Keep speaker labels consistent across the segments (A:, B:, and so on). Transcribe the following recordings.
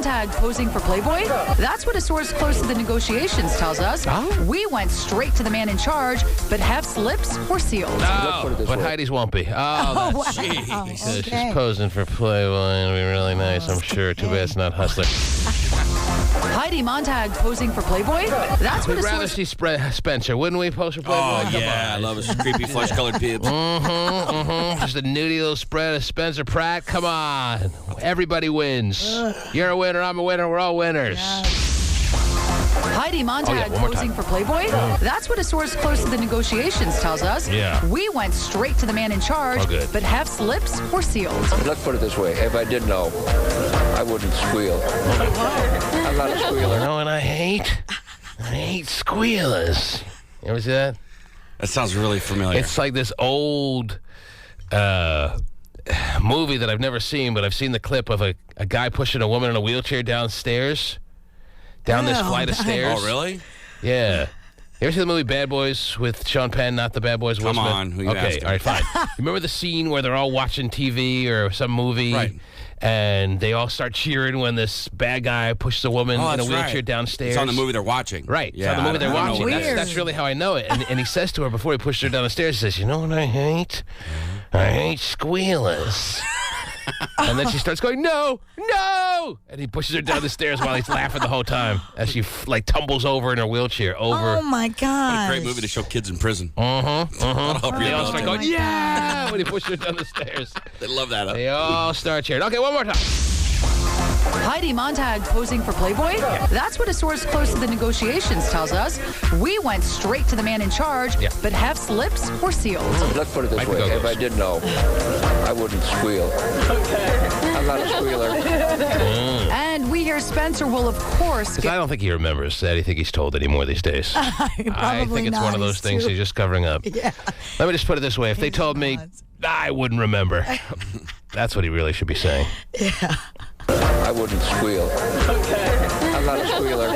A: Montag posing for Playboy? That's what a source close to the negotiations tells us.
B: Oh?
A: We went straight to the man in charge, but have slips were sealed.
B: No, but Heidi's won't be. Oh, that's
C: Okay.
B: She's posing for Playboy. It'll be really nice, I'm sure. Too bad it's not Hustler.
A: Heidi Montag posing for Playboy? That's what
B: We'd
A: a
B: rather
A: source...
B: see Spencer, wouldn't we, pose for Playboy?
D: Oh,
B: Come
D: yeah. I
B: on.
D: love his creepy flesh-colored pubes.
B: Just a nudie little spread of Spencer Pratt. Come on. Everybody wins. You're a winner. I'm a winner. We're all winners.
A: Heidi Montag
B: one more
A: posing
B: time.
A: for Playboy? That's what a source close to the negotiations tells us.
B: Yeah.
A: We went straight to the man in charge,
B: Oh, good.
A: but have slips were sealed.
E: Let's put it this way. If I did know, I wouldn't squeal. I'm not a squealer.
B: You know what I hate? I hate squealers. You ever see that?
D: That sounds really familiar.
B: It's like this old movie that I've never seen, but I've seen the clip of a guy pushing a woman in a wheelchair downstairs. Down this flight of stairs.
D: Oh, really?
B: Yeah. You ever see the movie Bad Boys with Sean Penn, not the Bad Boys with Will
D: Come
B: Smith?
D: on, who you
B: Okay,
D: asking?
B: all right, fine. You remember the scene where they're all watching TV or some movie?
D: Right.
B: And they all start cheering when this bad guy pushes a woman in a
D: that's
B: wheelchair
D: right.
B: downstairs.
D: It's on the movie they're watching.
B: Right.
D: Yeah,
B: it's on the movie they're
D: I don't know
B: watching.
D: what that
A: Weird.
B: That's really how I know it. And he says to her before he pushes her down the stairs, he says, you know what I hate? I hate squealers. And then she starts going, no, no! And he pushes her down the stairs while he's laughing the whole time as she tumbles over in her wheelchair.
C: Oh, my God.
D: Great movie to show kids in prison.
B: They all start
D: Rehabilitate.
B: going, yeah! When he pushes her down the stairs.
D: They love that.
B: They all start cheering. Okay, one more time.
A: Heidi Montag posing for Playboy? That's what a source close to the negotiations tells us. We went straight to the man in charge, but have slips were sealed.
E: Let's put it this
B: Mike
E: way.
B: Goggles.
E: If I did know, I wouldn't squeal. I'm not a squealer.
A: And we hear Spencer will, of course,
B: Because I don't think he remembers anything he's told anymore these days. I think it's one of those things he's just covering up.
C: Yeah.
B: Let me just put it this way. If they told me, I wouldn't remember. That's what he really should be saying.
E: I wouldn't squeal. I'm not a squealer.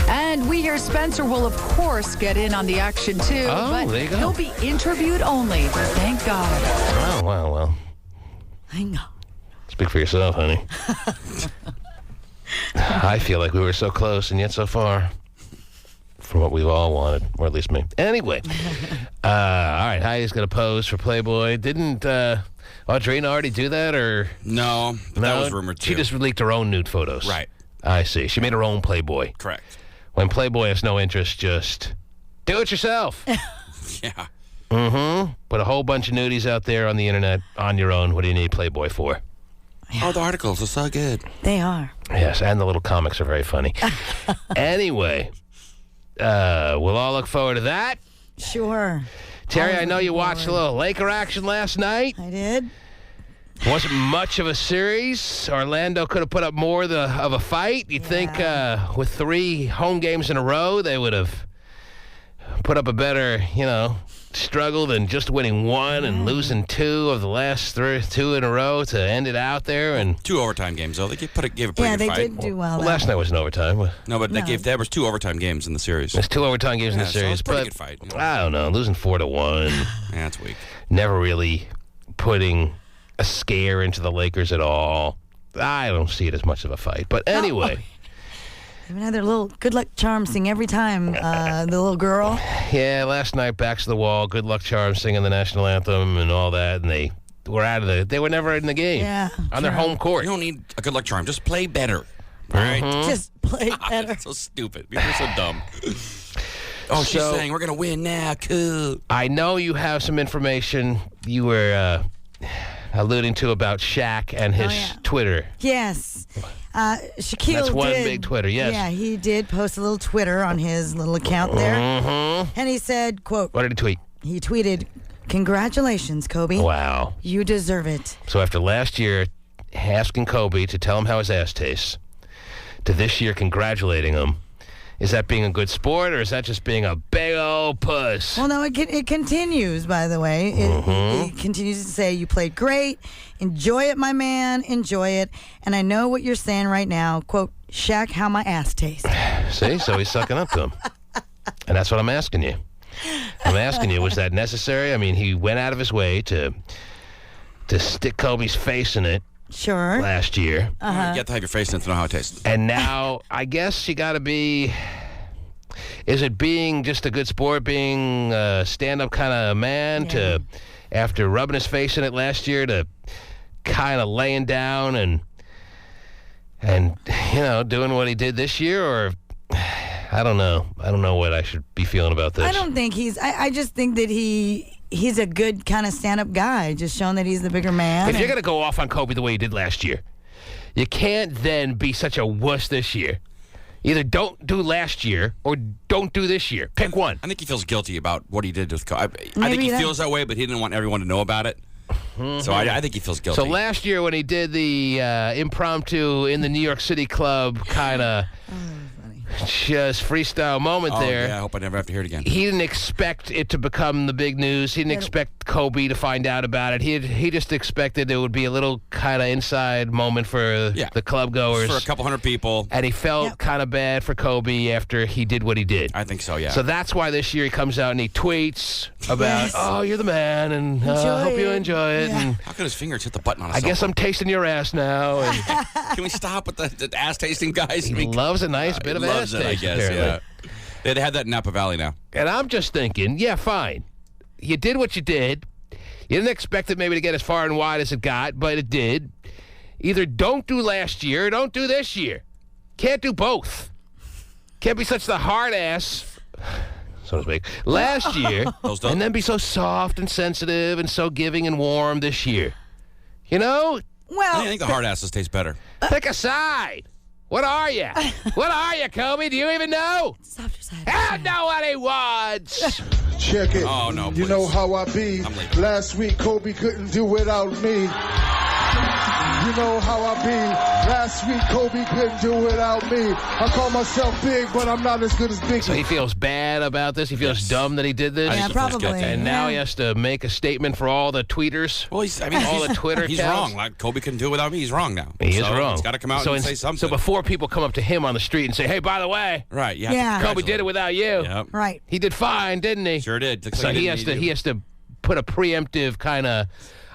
A: And we hear Spencer will, of course, get in on the action, too.
B: Oh,
A: but
B: there you go.
A: he'll be interviewed only. Thank God.
B: Oh, well.
C: Hang on.
B: Speak for yourself, honey. I feel like we were so close and yet so far from what we've all wanted, or at least me. Anyway, all right, Heidi's going to pose for Playboy. Didn't Audrina already do that, or?
D: No, that was rumored too.
B: She just leaked her own nude photos.
D: Right.
B: I see. She made her own Playboy.
D: Correct.
B: When Playboy has no interest, just do it yourself.
D: Yeah.
B: Put a whole bunch of nudies out there on the internet on your own. What do you need Playboy for?
D: Oh, the articles are so good.
C: They are.
B: Yes, and the little comics are very funny. Anyway, we'll all look forward to that.
C: Sure.
B: Terry, I know you watched a little Laker action last night.
C: I did.
B: Wasn't much of a series. Orlando could have put up more of a fight. You'd think with 3 home games in a row, they would have put up a better, struggle than just winning 1 and losing 2 of the last 2 in a row to end it out there. And
D: 2 overtime games, though. They gave a pretty
C: Yeah,
D: good
C: they
D: fight.
C: did do well.
B: last night was in overtime.
D: No, but there was 2 overtime games in the series.
B: There's 2 overtime games in the
D: Yeah, so
B: series,
D: it's a pretty
B: but
D: good fight,
B: I don't know, losing 4-1,
D: Yeah, that's weak.
B: never really putting a scare into the Lakers at all. I don't see it as much of a fight, but anyway.
C: Even had their little good luck charm sing every time, the little girl.
B: Yeah, last night, backs to the wall, good luck charm, singing the national anthem and all that, and they were never in the game.
C: Yeah,
B: on their home court.
D: You don't need a good luck charm. Just play better. All right?
C: Just play better.
D: So stupid. People are so dumb. Oh, she's saying we're going to win now. Cool.
B: I know you have some information you were alluding to about Shaq and his Twitter.
C: Yes. Shaquille
B: That's one
C: did,
B: big Twitter, yes.
C: Yeah, he did post a little Twitter on his little account there. And he said, quote,
B: What did he tweet?
C: he tweeted, "Congratulations, Kobe.
B: Wow.
C: You deserve it."
B: So after last year asking Kobe to tell him how his ass tastes, to this year congratulating him, is that being a good sport, or is that just being a big old puss?
C: Well, no, it continues, by the way. It continues to say, "You played great. Enjoy it, my man. Enjoy it. And I know what you're saying right now. Quote, Shaq, how my ass tastes."
B: See? So he's sucking up to him. And that's what I'm asking you. I'm asking you, was that necessary? I mean, he went out of his way to stick Kobe's face in it
C: Sure.
B: last year.
D: You have to have your face in to know how it tastes.
B: And now, I guess you got to be... Is it being just a good sport, being a stand-up kind of man to, after rubbing his face in it last year, to kind of laying down and doing what he did this year? Or, I don't know. I don't know what I should be feeling about this.
C: I don't think I just think that he's a good kind of stand-up guy, just showing that he's the bigger man.
B: If you're going to go off on Kobe the way you did last year, you can't then be such a wuss this year. Either don't do last year or don't do this year. Pick one.
D: I think he feels guilty about what he did with Kobe. I think he feels that way, but he didn't want everyone to know about it. So I think he feels guilty.
B: So last year when he did the impromptu in the New York City club kind of just freestyle moment there.
D: Yeah, I hope I never have to hear it again.
B: He didn't expect it to become the big news. He didn't expect Kobe to find out about it. He just expected it would be a little kind of inside moment for the club goers.
D: For a couple hundred people.
B: And he felt kind of bad for Kobe after he did what he did.
D: I think so, yeah.
B: So that's why this year he comes out and he tweets about, oh, you're the man, and hope you enjoy it.
C: Yeah.
B: And
D: how could his finger hit the button on a
B: I guess I'm tasting your ass now. And
D: can we stop with the ass tasting guys?
B: He loves a nice bit of ass taste,
D: I guess, yeah. They had that in Napa Valley now.
B: And I'm just thinking, yeah, fine. You did what you did. You didn't expect it maybe to get as far and wide as it got, but it did. Either don't do last year or don't do this year. Can't do both. Can't be such the hard ass, so to speak, last year, and then be so soft and sensitive and so giving and warm this year. You know?
C: Well,
D: I think the hard asses taste better.
B: Pick a side. What are you? What are you, Kobe? Do you even know?
C: Softer side.
B: I know what he wants.
F: Check it.
D: Oh, no,
F: You
D: please.
F: know how I be. Last week, Kobe couldn't do without me. You know how I be. Last week, Kobe couldn't do without me. I call myself big, but I'm not as good as Big.
B: So he feels bad about this? He feels dumb that he did this?
C: Yeah, probably.
B: And now he has to make a statement for all the tweeters?
D: Well,
B: all the Twitter
D: he's
B: accounts?
D: wrong. Like, Kobe couldn't do it without me. He's wrong now.
B: He is wrong.
D: He's got to come out and say something.
B: So before people come up to him on the street and say, hey, by the way,
D: right,
B: Kobe did it without you.
D: Yep.
C: Right.
B: He did fine, didn't he?
D: Sure did.
B: So he has to put a preemptive kind of,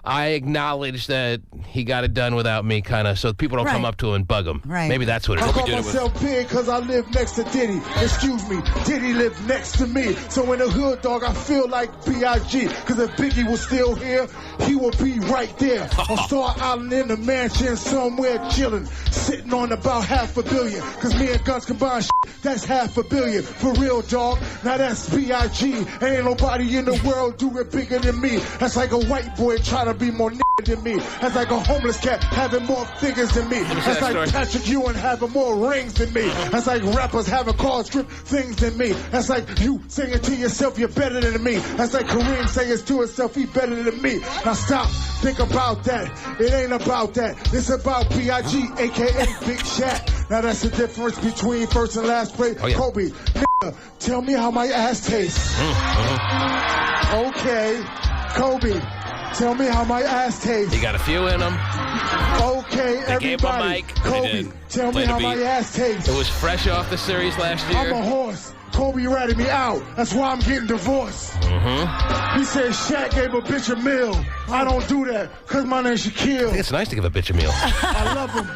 B: I acknowledge that he got it done without me kind of, so people don't come up to him and bug him.
C: Right.
B: Maybe that's what it
F: I
B: is.
F: call myself big because I live next to Diddy. Excuse me, Diddy lived next to me. So in the hood, dog, I feel like B.I.G. Because if Biggie was still here, he would be right there. On Star Island in the mansion somewhere chilling, sitting on about $500 million. Because me and Guns combined that's $500 million. For real, dog. Now that's B.I.G. Ain't nobody in the world do it bigger than me. That's like a white boy trying to be more than me. That's like a homeless cat having more figures than me. That's like Patrick Ewing having more rings than me. That's like rappers having car strip things than me. That's like you saying to yourself you're better than me. That's like Kareem saying to himself he's better than me. Now stop, think about that. It ain't about that. It's about B.I.G. aka Big Shaq. Now that's the difference between first and last place. Kobe, nigga, tell me how my ass tastes. Okay, Kobe, tell me how my ass tastes.
B: He got a few in him.
F: Okay,
B: They gave him a
F: everybody.
B: mic.
F: Kobe, tell me how my ass tastes.
B: It was fresh off the series last year.
F: I'm a horse. Kobe ratted me out. That's why I'm getting divorced. He said Shaq gave a bitch a meal. I don't do that because my name's Shaquille.
B: I think it's nice to give a bitch a meal.
F: I love him.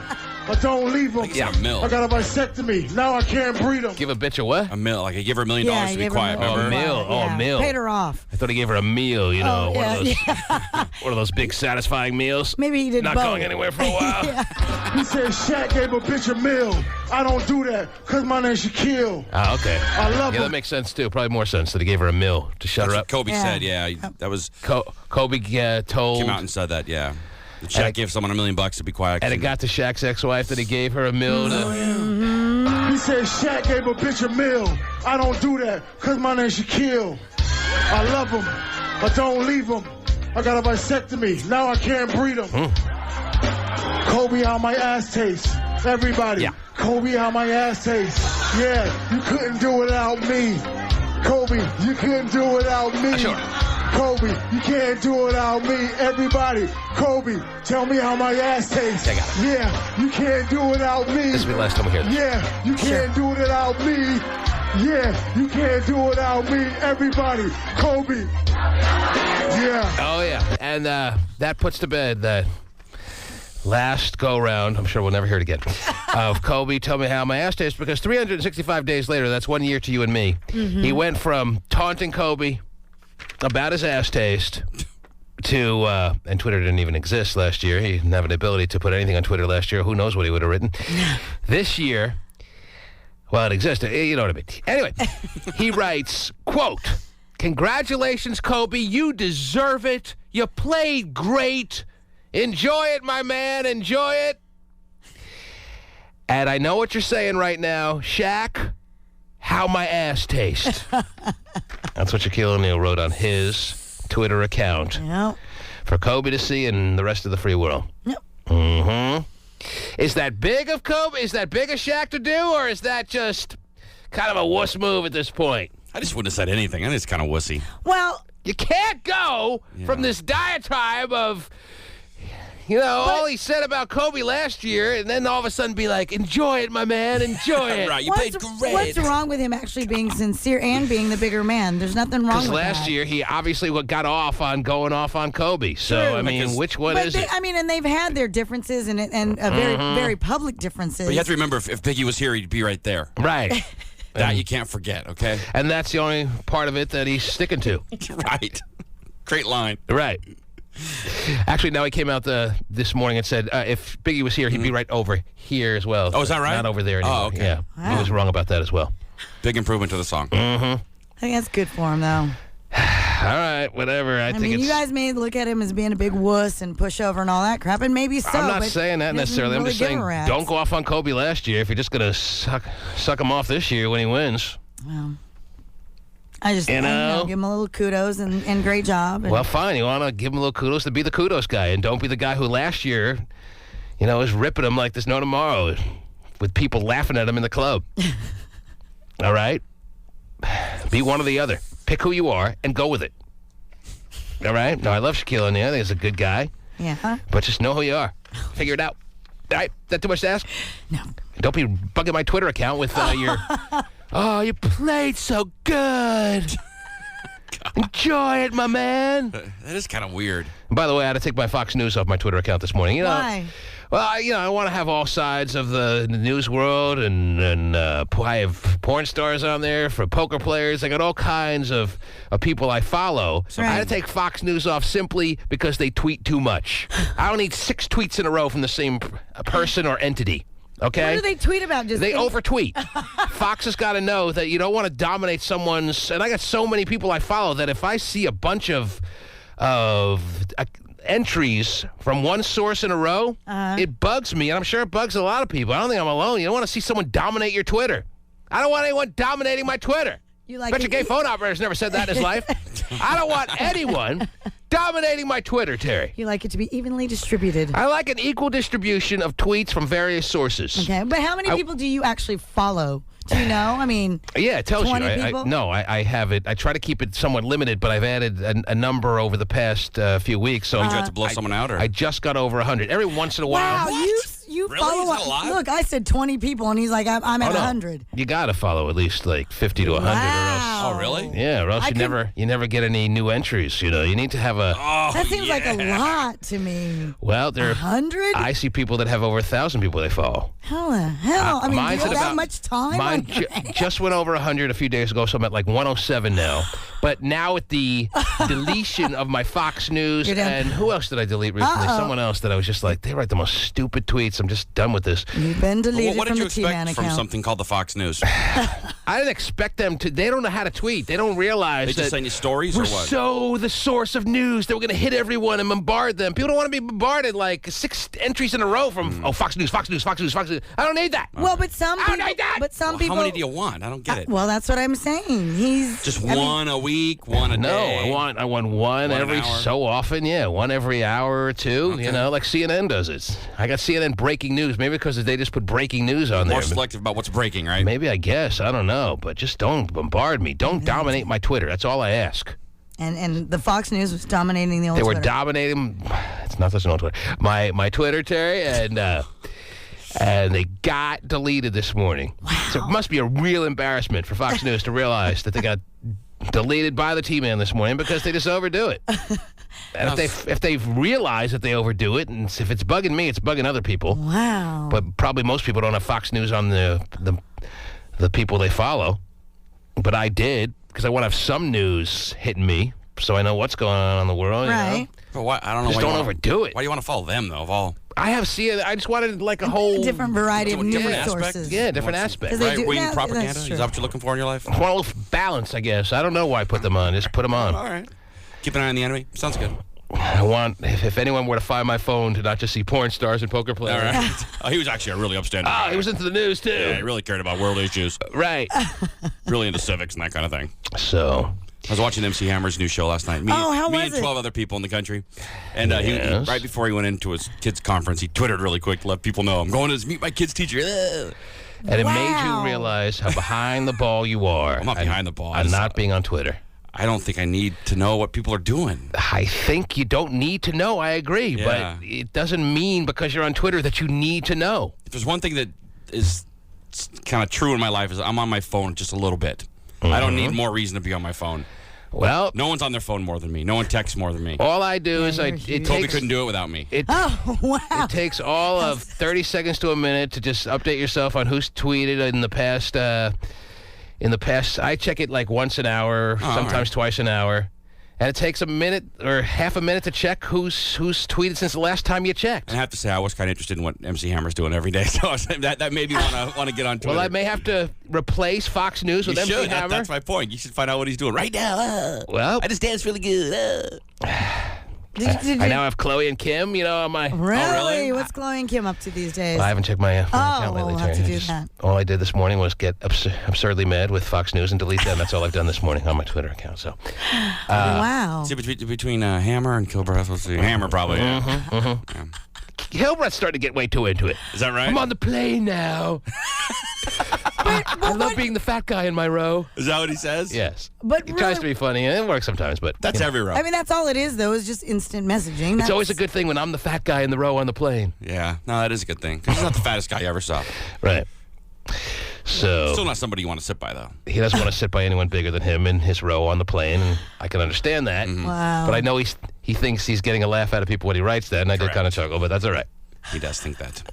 F: I don't leave him.
D: Yeah, a mill.
F: I got a vasectomy. Now I can't breed him.
B: Give a bitch a what?
D: A mill. Like, I give her $1 million to be quiet.
B: Oh, a meal. Oh, a meal.
C: Paid her off.
B: I thought he gave her a meal, one of those big satisfying meals.
C: Maybe he did
B: Not
C: both.
B: going anywhere for a while.
F: He said Shaq gave a bitch a meal. I don't do that because my name's Shaquille.
B: Oh, okay.
F: I love
B: Yeah,
F: him.
B: that makes sense, too. Probably more sense that he gave her a meal to shut her up.
D: Kobe said, that was...
B: Kobe told...
D: Came out and said that, yeah. That Shaq gave someone $1 million to be quiet.
B: And it got to Shaq's ex-wife that he gave her a meal to...
F: He said Shaq gave a bitch a meal. I don't do that because my name's Shaquille. I love him. I don't leave him. I got a vasectomy. Now I can't breed him. Kobe, how my ass tastes. Everybody. Kobe, how my ass tastes. Yeah, you couldn't do it without me. Kobe, you couldn't do it without me.
B: Sure.
F: Kobe, you can't do it without me. Everybody, Kobe, tell me how my ass tastes. Yeah, you can't do it without me.
B: This will be the last time we hear this.
F: Yeah, you can't do it without me. Yeah, you can't do it without me. Everybody, Kobe. Yeah.
B: Oh, yeah. And that puts to bed that last go-round, I'm sure we'll never hear it again, of Kobe, tell me how my ass tastes, because 365 days later, that's 1 year to you and me, he went from taunting Kobe about his ass taste to, and Twitter didn't even exist last year. He didn't have an ability to put anything on Twitter last year. Who knows what he would have written. This year, well, it existed. You know what I mean. Anyway, he writes, quote, congratulations, Kobe. You deserve it. You played great. Enjoy it, my man. Enjoy it. And I know what you're saying right now. Shaq, how my ass tastes. That's what Shaquille O'Neal wrote on his Twitter account for Kobe to see and the rest of the free world. Is that big of Kobe? Is that big of Shaq to do? Or is that just kind of a wuss move at this point?
D: I just wouldn't have said anything. I think it's kind of wussy.
C: Well,
B: you can't go from this diatribe of, all he said about Kobe last year, and then all of a sudden be like, enjoy it, my man, enjoy it.
D: Right, you played great.
C: What's wrong with him actually being sincere and being the bigger man? There's nothing wrong with that.
B: Because last year, he obviously got off on going off on Kobe. So,
C: True.
B: I mean, which one is it?
C: I mean, and they've had their differences and very, very public differences.
D: But you have to remember, if Biggie was here, he'd be right there.
B: Right.
D: That you can't forget, okay?
B: And that's the only part of it that he's sticking to.
D: Right. Great line.
B: Right. Actually, now he came out this morning and said if Biggie was here, he'd be right over here as well.
D: Oh, is that right?
B: Not over there anymore.
D: Oh, okay.
B: Yeah, he was wrong about that as well.
D: Big improvement to the song.
C: I think that's good for him, though.
B: All right, whatever. I think
C: you guys may look at him as being a big wuss and pushover and all that crap, and maybe so.
B: I'm not
C: but
B: saying that
C: he doesn't
B: necessarily. I'm
C: really
B: just
C: give
B: saying
C: a rat's.
B: don't go off on Kobe last year if you're just going to suck him off this year when he wins.
C: Well, I just give him a little kudos and great job. And
B: well, fine. You want to give him a little kudos to be the kudos guy, and don't be the guy who last year, was ripping him like there's no tomorrow with people laughing at him in the club. All right? Be one or the other. Pick who you are and go with it. All right? No, I love Shaquille O'Neal. I think he's a good guy.
C: Yeah.
B: But just know who you are. Figure it out. All right? Is that too much to ask?
C: No.
B: Don't be bugging my Twitter account with your... Oh, you played so good. Enjoy it, my man.
D: That is kind of weird.
B: And by the way, I had to take my Fox News off my Twitter account this morning.
C: Why?
B: Well, I want to have all sides of the news world, and I have porn stars on there for poker players. I got all kinds of people I follow. So I had to take Fox News off simply because they tweet too much. I don't need 6 tweets in a row from the same person or entity. Okay?
C: What do they tweet about?
B: They overtweet. Fox has got to know that you don't want to dominate someone's... And I got so many people I follow that if I see a bunch of entries from one source in a row, it bugs me, and I'm sure it bugs a lot of people. I don't think I'm alone. You don't want to see someone dominate your Twitter. I don't want anyone dominating my Twitter. Bet your gay phone operator's never said that in his life. I don't want anyone dominating my Twitter, Terry.
C: You like it to be evenly distributed.
B: I like an equal distribution of tweets from various sources.
C: Okay, but how many people do you actually follow? Do you know? I mean,
B: yeah, it tells you.
C: 20 people?
B: I have it. I try to keep it somewhat limited, but I've added a number over the past few weeks. So
D: Did you have to blow someone out? Or?
B: I just got over 100. Every once in a while.
C: Wow, you
D: really?
C: follow
D: Is that a lot?
C: Look, I said 20 people, and he's like, I'm at 100.
B: You got to follow at least like 50 to 100 or else.
D: Oh, really?
B: Yeah, or else you never get any new entries. You need to have a...
C: That seems like a lot to me.
B: Well, there
C: 100?
B: I see people that have over 1,000 people they follow.
C: Hell. I mean,
B: mine's
C: do you
B: at
C: have that
B: about-
C: much time?
B: Mine just went over 100 a few days ago, so I'm at like 107 now. But now with the deletion of my Fox News,
C: You're done.
B: and who else did I delete recently?
C: Uh-oh.
B: Someone else that I was just like, they write the most stupid tweets. I'm just done with this.
C: You've been deleted
D: What
C: from
D: did you
C: the T-Man
D: expect from
C: account.
D: something called the Fox News?
B: I didn't expect them to. They don't know how to tweet. They don't realize
D: They
B: that
D: just send you stories
B: we're
D: or what?
B: so the source of news that we're going to hit everyone and bombard them. People don't want to be bombarded like 6 entries in a row from Fox News, Fox News, Fox News, Fox News. I don't need that.
C: Well, but some
B: I
C: people...
B: don't need that.
C: But some
D: Well,
C: people...
D: how many do you want? I don't get it.
C: Well, that's what I'm saying. He's...
D: Just one a week, one a
B: No,
D: day.
B: I want one
D: an
B: every
D: hour.
B: so often. Yeah, one every hour or two.
D: Okay.
B: Like CNN does it. I got CNN breaking news. Maybe because they just put breaking news on
D: More
B: there.
D: selective about what's breaking, right?
B: Maybe, I guess. I don't know. But just don't bombard me. Don't dominate my Twitter. That's all I ask.
C: And the Fox News was dominating the old
B: They were
C: Twitter.
B: dominating. It's not just an old Twitter. My Twitter, Terry, and they got deleted this morning. Wow. So it must be a real embarrassment for Fox News to realize that they got deleted by the T-Man this morning because they just overdo it. And if they realize that they overdo it, and if it's bugging me, it's bugging other people.
C: Wow.
B: But probably most people don't have Fox News on the people they follow. But I did, because I want to have some news hitting me, so I know what's going on in the world.
C: Right.
B: You know?
D: But why, I don't know.
B: Just don't overdo it.
D: Why do you want to follow them, though, of all?
B: I just wanted like a whole...
C: different variety of news
D: different aspect?
C: sources.
B: Yeah, different aspects.
D: Right-wing propaganda?
C: that's
D: Is
C: true.
D: that what you're looking for in your life?
B: I want a little balance, I guess. I don't know why I put them on. Just put them on.
D: All right. Keep an eye on the enemy. Sounds good.
B: I want, if anyone were to find my phone, to not just see porn stars and poker players.
D: All right. Oh, he was actually a really upstanding guy.
B: He was into the news, too.
D: Yeah, he really cared about world issues.
B: Right.
D: Really into civics and that kind of thing.
B: So...
D: I was watching MC Hammer's new show last night. Me and 12 other people in the country. And he, right before he went into his kids' conference, he Twittered really quick to let people know, I'm going to meet my kid's teacher.
B: And it made you realize how behind the ball you are.
D: I'm not behind the ball.
B: I'm not being on Twitter.
D: I don't think I need to know what people are doing.
B: I think you don't need to know. I agree.
D: Yeah.
B: But it doesn't mean because you're on Twitter that you need to know.
D: If there's one thing that is kind of true in my life is I'm on my phone just a little bit. I don't need more reason to be on my phone.
B: Well,
D: no one's on their phone more than me. No one texts more than me.
B: All I do is
D: Toby couldn't do it without me.
C: Wow.
B: It takes all of 30 seconds to a minute to just update yourself on who's tweeted in the past. I check it like once an hour, sometimes twice an hour. And it takes a minute or half a minute to check who's tweeted since the last time you checked.
D: I have to say, I was kind of interested in what MC Hammer's doing every day, so that made me want to get on Twitter.
B: Well, I may have to replace Fox News with MC Hammer.
D: That's my point. You should find out what he's doing right now.
B: Well,
D: I just danced really good.
C: I
B: now have Chloe and Kim, on my...
C: Really?
D: Oh, really?
C: What's Chloe and Kim up to these days?
B: Well, I haven't checked my account lately.
C: we'll have to do that.
B: All I did this morning was get absurdly mad with Fox News and delete them. That's all I've done this morning on my Twitter account. So,
C: Wow.
D: See, between Hammer and Kilbreth, let's see. Hammer probably. Yeah.
B: Hilbreth's starting to get way too into it.
D: Is that right?
B: I'm on the plane now. I love being the fat guy in my row.
D: Is that what he says?
B: Yes.
C: But
B: He tries to be funny, and it works sometimes, but...
D: That's every row.
C: I mean, that's all it is, though, is just instant messaging.
B: It's always a good thing when I'm the fat guy in the row on the plane.
D: Yeah. No, that is a good thing. 'Cause he's not the fattest guy you ever saw.
B: Right. So...
D: Still not somebody you want to sit by, though.
B: He doesn't want to sit by anyone bigger than him in his row on the plane, and I can understand that.
C: Wow.
B: But I know he thinks he's getting a laugh out of people when he writes that, and I did kind of chuckle, but that's all right.
D: He does think that.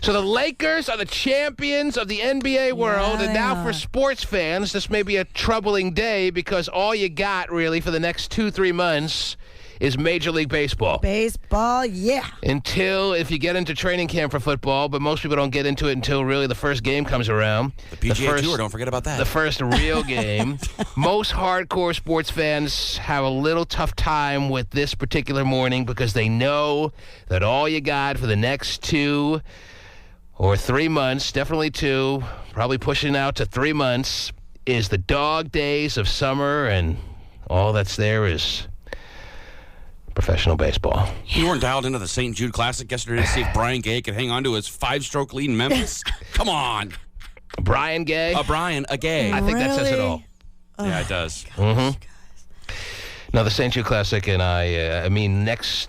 B: So the Lakers are the champions of the NBA world, and now for sports fans, this may be a troubling day because all you got, really, for the next 2-3 months is Major League Baseball.
C: Baseball, yeah.
B: Until, if you get into training camp for football, but most people don't get into it until really the first game comes around.
D: The PGA Tour, don't forget about that.
B: The first real game. Most hardcore sports fans have a little tough time with this particular morning because they know that all you got for the next 2 or 3 months, definitely 2, probably pushing out to 3 months, is the dog days of summer, and all that's there is professional baseball.
D: You weren't dialed into the St. Jude Classic yesterday to see if Brian Gay could hang on to his 5-stroke lead in Memphis? Come on.
B: Brian Gay?
D: Brian, a Gay.
B: I think that says it all.
D: Yeah, it does.
B: Now, the St. Jude Classic, and I mean,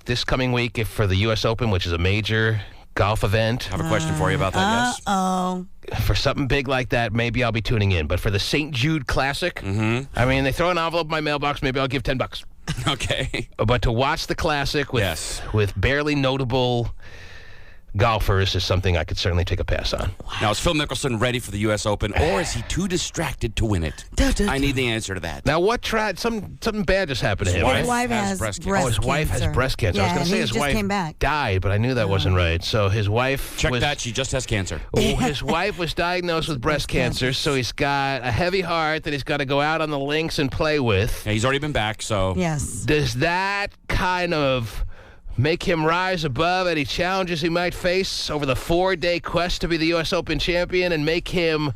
B: this coming week, if for the U.S. Open, which is a major golf event.
D: I have a question for you about that, yes.
C: Oh.
B: For something big like that, maybe I'll be tuning in. But for the St. Jude Classic, I mean, they throw an envelope in my mailbox, maybe I'll give $10.
D: Okay.
B: But to watch the Classic with barely notable golfers is something I could certainly take a pass on.
D: Now, is Phil Mickelson ready for the U.S. Open, or is he too distracted to win it? I need the answer to that.
B: Now, something bad just happened to him,
C: His wife has
D: breast cancer.
C: breast
B: his wife has breast cancer.
C: Yeah,
B: I was going to say his
C: just
B: wife
C: came back.
B: died, but I knew that wasn't right. So his wife
D: Check that. She just has cancer.
B: His wife was diagnosed with breast cancer, so he's got a heavy heart that he's got to go out on the links and play with.
D: Yeah, he's already been back, so...
C: Yes.
B: Does that kind of make him rise above any challenges he might face over the 4-day quest to be the U.S. Open champion and make him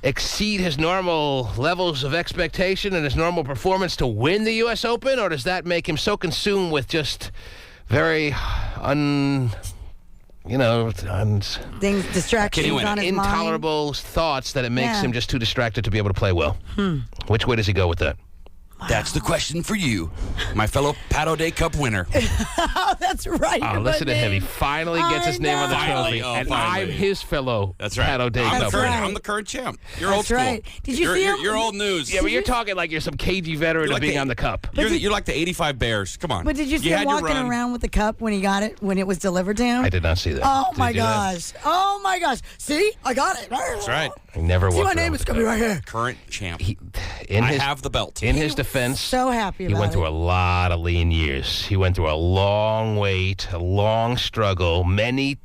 B: exceed his normal levels of expectation and his normal performance to win the U.S. Open? Or does that make him so consumed with just very
C: distractions on his
B: intolerable thoughts that it makes him just too distracted to be able to play well? Which way does he go with that?
D: That's the question for you, my fellow Pat O'Day Cup winner.
C: Oh, that's right.
B: Oh, listen to him. He finally gets his name on the trophy, and I'm his fellow Pat O'Day Cup winner.
D: I'm the current champ. You're old school.
C: Right. Did you see him?
D: You're old news.
B: Yeah, but you're talking like you're some cagey veteran of being on the cup.
D: You're like the 85 Bears. Come on.
C: But did you see him walking around with the cup when he got it, when it was delivered to him?
B: I did not see that.
C: Oh, my gosh. Oh, my gosh. See? I got it.
D: That's right.
B: I never walked
C: See, my
B: around
C: name
B: with
C: is
B: the
C: going to be
B: cup.
C: right here.
D: Current champ.
B: I
D: have the belt.
B: In his defense,
C: so happy about
B: he went through a lot of lean years. He went through a long wait, a long struggle, many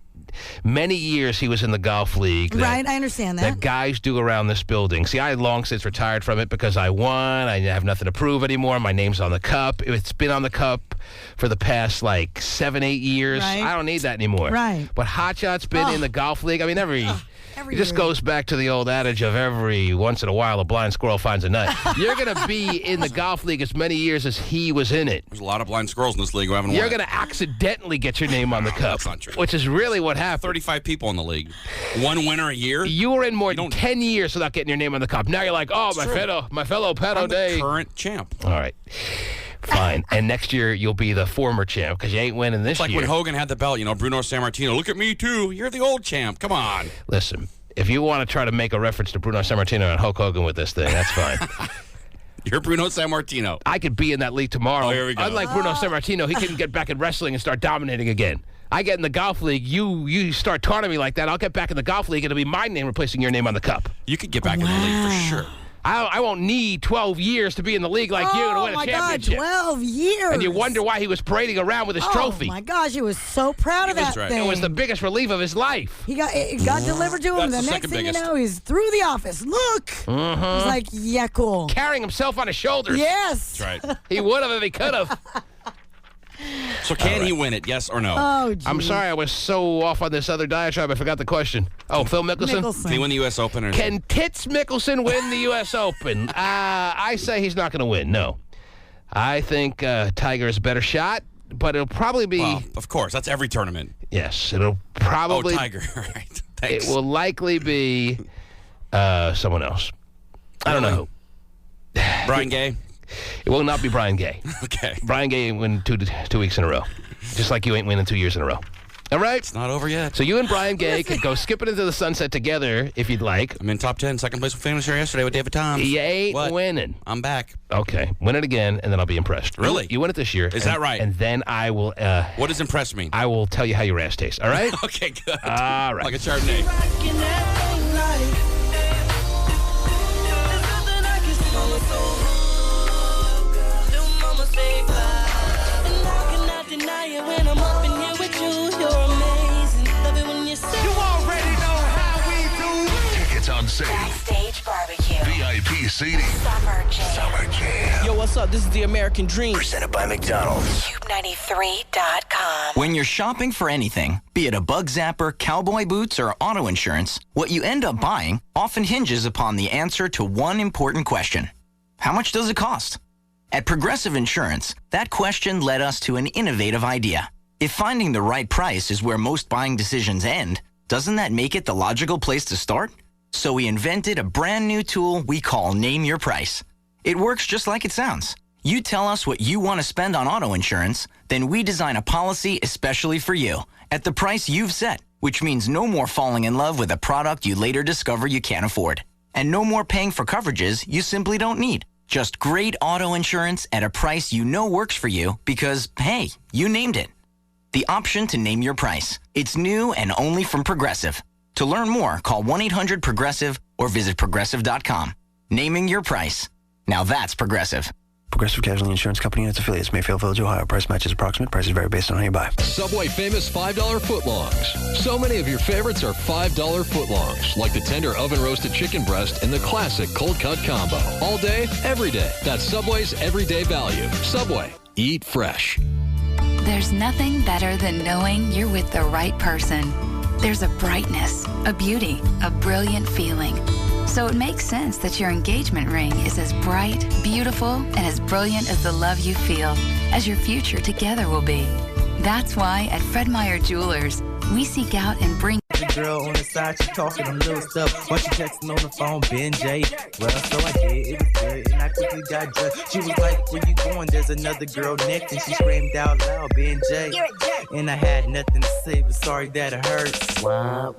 B: years he was in the golf league.
C: Right, I understand that.
B: That guys do around this building. See, I long since retired from it because I won. I have nothing to prove anymore. My name's on the cup. It's been on the cup for the past, 7-8 years.
C: Right.
B: I don't need that anymore.
C: Right.
B: But Hotshot's been in the golf league. I mean, it just goes back to the old adage of every once in a while a blind squirrel finds a nut. You're going to be in the golf league as many years as he was in it.
D: There's a lot of blind squirrels in this league who haven't won.
B: You're going to accidentally get your name on the cup.
D: That's not true.
B: Which is really what happened.
D: 35 people in the league. One winner a year?
B: You were in more than 10 years without getting your name on the cup. Now you're like, oh, my fellow Pat O'Day.
D: I'm the current champ.
B: All right. Fine. And next year, you'll be the former champ because you ain't winning this
D: year. It's like when Hogan had the belt, Bruno Sammartino. Look at me, too. You're the old champ. Come on.
B: Listen, if you want to try to make a reference to Bruno Sammartino and Hulk Hogan with this thing, that's fine.
D: You're Bruno Sammartino.
B: I could be in that league tomorrow.
D: Oh, here we go.
B: Unlike Bruno Sammartino, he can get back in wrestling and start dominating again. I get in the golf league, you start taunting me like that, I'll get back in the golf league, it'll be my name replacing your name on the cup.
D: You could get back in the league for sure.
B: I won't need 12 years to be in the league like you to win a championship.
C: Oh, my God, 12 years.
B: And you wonder why he was parading around with his trophy.
C: Oh, my gosh, he was so proud of that thing.
B: It was the biggest relief of his life.
C: It got delivered to him. The next thing you know, he's through the office. Look.
B: Mm-hmm.
C: He's like, yeah, cool.
B: Carrying himself on his shoulders.
C: Yes.
D: That's right.
B: He would have if he could have.
D: So can he win it, yes or no?
C: Oh, geez.
B: I'm sorry, I was so off on this other diatribe, I forgot the question. Oh, Phil Mickelson?
D: Can he win the U.S. Open?
B: Can Tits Mickelson win the U.S. Open? I say he's not going to win, no. I think Tiger is a better shot, but it'll probably be...
D: Well, of course, that's every tournament.
B: Yes, it'll probably...
D: Oh, Tiger, right. Thanks.
B: It will likely be someone else. I don't know who.
D: Brian Gay?
B: It will not be Brian Gay.
D: Okay.
B: Brian Gay ain't win 2 weeks in a row. Just like you ain't winning 2 years in a row. All right?
D: It's not over yet.
B: So you and Brian Gay could go skipping into the sunset together if you'd like.
D: I'm in top 10, second place with Family Share yesterday with David Toms.
B: You ain't winning.
D: I'm back.
B: Okay. Win it again, and then I'll be impressed.
D: Really?
B: You win it this year.
D: Is that right?
B: And then I will...
D: what does impress mean?
B: I will tell you how your ass tastes. All right?
D: Okay, good.
B: All right.
D: Like a Chardonnay.
G: On sale.
H: Backstage barbecue.
G: VIP seating.
H: Summer Jam.
I: Yo, what's up? This is the American Dream.
G: Presented by McDonald's.
H: KUBE93.com.
J: When you're shopping for anything, be it a bug zapper, cowboy boots, or auto insurance, what you end up buying often hinges upon the answer to one important question. How much does it cost? At Progressive Insurance, that question led us to an innovative idea. If finding the right price is where most buying decisions end, doesn't that make it the logical place to start? So we invented a brand new tool we call Name Your Price. It works just like it sounds. You tell us what you want to spend on auto insurance, then we design a policy especially for you at the price you've set, which means no more falling in love with a product you later discover you can't afford. And no more paying for coverages you simply don't need. Just great auto insurance at a price you know works for you because, hey, you named it. The option to name your price. It's new and only from Progressive. To learn more, call 1-800-PROGRESSIVE or visit Progressive.com. Naming your price. Now that's Progressive.
K: Progressive Casualty Insurance Company and its affiliates, Mayfield Village, Ohio. Price matches approximate. Prices vary based on how you buy.
L: Subway famous $5 footlongs. So many of your favorites are $5 footlongs, like the tender oven-roasted chicken breast and the classic cold cut combo. All day, every day. That's Subway's everyday value. Subway. Eat fresh.
M: There's nothing better than knowing you're with the right person. There's a brightness, a beauty, a brilliant feeling. So it makes sense that your engagement ring is as bright, beautiful, and as brilliant as the love you feel, as your future together will be. That's why at Fred Meyer Jewelers, we seek out and bring...
N: another girl on the side. She talking a little stuff. Once she texting on the phone, Ben J. Well, so I did. It was good, and I quickly got dressed. She was like, where you going? There's another girl next. And she screamed out loud, Ben J. And I had nothing to say, but sorry that it hurts.
O: Wah.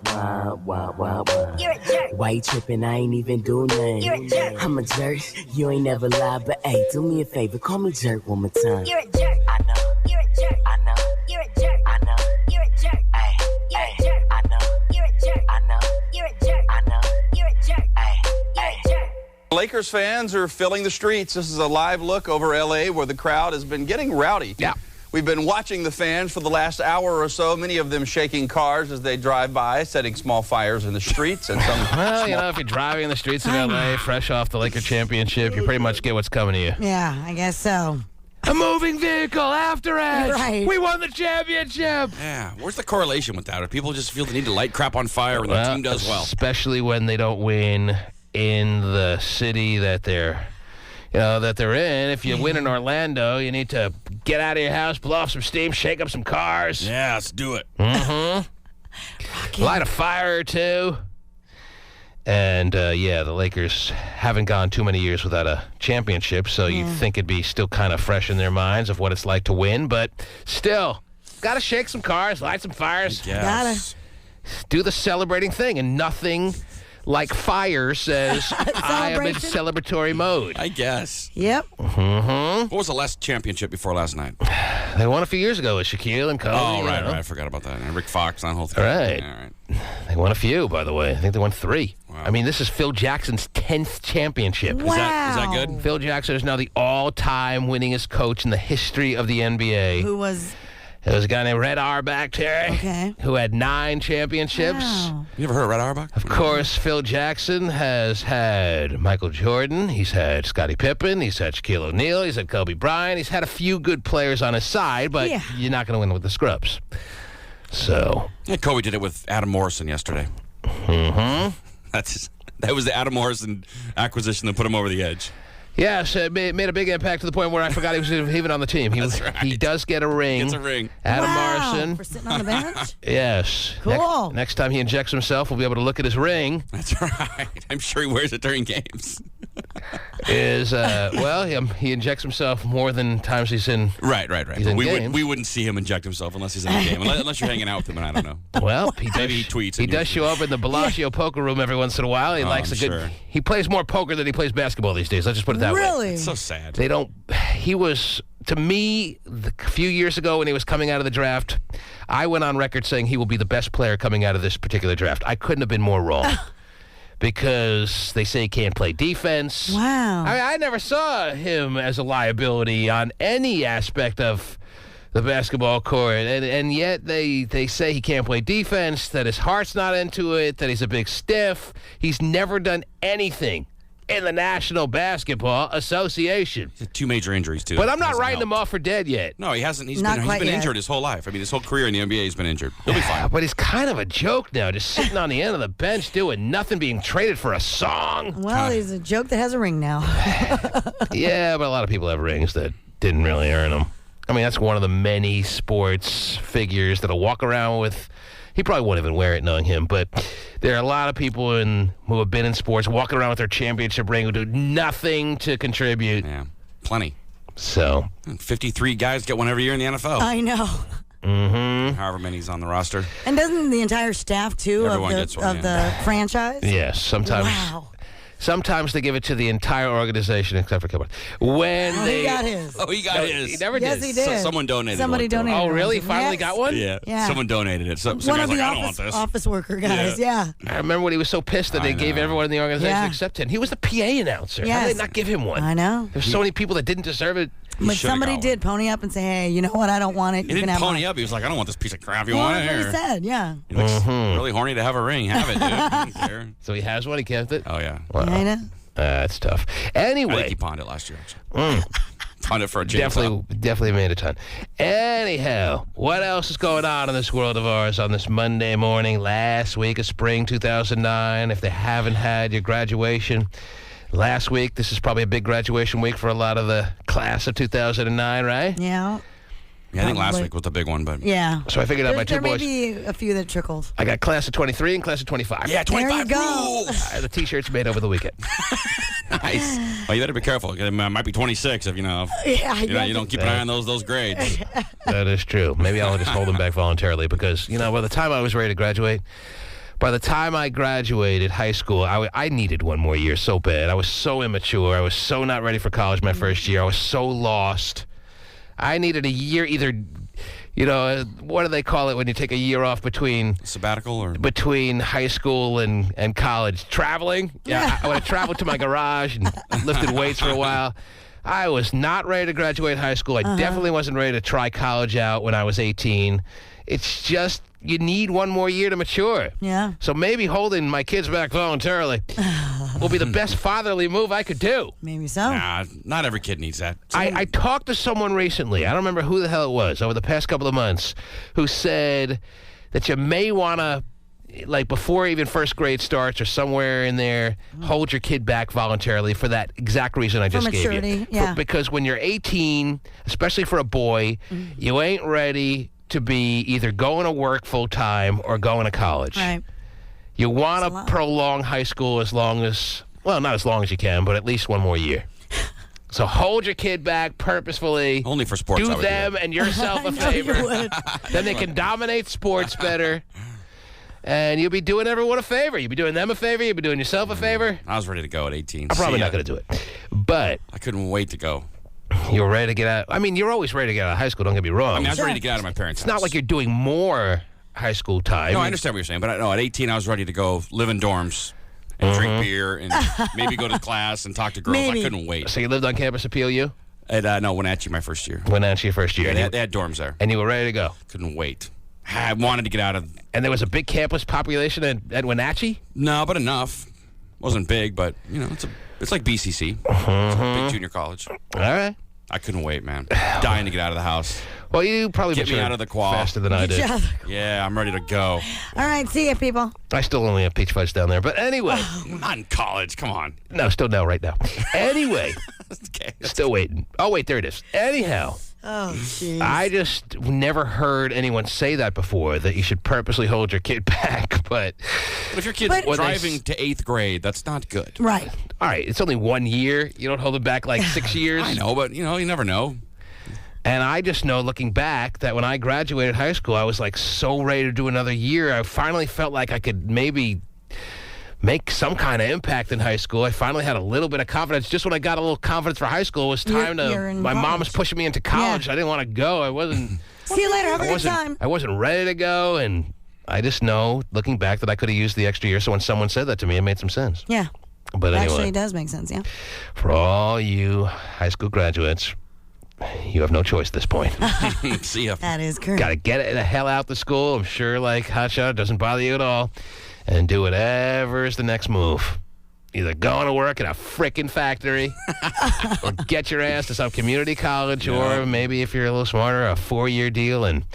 O: Why you tripping? I ain't even do nothing. I'm a jerk. You ain't never lied, but hey, do me a favor. Call me jerk one more time.
H: You're a jerk.
O: I know.
H: You're a jerk.
O: I know.
H: You're a jerk.
O: I know.
H: You're a jerk.
O: Hey,
H: You're
O: hey,
H: a jerk.
O: I know.
H: You're a jerk.
O: I know.
H: You're a jerk.
O: I know.
H: You're a jerk.
O: Hey,
H: You're
O: hey.
H: a jerk.
D: Lakers fans are filling the streets. This is a live look over L.A. where the crowd has been getting rowdy.
B: Yeah.
D: We've been watching the fans for the last hour or so, many of them shaking cars as they drive by, setting small fires in the streets. And some
B: Well, you know, if you're driving in the streets of L.A. fresh off the Laker championship, you pretty much get what's coming to you.
C: Yeah, I guess so.
B: A moving vehicle after it.
C: Right.
B: We won the championship.
D: Yeah, where's the correlation with that? Or people just feel the need to light crap on fire when their team does well?
B: Especially when they don't win in the city that they're in. If you win in Orlando, you need to get out of your house, blow off some steam, shake up some cars.
D: Yeah, let's do it.
B: Mm-hmm. Light a fire or two. And, the Lakers haven't gone too many years without a championship, so you'd think it'd be still kind of fresh in their minds of what it's like to win. But still, got to shake some cars, light some fires.
D: Yes.
B: Do the celebrating thing, and nothing like fire says I am in celebratory mode.
D: I guess.
C: Yep.
B: Mm-hmm.
D: What was the last championship before last night?
B: They won a few years ago with Shaquille and Kobe.
D: Oh, right. I forgot about that. And Rick Fox, that whole thing.
B: Right.
D: All right.
B: They won a few, by the way. I think they won 3.
D: Wow.
B: I mean, this is Phil Jackson's 10th championship.
C: Wow.
D: Is that good?
B: Phil Jackson is now the all-time winningest coach in the history of the NBA.
C: Who was?
B: There was a guy named Red Auerbach, Terry, who had 9 championships.
C: Wow.
D: You ever heard of Red Auerbach?
B: Of course, Phil Jackson has had Michael Jordan. He's had Scottie Pippen. He's had Shaquille O'Neal. He's had Kobe Bryant. He's had a few good players on his side, but you're not going to win with the scrubs. So.
D: Yeah, Kobe did it with Adam Morrison yesterday.
B: Mm-hmm.
D: That was the Adam Morrison acquisition that put him over the edge.
B: Yes, it made a big impact to the point where I forgot he was even on the team.
D: That's right.
B: He does get a ring.
D: Gets a ring.
B: Adam Morrison.
C: For sitting on the bench?
B: Yes.
C: Cool.
B: Next time he injects himself, we'll be able to look at his ring.
D: That's right. I'm sure he wears it during games.
B: He injects himself more than times he's in.
D: Right.
B: He's in games.
D: We wouldn't see him inject himself unless he's in a game, unless you're hanging out with him, and I don't know.
B: Well,
D: maybe he tweets.
B: He does show up in the Bellagio poker room every once in a while. He likes He plays more poker than he plays basketball these days. Let's just put it that way.
C: Really?
D: It's so sad.
B: He was, to me, a few years ago when he was coming out of the draft, I went on record saying he will be the best player coming out of this particular draft. I couldn't have been more wrong. Because they say he can't play defense.
C: Wow.
B: I never saw him as a liability on any aspect of the basketball court. And yet they say he can't play defense, that his heart's not into it, that he's a big stiff. He's never done anything in the National Basketball Association.
D: 2 major injuries, too.
B: But I'm not writing him off for dead yet.
D: No, he hasn't. He's been injured his whole life. I mean, his whole career in the NBA, he's been injured. He'll be fine.
B: But he's kind of a joke now, just sitting on the end of the bench doing nothing, being traded for a song.
C: Well, he's a joke that has a ring now.
B: Yeah, but a lot of people have rings that didn't really earn them. I mean, that's one of the many sports figures that'll walk around with. He probably won't even wear it knowing him, but there are a lot of people who have been in sports walking around with their championship ring who do nothing to contribute.
D: Yeah, plenty.
B: So
D: 53 guys get one every year in the NFL.
C: I know.
B: Mm-hmm.
D: However many's on the roster.
C: And doesn't the entire staff, too,
D: Everyone
C: of the franchise?
B: Yes, sometimes.
C: Wow.
B: Sometimes they give it to the entire organization except for Kevin.
C: He got his.
D: Oh, he got his.
B: He never did.
C: Yes, he did.
D: Someone donated
C: Somebody donated
B: Oh,
C: one.
B: really? Finally got one?
D: Yeah. Someone donated it. Some
C: one
D: guy's
C: of the
D: like, I don't want this.
C: office worker guys, yeah.
B: I remember when he was so pissed that they gave everyone in the organization except him. He was the PA announcer. How did they not give him one?
C: I know.
B: There's so many people that didn't deserve it.
C: But somebody did pony up and say, hey, you know what? I don't want it.
D: He didn't pony up. He was like, I don't want this piece of crap. You want it?
C: That's what he said, yeah.
D: He looks really horny to have a ring. Have it, dude.
B: So he has one. He kept it?
D: Oh, yeah.
B: Wow.
C: I know.
B: That's tough. Anyway.
D: I think he pawned it last year, actually. Pawned it for a jail
B: Definitely made a ton. Anyhow, what else is going on in this world of ours on this Monday morning, last week of spring 2009? If they haven't had your graduation last week, this is probably a big graduation week for a lot of the class of 2009, right?
C: Yeah.
D: Yeah, I think last week was the big one, but
C: yeah.
B: So I figured out my two
C: there
B: boys.
C: There may be a few that trickled.
B: I got class of 23 and class of 25.
D: Yeah, 25
C: There you go.
B: The T-shirts made over the weekend.
D: Nice. Well, you better be careful. It might be 26 if you don't keep an eye on those grades.
B: That is true. Maybe I'll just hold them back voluntarily because by the time I was ready to graduate. By the time I graduated high school, I needed one more year so bad. I was so immature. I was so not ready for college my first year. I was so lost. I needed a year either, what do they call it when you take a year off between...
D: Sabbatical or...
B: Between high school and college. Traveling. Yeah, when I traveled to my garage and lifted weights for a while. I was not ready to graduate high school. I definitely wasn't ready to try college out when I was 18. It's just... You need one more year to mature.
C: Yeah.
B: So maybe holding my kids back voluntarily will be the best fatherly move I could do.
C: Maybe so.
D: Nah, not every kid needs that.
B: I talked to someone recently, I don't remember who the hell it was, over the past couple of months, who said that you may want to, like before even first grade starts or somewhere in there, hold your kid back voluntarily for that exact reason I just gave you.
C: Yeah.
B: Because when you're 18, especially for a boy, you ain't ready to be either going to work full-time or going to college.
C: Right.
B: You want to prolong high school as long as, well, not as long as you can, but at least one more year. So hold your kid back purposefully.
D: Only for sports.
B: Do them and yourself a favor. Then they can dominate sports better. And you'll be doing everyone a favor. You'll be doing them a favor. You'll be doing yourself a favor.
D: I was ready to go at 18.
B: I'm probably not going to do it. But
D: I couldn't wait to go.
B: You were ready to get out. I mean, you're always ready to get out of high school. Don't get me wrong.
D: I mean, I was ready to get out of my parents' house.
B: It's not like you're doing more high school time.
D: No, I understand what you're saying. But at 18, I was ready to go live in dorms and drink beer and maybe go to class and talk to girls. I couldn't wait.
B: So you lived on campus at PLU?
D: No, Wenatchee my first year.
B: Wenatchee your first year.
D: Yeah, they had dorms there.
B: And you were ready to go?
D: Couldn't wait. I wanted to get out of...
B: And there was a big campus population at Wenatchee?
D: No, but enough. Wasn't big, but, it's like BCC. It's a big junior college.
B: All right.
D: I couldn't wait, man. Dying to get out of the house.
B: Well, you probably
D: get me out of the quad
B: faster than I did.
D: Yeah, I'm ready to go.
C: All right, see ya, people.
B: I still only have peach fudge down there, but anyway.
D: Not in college, come on.
B: No, still no right now. Anyway.
D: Okay.
B: Still waiting. Oh, wait, there it is. Anyhow.
C: Oh, jeez.
B: I just never heard anyone say that before, that you should purposely hold your kid back, but
D: if your kid's driving to 8th grade, that's not good.
C: Right.
B: All right, it's only 1 year. You don't hold them back like 6 years.
D: I know, but, you never know.
B: And I just know, looking back, that when I graduated high school, I was like so ready to do another year. I finally felt like I could maybe make some kind of impact in high school. I finally had a little bit of confidence. Just when I got a little confidence for high school, it was time my mom was pushing me into college. Yeah. I didn't want to go. I wasn't...
C: See you later. Have a good time.
B: I wasn't ready to go, and I just know, looking back, that I could have used the extra year. So when someone said that to me, it made some sense.
C: Yeah.
B: But anyway.
C: Actually, it does make sense, yeah.
B: For all you high school graduates, you have no choice at this point.
D: See ya.
C: That is correct.
B: Got to get the hell out the school. I'm sure, like Hotshot, doesn't bother you at all. And do whatever is the next move. Either going to work at a frickin' factory or get your ass to some community college or maybe, if you're a little smarter, a 4-year deal and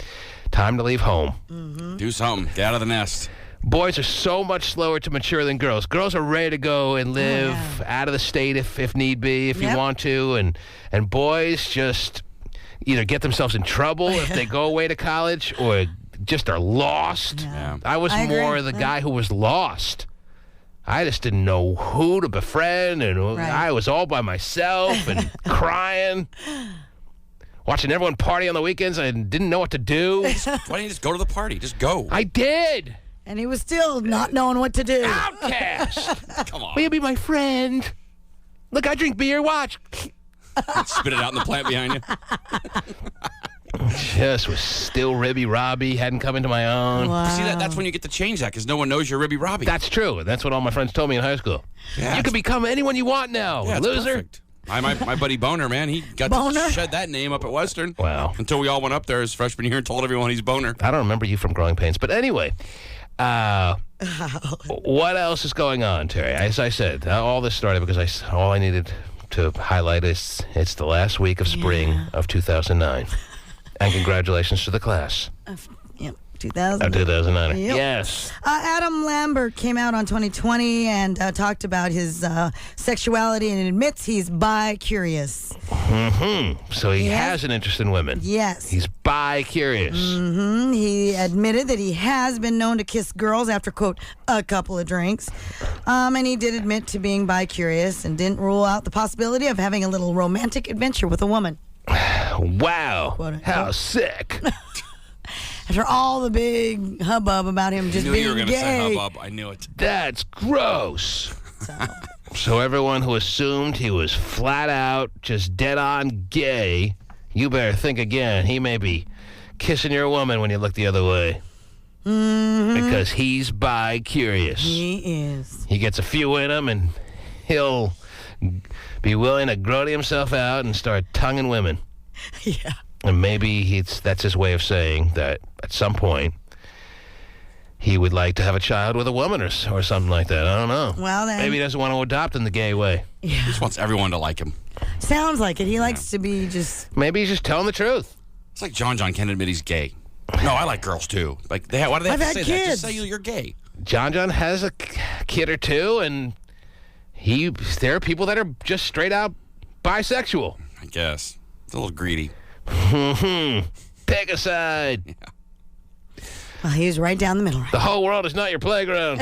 B: time to leave home.
C: Mm-hmm.
D: Do something. Get out of the nest.
B: Boys are so much slower to mature than girls. Girls are ready to go and live out of the state if need be, if you want to. And boys just either get themselves in trouble if they go away to college or just are lost.
D: Yeah.
B: I was more the guy who was lost. I just didn't know who to befriend, and I was all by myself and crying. Watching everyone party on the weekends, I didn't know what to do.
D: Why didn't you just go to the party? Just go.
B: I did.
C: And he was still not knowing what to do.
B: Outcast.
D: Come on.
B: Will you be my friend? Look, I drink beer. Watch.
D: Spit it out in the plant behind you.
B: Just was still Ribby Robbie, hadn't come into my own.
C: Wow.
D: See, that's when you get to change that, because no one knows you're Ribby Robbie.
B: That's true. That's what all my friends told me in high school.
D: Yeah,
B: you can become anyone you want now, loser.
D: Perfect. My buddy Boner, man, he got to shed that name up at Western.
B: Wow.
D: Until we all went up there his freshman year and told everyone he's Boner.
B: I don't remember you from Growing Pains. But anyway, what else is going on, Terry? As I said, all this started because all I needed to highlight is it's the last week of spring of 2009. And congratulations to the class.
C: 2000.
B: 2009.
C: Yep.
B: Yes.
C: Adam Lambert came out on 2020 and talked about his sexuality and admits he's bi-curious.
B: Mm-hmm. So he has an interest in women.
C: Yes.
B: He's bi-curious.
C: Mm-hmm. He admitted that he has been known to kiss girls after, quote, a couple of drinks. And he did admit to being bi-curious and didn't rule out the possibility of having a little romantic adventure with a woman.
B: Wow. How sick.
C: After all the big hubbub about him just being gay.
D: I knew you were going to say hubbub. I knew it.
B: That's gross. So everyone who assumed he was flat out, just dead on gay, you better think again. He may be kissing your woman when you look the other way.
C: Mm-hmm.
B: Because he's bi-curious.
C: He is.
B: He gets a few in him, and he'll be willing to grody himself out and start tonguing women.
C: Yeah.
B: And maybe that's his way of saying that at some point he would like to have a child with a woman or something like that. I don't know.
C: Well, then.
B: Maybe he doesn't want to adopt in the gay way.
C: Yeah.
D: He just wants everyone to like him.
C: Sounds like it. He likes to be just...
B: Maybe he's just telling the truth.
D: It's like John can't admit he's gay. No, I like girls too. Like, why do they have to say that? Just say you're gay.
B: John has a kid or two, and there are people that are just straight out bisexual.
D: I guess. It's a little greedy.
B: Pick a side.
D: Yeah.
C: Well, he's right down the middle. Right?
B: The whole world is not your playground.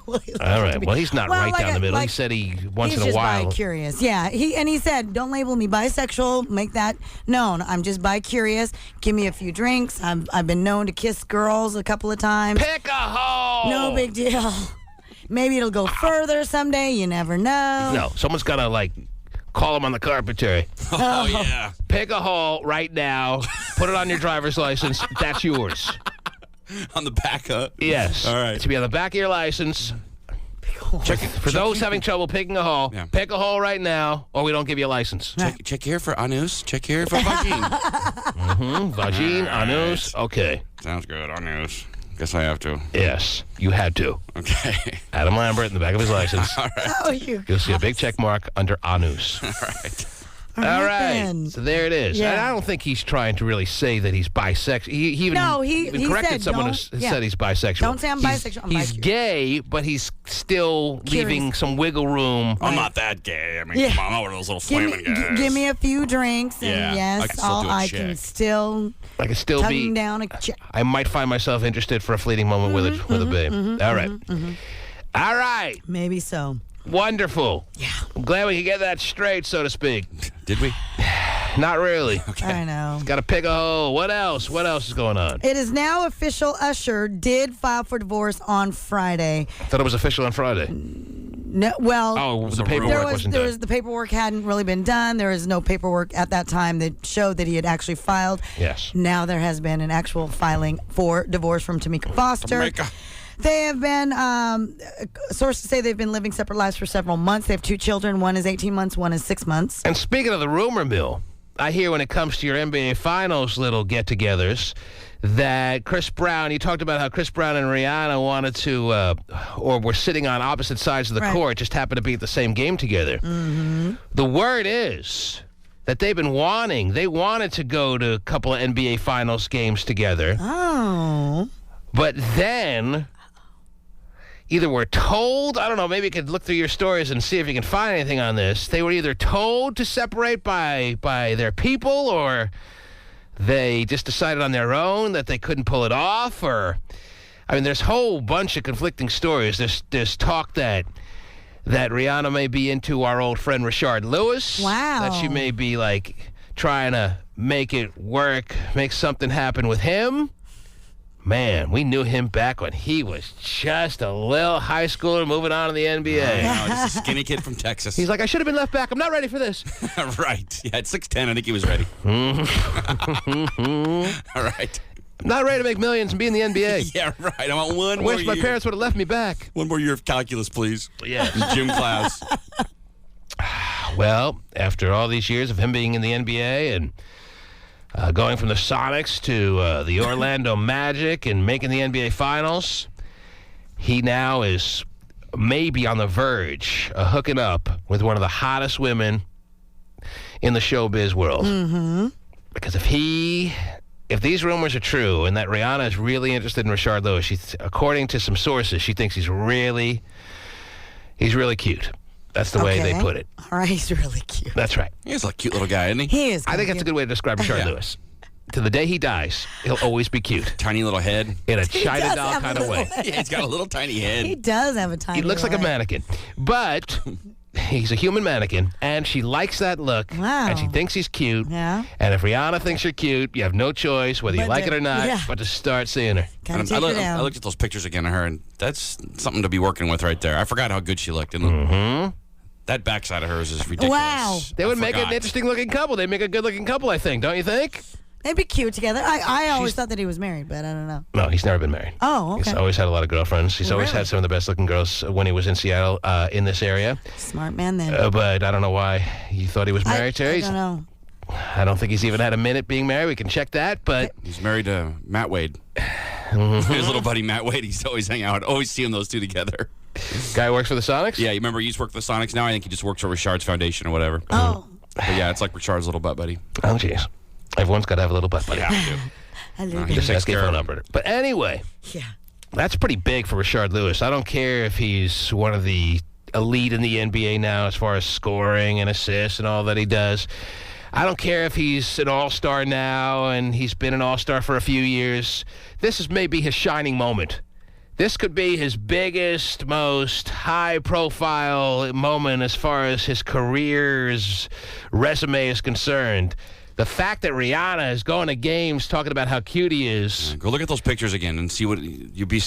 B: All right. Well, he's not right down the middle. He said he once in a while.
C: He's just bi-curious. Yeah. He said, don't label me bisexual. Make that known. I'm just bi-curious. Give me a few drinks. I've been known to kiss girls a couple of times.
B: Pick a hole.
C: No big deal. Maybe it'll go further someday. You never know.
B: No. Someone's got to, call him on the carpentry.
D: Oh, yeah.
B: Pick a hole right now. Put it on your driver's license. That's yours.
D: On the back, huh?
B: Yes.
D: All right.
B: It should be on the back of your license. For those having trouble picking a hole, pick a hole right now, or we don't give you a license.
D: Check here for anus. Check here for vagine.
B: Vagine, anus. Okay.
D: Sounds good. Anus. Guess I have to.
B: Yes, you had to.
D: Okay.
B: Adam Lambert in the back of his license.
D: All right.
C: Oh,
B: You'll see a big check mark under anus.
D: All right.
B: All right. So there it is.
C: Yeah.
B: And I don't think he's trying to really say that he's bisexual. He even corrected
C: said,
B: someone who said he's bisexual.
C: Don't say I'm bisexual. I'm
B: he's gay, but he's still leaving some wiggle room.
D: I'm not that gay. I mean, come on, I'm not one of those little flaming guys.
C: Give me a few drinks, and yes, I can still tongue down a check.
B: I might find myself interested for a fleeting moment with a babe. All right. All right.
C: Maybe so.
B: Wonderful.
C: Yeah.
B: I'm glad we could get that straight, so to speak.
D: Did we?
B: Not really.
D: Okay.
C: I know.
B: Got to pick a hole. What else? What else is going on?
C: It is now official. Usher did file for divorce on Friday.
B: I thought it was official on Friday.
C: No, well,
B: the paperwork wasn't done.
C: The paperwork hadn't really been done. There was no paperwork at that time that showed that he had actually filed.
B: Yes.
C: Now there has been an actual filing for divorce from Tamika Foster. They have been, sources say they've been living separate lives for several months. They have 2 children. One is 18 months, one is 6 months.
B: And speaking of the rumor mill, I hear when it comes to your NBA Finals little get-togethers that Chris Brown, you talked about how Chris Brown and Rihanna wanted to, or were sitting on opposite sides of the court, just happened to be at the same game together. Mm-hmm. The word is that they wanted to go to a couple of NBA Finals games together.
C: Oh.
B: But then either were told, I don't know, maybe you could look through your stories and see if you can find anything on this. They were either told to separate by their people, or they just decided on their own that they couldn't pull it off, or... I mean, there's a whole bunch of conflicting stories. There's talk that Rihanna may be into our old friend Rashard Lewis.
C: Wow.
B: That she may be, trying to make it work, make something happen with him. Man, we knew him back when he was just a little high schooler moving on to the NBA.
D: Just a skinny kid from Texas.
B: He's like, I should have been left back. I'm not ready for this.
D: Right. Yeah, at 6'10", I think he was ready. All right.
B: I'm not ready to make millions and be in the NBA.
D: Yeah, right. I want one more year.
B: Wish my parents would have left me back.
D: One more year of calculus, please.
B: Yeah.
D: Gym class.
B: Well, after all these years of him being in the NBA and going from the Sonics to the Orlando Magic and making the NBA Finals, he now is maybe on the verge of hooking up with one of the hottest women in the showbiz world.
C: Mm-hmm.
B: Because if he if these rumors are true and that Rihanna is really interested in Rashard Lewis, according to some sources, she thinks he's really cute. That's the way they put it.
C: All right, he's really cute.
B: That's right.
D: He's a cute little guy, isn't he?
C: He is.
B: I think that's a good way to describe Rashard Lewis. To the day he dies, he'll always be cute.
D: Tiny little head.
B: In a China doll kind of way.
D: Yeah, he's got a little tiny head.
C: He does have a tiny
B: He looks like a mannequin. But he's a human mannequin, and she likes that look.
C: Wow.
B: And she thinks he's cute.
C: Yeah.
B: And if Rihanna thinks you're cute, you have no choice, whether you like it or not, but to start seeing her.
D: I looked at those pictures again of her, and that's something to be working with right there. I forgot how good she looked. And that backside of hers is ridiculous.
C: Wow.
B: They would make an interesting-looking couple. They'd make a good-looking couple, I think. Don't you think?
C: They'd be cute together. I always thought that he was married, but I don't know.
B: No, he's never been married.
C: Oh, okay.
B: He's always had a lot of girlfriends. He's always had some of the best-looking girls when he was in Seattle, in this area.
C: Smart man then.
B: But I don't know why you thought he was married to her.
C: I don't know.
B: I don't think he's even had a minute being married. We can check that, but...
D: He's married to Matt Wade. His little buddy Matt Wade. He's always hang out. Always see those two together.
B: Guy who works for the Sonics?
D: Yeah, you remember he used to work for the Sonics. Now I think he just works for Richard's Foundation or whatever.
C: Oh.
D: But yeah, it's like Richard's little butt buddy.
B: Oh, jeez. Everyone's got to have a little butt buddy.
D: Yeah,
B: Just ask your phone number. But anyway, that's pretty big for Rashard Lewis. I don't care if he's one of the elite in the NBA now as far as scoring and assists and all that he does. I don't care if he's an all-star now and he's been an all-star for a few years. This is maybe his shining moment. This could be his biggest, most high-profile moment as far as his career's resume is concerned. The fact that Rihanna is going to games talking about how cute he is.
D: Go look at those pictures again and see what you'd be.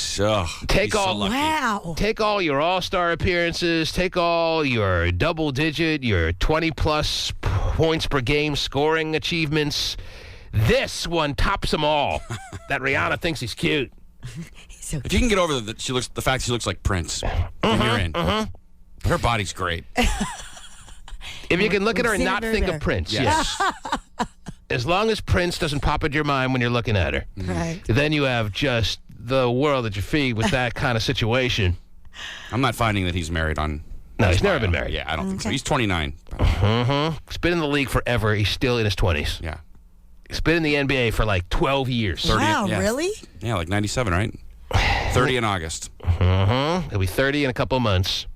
B: Take all your all-star appearances. Take all your double-digit, your 20-plus points per game scoring achievements. This one tops them all. That Rihanna thinks he's cute.
D: If you can get over the fact she looks like Prince, then you're in. But her body's great.
B: If you can look at her and not think of Prince, yes. As long as Prince doesn't pop into your mind when you're looking at her, then you have just the world at your feet with that kind of situation.
D: I'm not finding that he's married on...
B: No, he's never been married.
D: Yeah, I don't think so. He's 29.
B: He's been in the league forever. He's still in his 20s.
D: Yeah.
B: He's been in the NBA for like 12 years.
D: 30,
C: wow, really?
D: Yeah, like 97, right? 30 in August.
B: He'll be 30 in a couple of months.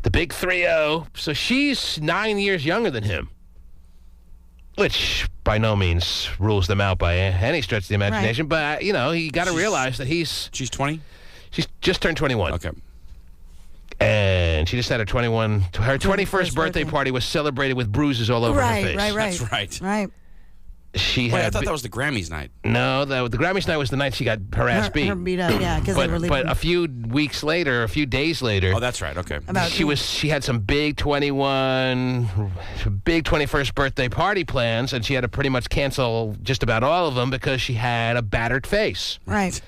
B: The big 3-0. So she's 9 years younger than him, which by no means rules them out by any stretch of the imagination. But, you got to realize that
D: She's 20?
B: She's just turned 21.
D: Okay.
B: And she just had her 21st birthday party was celebrated with bruises all over her face.
D: That's right.
C: Right.
D: I thought that was the Grammys night.
B: No, the Grammys night was the night she got her ass beat.
C: Her beat up, yeah, because they were leaving.
B: But a few days later.
D: Oh, that's right. Okay.
B: She had some big 21st birthday party plans, and she had to pretty much cancel just about all of them because she had a battered face.
C: Right.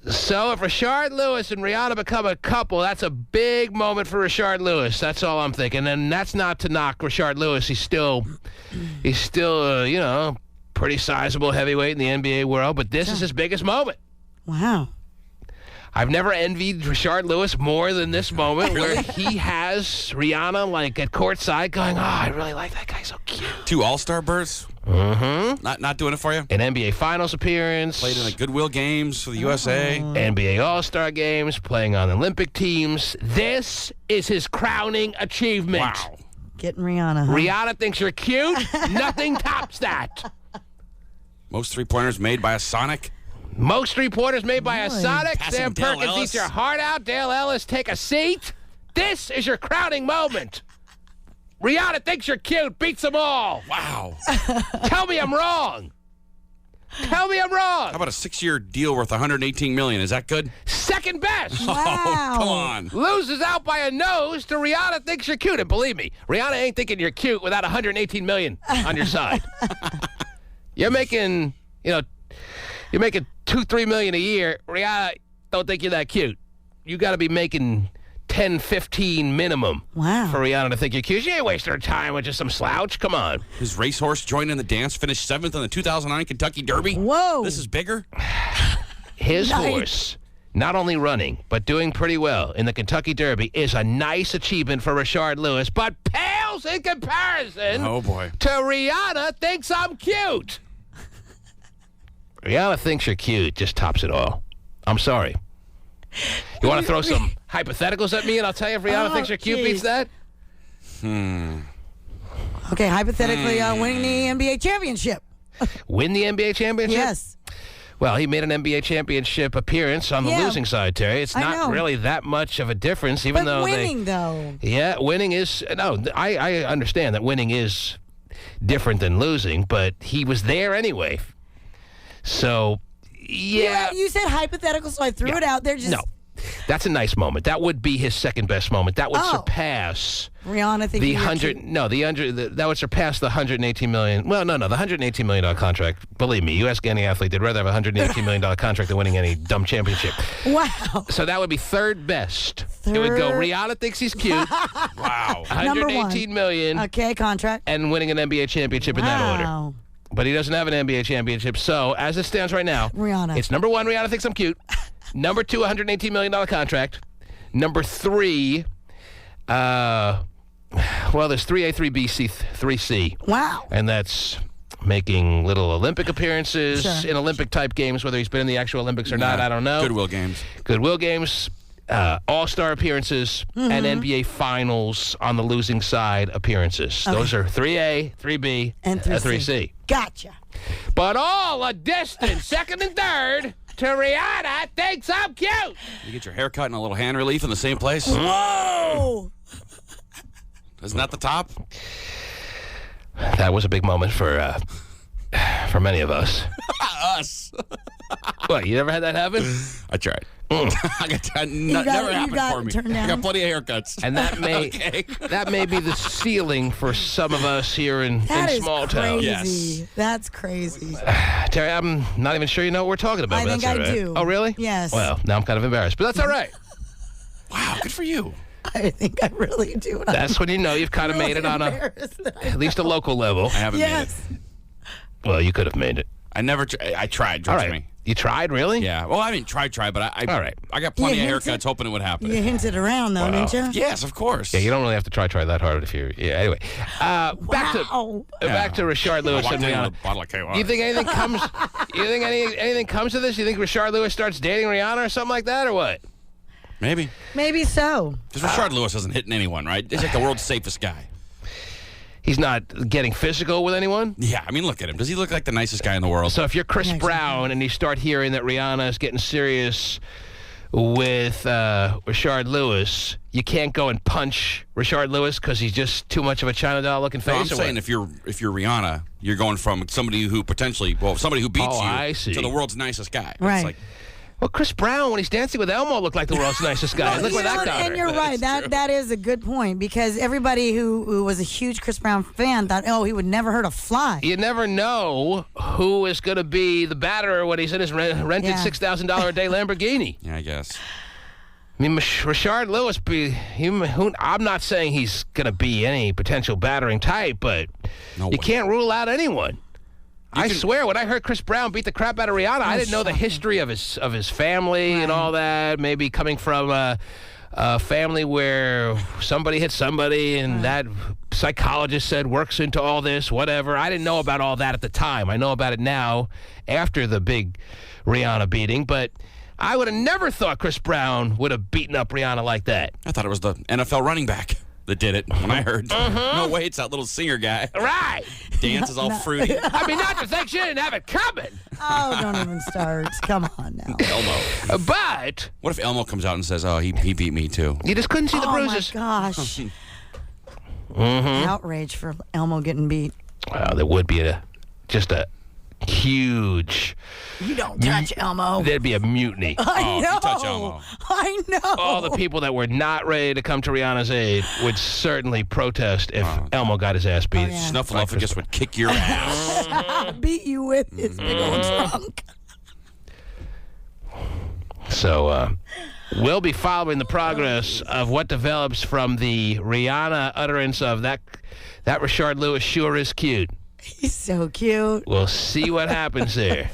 B: So if Rashard Lewis and Rihanna become a couple, that's a big moment for Rashard Lewis. That's all I'm thinking. And that's not to knock Rashard Lewis. He's still pretty sizable heavyweight in the NBA world, but this is his biggest moment.
C: Wow.
B: I've never envied Rashard Lewis more than this moment where he has Rihanna like at courtside going, I really like that guy, so cute.
D: 2 All-Star berths? Not doing it for you?
B: An NBA Finals appearance.
D: Played in the Goodwill Games for the USA.
B: NBA All-Star Games, playing on Olympic teams. This is his crowning achievement.
C: Wow. Getting Rihanna, huh?
B: Rihanna thinks you're cute. Nothing tops that.
D: Most three-pointers made by a Sonic.
B: Most three-pointers made by a Sonic.
D: Passing
B: Sam
D: Dale
B: Perkins,
D: Ellis.
B: eat your heart out. Dale Ellis, take a seat. This is your crowning moment. Rihanna thinks you're cute. Beats them all.
D: Wow.
B: Tell me I'm wrong. Tell me I'm wrong.
D: How about a 6-year deal worth $118 million? Is that good?
B: Second best.
C: Wow.
D: Oh, come on.
B: Loses out by a nose to Rihanna thinks you're cute. And believe me, Rihanna ain't thinking you're cute without $118 million on your side. You're making, $2-3 million a year. Rihanna don't think you're that cute. You got to be making 10, 15 minimum for Rihanna to think you're cute. She ain't wasting her time with just some slouch. Come on.
D: His racehorse joined in the dance, finished 7th in the 2009 Kentucky Derby.
C: Whoa.
D: This is bigger?
B: His horse, not only running, but doing pretty well in the Kentucky Derby, is a nice achievement for Rashard Lewis, but pales in comparison
D: Oh, boy.
B: to Rihanna thinks I'm cute. Rihanna thinks you're cute. Just tops it all. I'm sorry. You want to throw some hypotheticals at me, and I'll tell you if Rihanna thinks you're cute beats that?
C: Okay, hypothetically, winning the NBA championship.
B: Win the NBA championship?
C: Yes.
B: Well, he made an NBA championship appearance on the losing side, Terry. It's not really that much of a difference, even though
C: though.
B: Yeah, winning is... No, I understand that winning is different than losing, but he was there anyway. So, yeah.
C: You said hypothetical, so I threw it out there.
B: No. That's a nice moment. That would be his second best moment. That would surpass
C: Rihanna.
B: That would surpass the $118 million. Well, no, the $118 million contract. Believe me, you ask any athlete, they'd rather have a $118 million contract than winning any dumb championship.
C: Wow.
B: So that would be third best. It would go Rihanna thinks he's cute.
D: Wow.
B: $118 million.
C: Okay, contract.
B: And winning an NBA championship in that order. But he doesn't have an NBA championship. So as it stands right now,
C: Rihanna.
B: It's number 1, Rihanna thinks I'm cute. Number 2, $118 million contract. Number 3, there's 3A, 3B, C, 3C.
C: Wow.
B: And that's making little Olympic appearances in Olympic-type games, whether he's been in the actual Olympics or not, I don't know.
D: Goodwill games.
B: All-star appearances, and NBA Finals on the losing side appearances.
C: Okay.
B: Those are 3A, 3B,
C: and 3C. Gotcha.
B: But all a distant second and third to Rihanna thinks I'm cute.
D: You get your hair cut and a little hand relief in the same place?
C: Whoa!
D: Isn't that the top?
B: That was a big moment for many of us.
D: Us.
B: What, you never had that happen?
D: I tried. Never happened for me. I got plenty of haircuts.
B: And that may be the ceiling for some of us here in small town.
C: Yes. That's crazy.
B: Terry, I'm not even sure you know what we're talking about.
C: I think I do.
B: Oh, really?
C: Yes.
B: Well, now I'm kind of embarrassed, but that's all right.
D: Wow, good for you.
C: I think I really do.
B: That's when you know you've kind of made it on at least a local level.
D: I haven't made it.
B: Well, you could have made it.
D: I tried,
B: all right.
D: me.
B: You tried, really?
D: Yeah. Well, I mean, try, but I got plenty of haircuts hoping it would happen.
C: You hinted around, though, didn't you?
D: Yes, of course.
B: Yeah, you don't really have to try that hard if you're... Yeah, anyway. Back to Rashard Lewis and Rihanna. You think anything comes... You think anything comes to this? You think Rashard Lewis starts dating Rihanna or something like that, or what?
D: Maybe.
C: Maybe so.
D: Because Rashard Lewis isn't hitting anyone, right? He's like the world's safest guy.
B: He's not getting physical with anyone?
D: Yeah, I mean, look at him. Does he look like the nicest guy in the world?
B: So if you're Chris Brown and you start hearing that Rihanna is getting serious with Rashard Lewis, you can't go and punch Rashard Lewis because he's just too much of a China doll looking face?
D: No, I'm saying if you're Rihanna, you're going from somebody who beats you to the world's nicest guy.
C: Right.
D: It's like,
B: well, Chris Brown, when he's dancing with Elmo, looked like the world's nicest guy. Look where that got her.
C: And you're right. That is a good point because everybody who was a huge Chris Brown fan thought, he would never hurt a fly.
B: You never know who is going to be the batterer when he's in his rented $6,000 a day Lamborghini.
D: Yeah, I guess.
B: I mean, Rashard Lewis, I'm not saying he's going to be any potential battering type, but you can't rule out anyone. I swear, when I heard Chris Brown beat the crap out of Rihanna, I didn't know the history of his family and all that. Maybe coming from a family where somebody hit somebody and that psychologist said works into all this, whatever. I didn't know about all that at the time. I know about it now after the big Rihanna beating, but I would have never thought Chris Brown would have beaten up Rihanna like that.
D: I thought it was the NFL running back that did it when I heard. No way, it's that little singer guy.
B: Right.
D: Dance is all fruity.
B: I mean, not to think she didn't have it coming.
C: Oh, don't even start. Come on now.
D: Elmo.
B: But
D: what if Elmo comes out and says, he beat me too?
B: You just couldn't see the bruises.
C: Oh, my gosh. Outrage for Elmo getting beat.
B: Wow, there would be just a huge...
C: You don't touch Elmo.
B: There'd be a mutiny.
C: I know.
D: You touch Elmo.
C: I know.
B: All the people that were not ready to come to Rihanna's aid would certainly protest if Elmo got his ass beat.
D: Snuffleupagus would kick your ass.
C: Beat you with his big old trunk.
B: So, we'll be following the progress of what develops from the Rihanna utterance of that Rashard Lewis sure is cute.
C: He's so cute.
B: We'll see what happens there.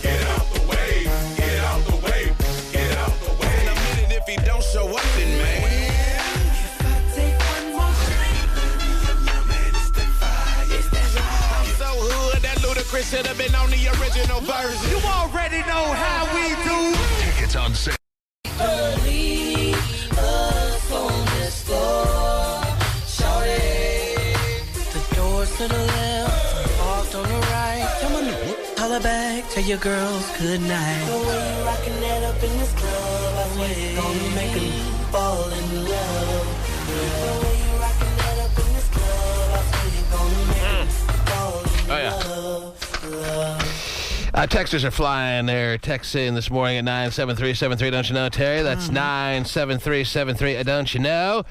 P: Get out the way, get out the way, get out the way. In a minute, if he don't show up, then man. If I take one more drink, your man is the fire. I'm so hood that Ludacris should have been on the original. no viruses.
F: You already know how we do.
G: Tickets on sale.
O: Leave us on this floor, shorty. The doors to the left, parked on the right. Come on, holla back, tell your girls good night. The way you rockin' that up in this club, I swear it's gonna make them fall in love. The way you rockin' that up in this club, I swear it's gonna make them fall in love.
B: Texters are flying their texts in this morning at 97373. Don't you know, Terry? That's 97373. Don't you know?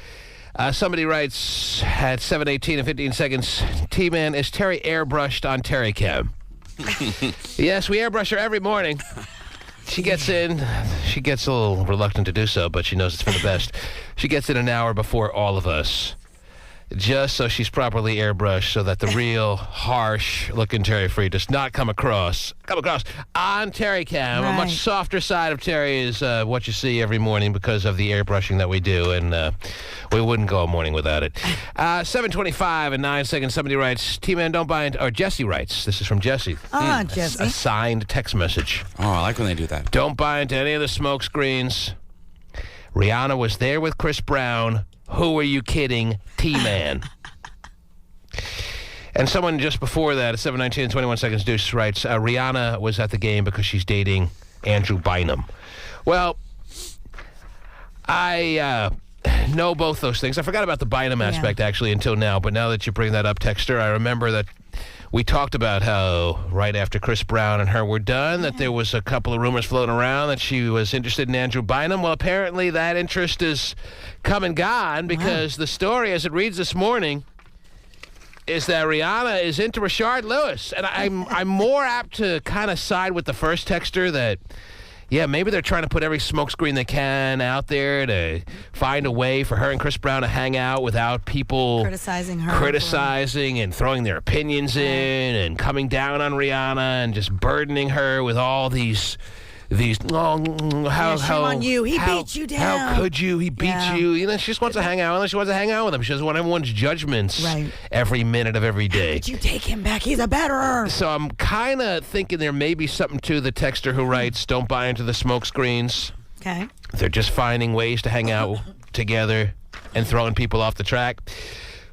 B: Somebody writes at 7:18 and 15 seconds, T-Man, is Terry airbrushed on Terry Cam? Yes, we airbrush her every morning. She gets in. She gets a little reluctant to do so, but she knows it's for the best. She gets in an hour before all of us, just so she's properly airbrushed, so that the real harsh-looking Terry Free does not come across on Terry Cam.
C: Right.
B: A much softer side of Terry is what you see every morning because of the airbrushing that we do, and we wouldn't go a morning without it. 7:25 and 9 seconds. Somebody writes, T-Man, don't buy into... Or Jesse writes. This is from Jesse.
C: Jesse.
B: A signed text message.
D: Oh, I like when they do that.
B: Don't buy into any of the smoke screens. Rihanna was there with Chris Brown. Who are you kidding? T-Man. And someone just before that, at 7:19 and 21 seconds, Deuce writes, Rihanna was at the game because she's dating Andrew Bynum. Well, I know both those things. I forgot about the Bynum aspect, actually, until now. But now that you bring that up, Texter, I remember that we talked about how right after Chris Brown and her were done, that there was a couple of rumors floating around that she was interested in Andrew Bynum. Well, apparently that interest is come and gone because the story, as it reads this morning, is that Rihanna is into Rashard Lewis. And I'm more apt to kind of side with the first texter that, yeah, maybe they're trying to put every smokescreen they can out there to find a way for her and Chris Brown to hang out without people
C: criticizing her,
B: and throwing their opinions in and coming down on Rihanna and just burdening her with all these shame
C: on you. He beat you down.
B: How could you? He beat you. You know, she just wants to hang out. She wants to hang out with him. She doesn't want everyone's judgments every minute of every day.
C: Did you take him back? He's a betterer.
B: So I'm kind of thinking there may be something to the texter who writes, don't buy into the smoke screens.
C: Okay.
B: They're just finding ways to hang out together and throwing people off the track.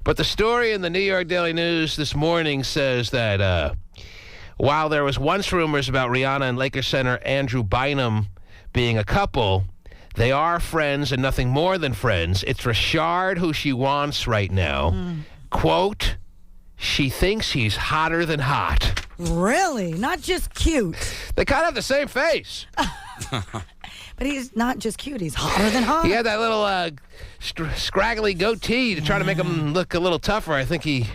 B: But the story in the New York Daily News this morning says that while there was once rumors about Rihanna and Lakers center Andrew Bynum being a couple, they are friends and nothing more than friends. It's Rashard who she wants right now. Quote, she thinks he's hotter than hot.
C: Really? Not just cute.
B: They kind of have the same face.
C: But he's not just cute. He's hotter than hot.
B: He had that little scraggly goatee to try to make him look a little tougher. I think he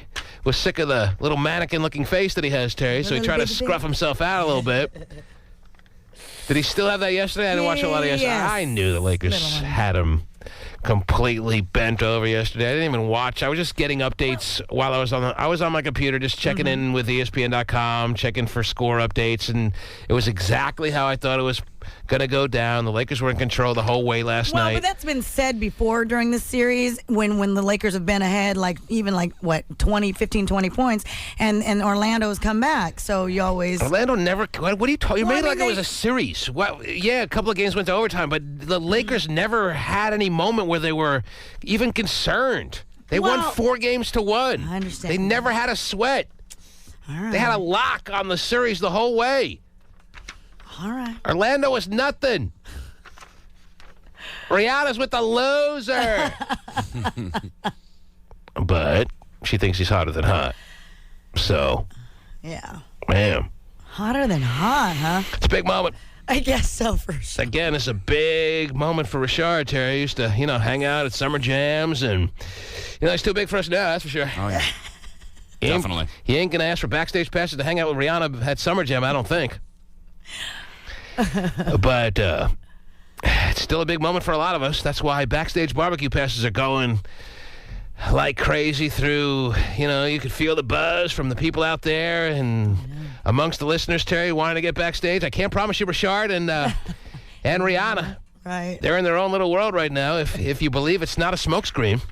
B: was sick of the little mannequin-looking face that he has, Terry, so he tried to scruff himself out a little bit. Did he still have that yesterday? I didn't watch a lot of yesterday.
C: Yes.
B: I knew the Lakers had him completely bent over yesterday. I didn't even watch. I was just getting updates while I was on my computer, just checking in with ESPN.com, checking for score updates, and it was exactly how I thought it was going to go down. The Lakers were in control the whole way last night.
C: Well, but that's been said before during the series when the Lakers have been ahead, what, 20 points, and Orlando has come back. So you always...
B: Orlando never... What are you talking... You made it like it was a series. Well, yeah, a couple of games went to overtime, but the Lakers never had any moment where they were even concerned. They won 4 games to 1.
C: I understand.
B: They never had a sweat.
C: All right.
B: They had a lock on the series the whole way.
C: All right.
B: Orlando was nothing. Rihanna's with the loser. But she thinks he's hotter than hot. So.
C: Yeah.
B: Man.
C: Hotter than hot, huh?
B: It's a big moment.
C: I guess so, for sure.
B: Again, it's a big moment for Rashard, Terry. He used to, hang out at summer jams, and, he's too big for us now, that's for sure.
D: Oh, yeah. Definitely.
B: He ain't going to ask for backstage passes to hang out with Rihanna at summer jam, I don't think. But it's still a big moment for a lot of us. That's why backstage barbecue passes are going like crazy through, you could feel the buzz from the people out there and amongst the listeners, Terry, wanting to get backstage. I can't promise you Rashard and Rihanna.
C: Right.
B: They're in their own little world right now, if you believe it's not a smokescreen.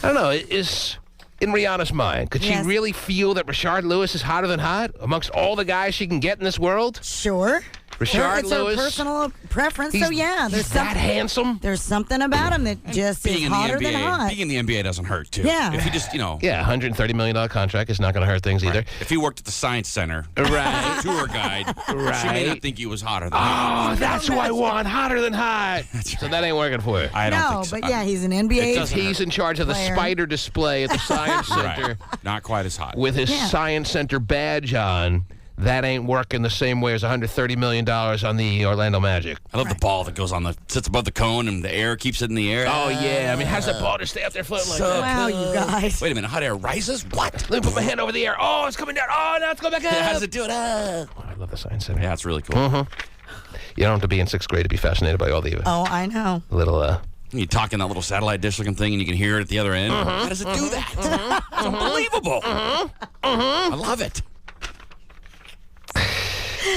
B: I don't know, is In Rihanna's mind, could she really feel that Rashard Lewis is hotter than hot amongst all the guys she can get in this world?
C: Sure.
B: Rashard Lewis.
C: It's her personal preference, so yeah.
B: He's that handsome.
C: There's something about him that just is hotter than hot.
D: Being in the NBA doesn't hurt, too.
C: Yeah.
D: If he just,
B: Yeah, $130 million contract is not going to hurt things either.
D: If he worked at the Science Center,
B: right,
D: as a tour guide, she may not think he was hotter than
B: hot. Oh, that's who I want, hotter than hot. So that ain't working for you.
D: I don't think so.
C: But yeah, he's an NBA
B: He's in charge of the spider display at the Science Center.
D: Right. Not quite as hot.
B: With his Science Center badge on. That ain't working the same way as $130 million on the Orlando Magic.
D: I love the ball that goes sits above the cone and the air keeps it in the air.
B: Oh, yeah. I mean, how's that ball just stay up there floating like that?
C: Wow, you guys.
D: Wait a minute. Hot air rises? What?
B: Let me put my hand over the air. Oh, it's coming down. Oh, now it's going back up.
D: How does it do it?
B: I love the Science Center.
D: Yeah, it's really cool.
B: You don't have to be in 6th grade to be fascinated by all the
C: Oh, I know.
B: little...
D: You talk in that little satellite dish looking thing and you can hear it at the other end. How does it do that? It's unbelievable. I love it.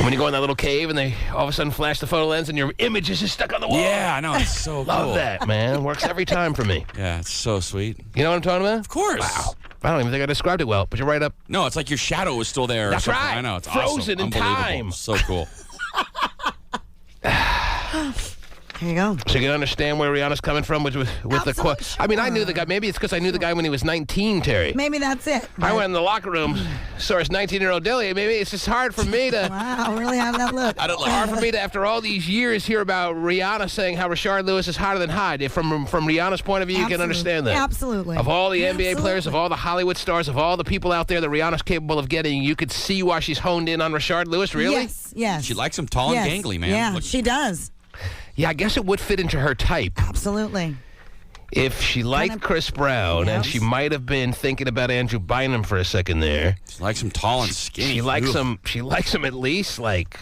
B: When you go in that little cave and they all of a sudden flash the photo lens and your image is just stuck on the wall.
D: Yeah, I know. It's so cool.
B: Love that, man. Works every time for me.
D: Yeah, it's so sweet.
B: You know what I'm talking about?
D: Of course.
B: Wow. I don't even think I described it well, but you're right up.
D: No, it's like your shadow was still there.
B: That's right.
D: I know. It's
B: frozen
D: awesome.
B: in time.
D: So cool.
C: Here you go.
B: So you can understand where Rihanna's coming from with the quote.
C: Sure.
B: I mean, I knew the guy. Maybe it's because I knew the guy when he was 19, Terry.
C: Maybe that's it.
B: I went in the locker room, saw his 19-year-old Dilly. Maybe it's just hard for me to...
C: Wow, really how that look?
D: I don't know.
B: Hard for me to, after all these years, hear about Rihanna saying how Rashard Lewis is hotter than hot. If from Rihanna's point of view, you can understand that.
C: Absolutely.
B: Of all the NBA players, of all the Hollywood stars, of all the people out there that Rihanna's capable of getting, you could see why she's honed in on Rashard Lewis, really?
C: Yes.
D: She likes him tall and gangly, man.
C: Yeah, she does.
B: Yeah, I guess it would fit into her type.
C: Absolutely.
B: If she liked Chris Brown, and she might have been thinking about Andrew Bynum for a second there.
D: She likes him tall and skinny.
B: She likes him. She likes him at least like.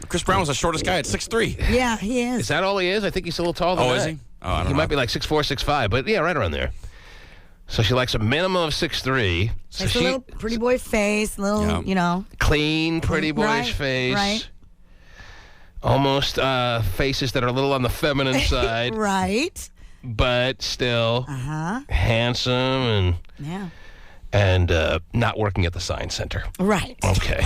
D: Chris Brown was the shortest guy at 6'3".
C: Yeah, he is.
B: Is that all he is? I think he's a little taller than that.
D: Oh, is he? Oh, I don't know.
B: He might be like 6'4", 6'5", but yeah, right around there. So she likes a minimum of 6'3". So
C: a little pretty boy face, little,
B: clean, pretty boyish face.
C: Right.
B: Almost faces that are a little on the feminine side.
C: Right.
B: But still handsome and not working at the Science Center.
C: Right.
B: Okay.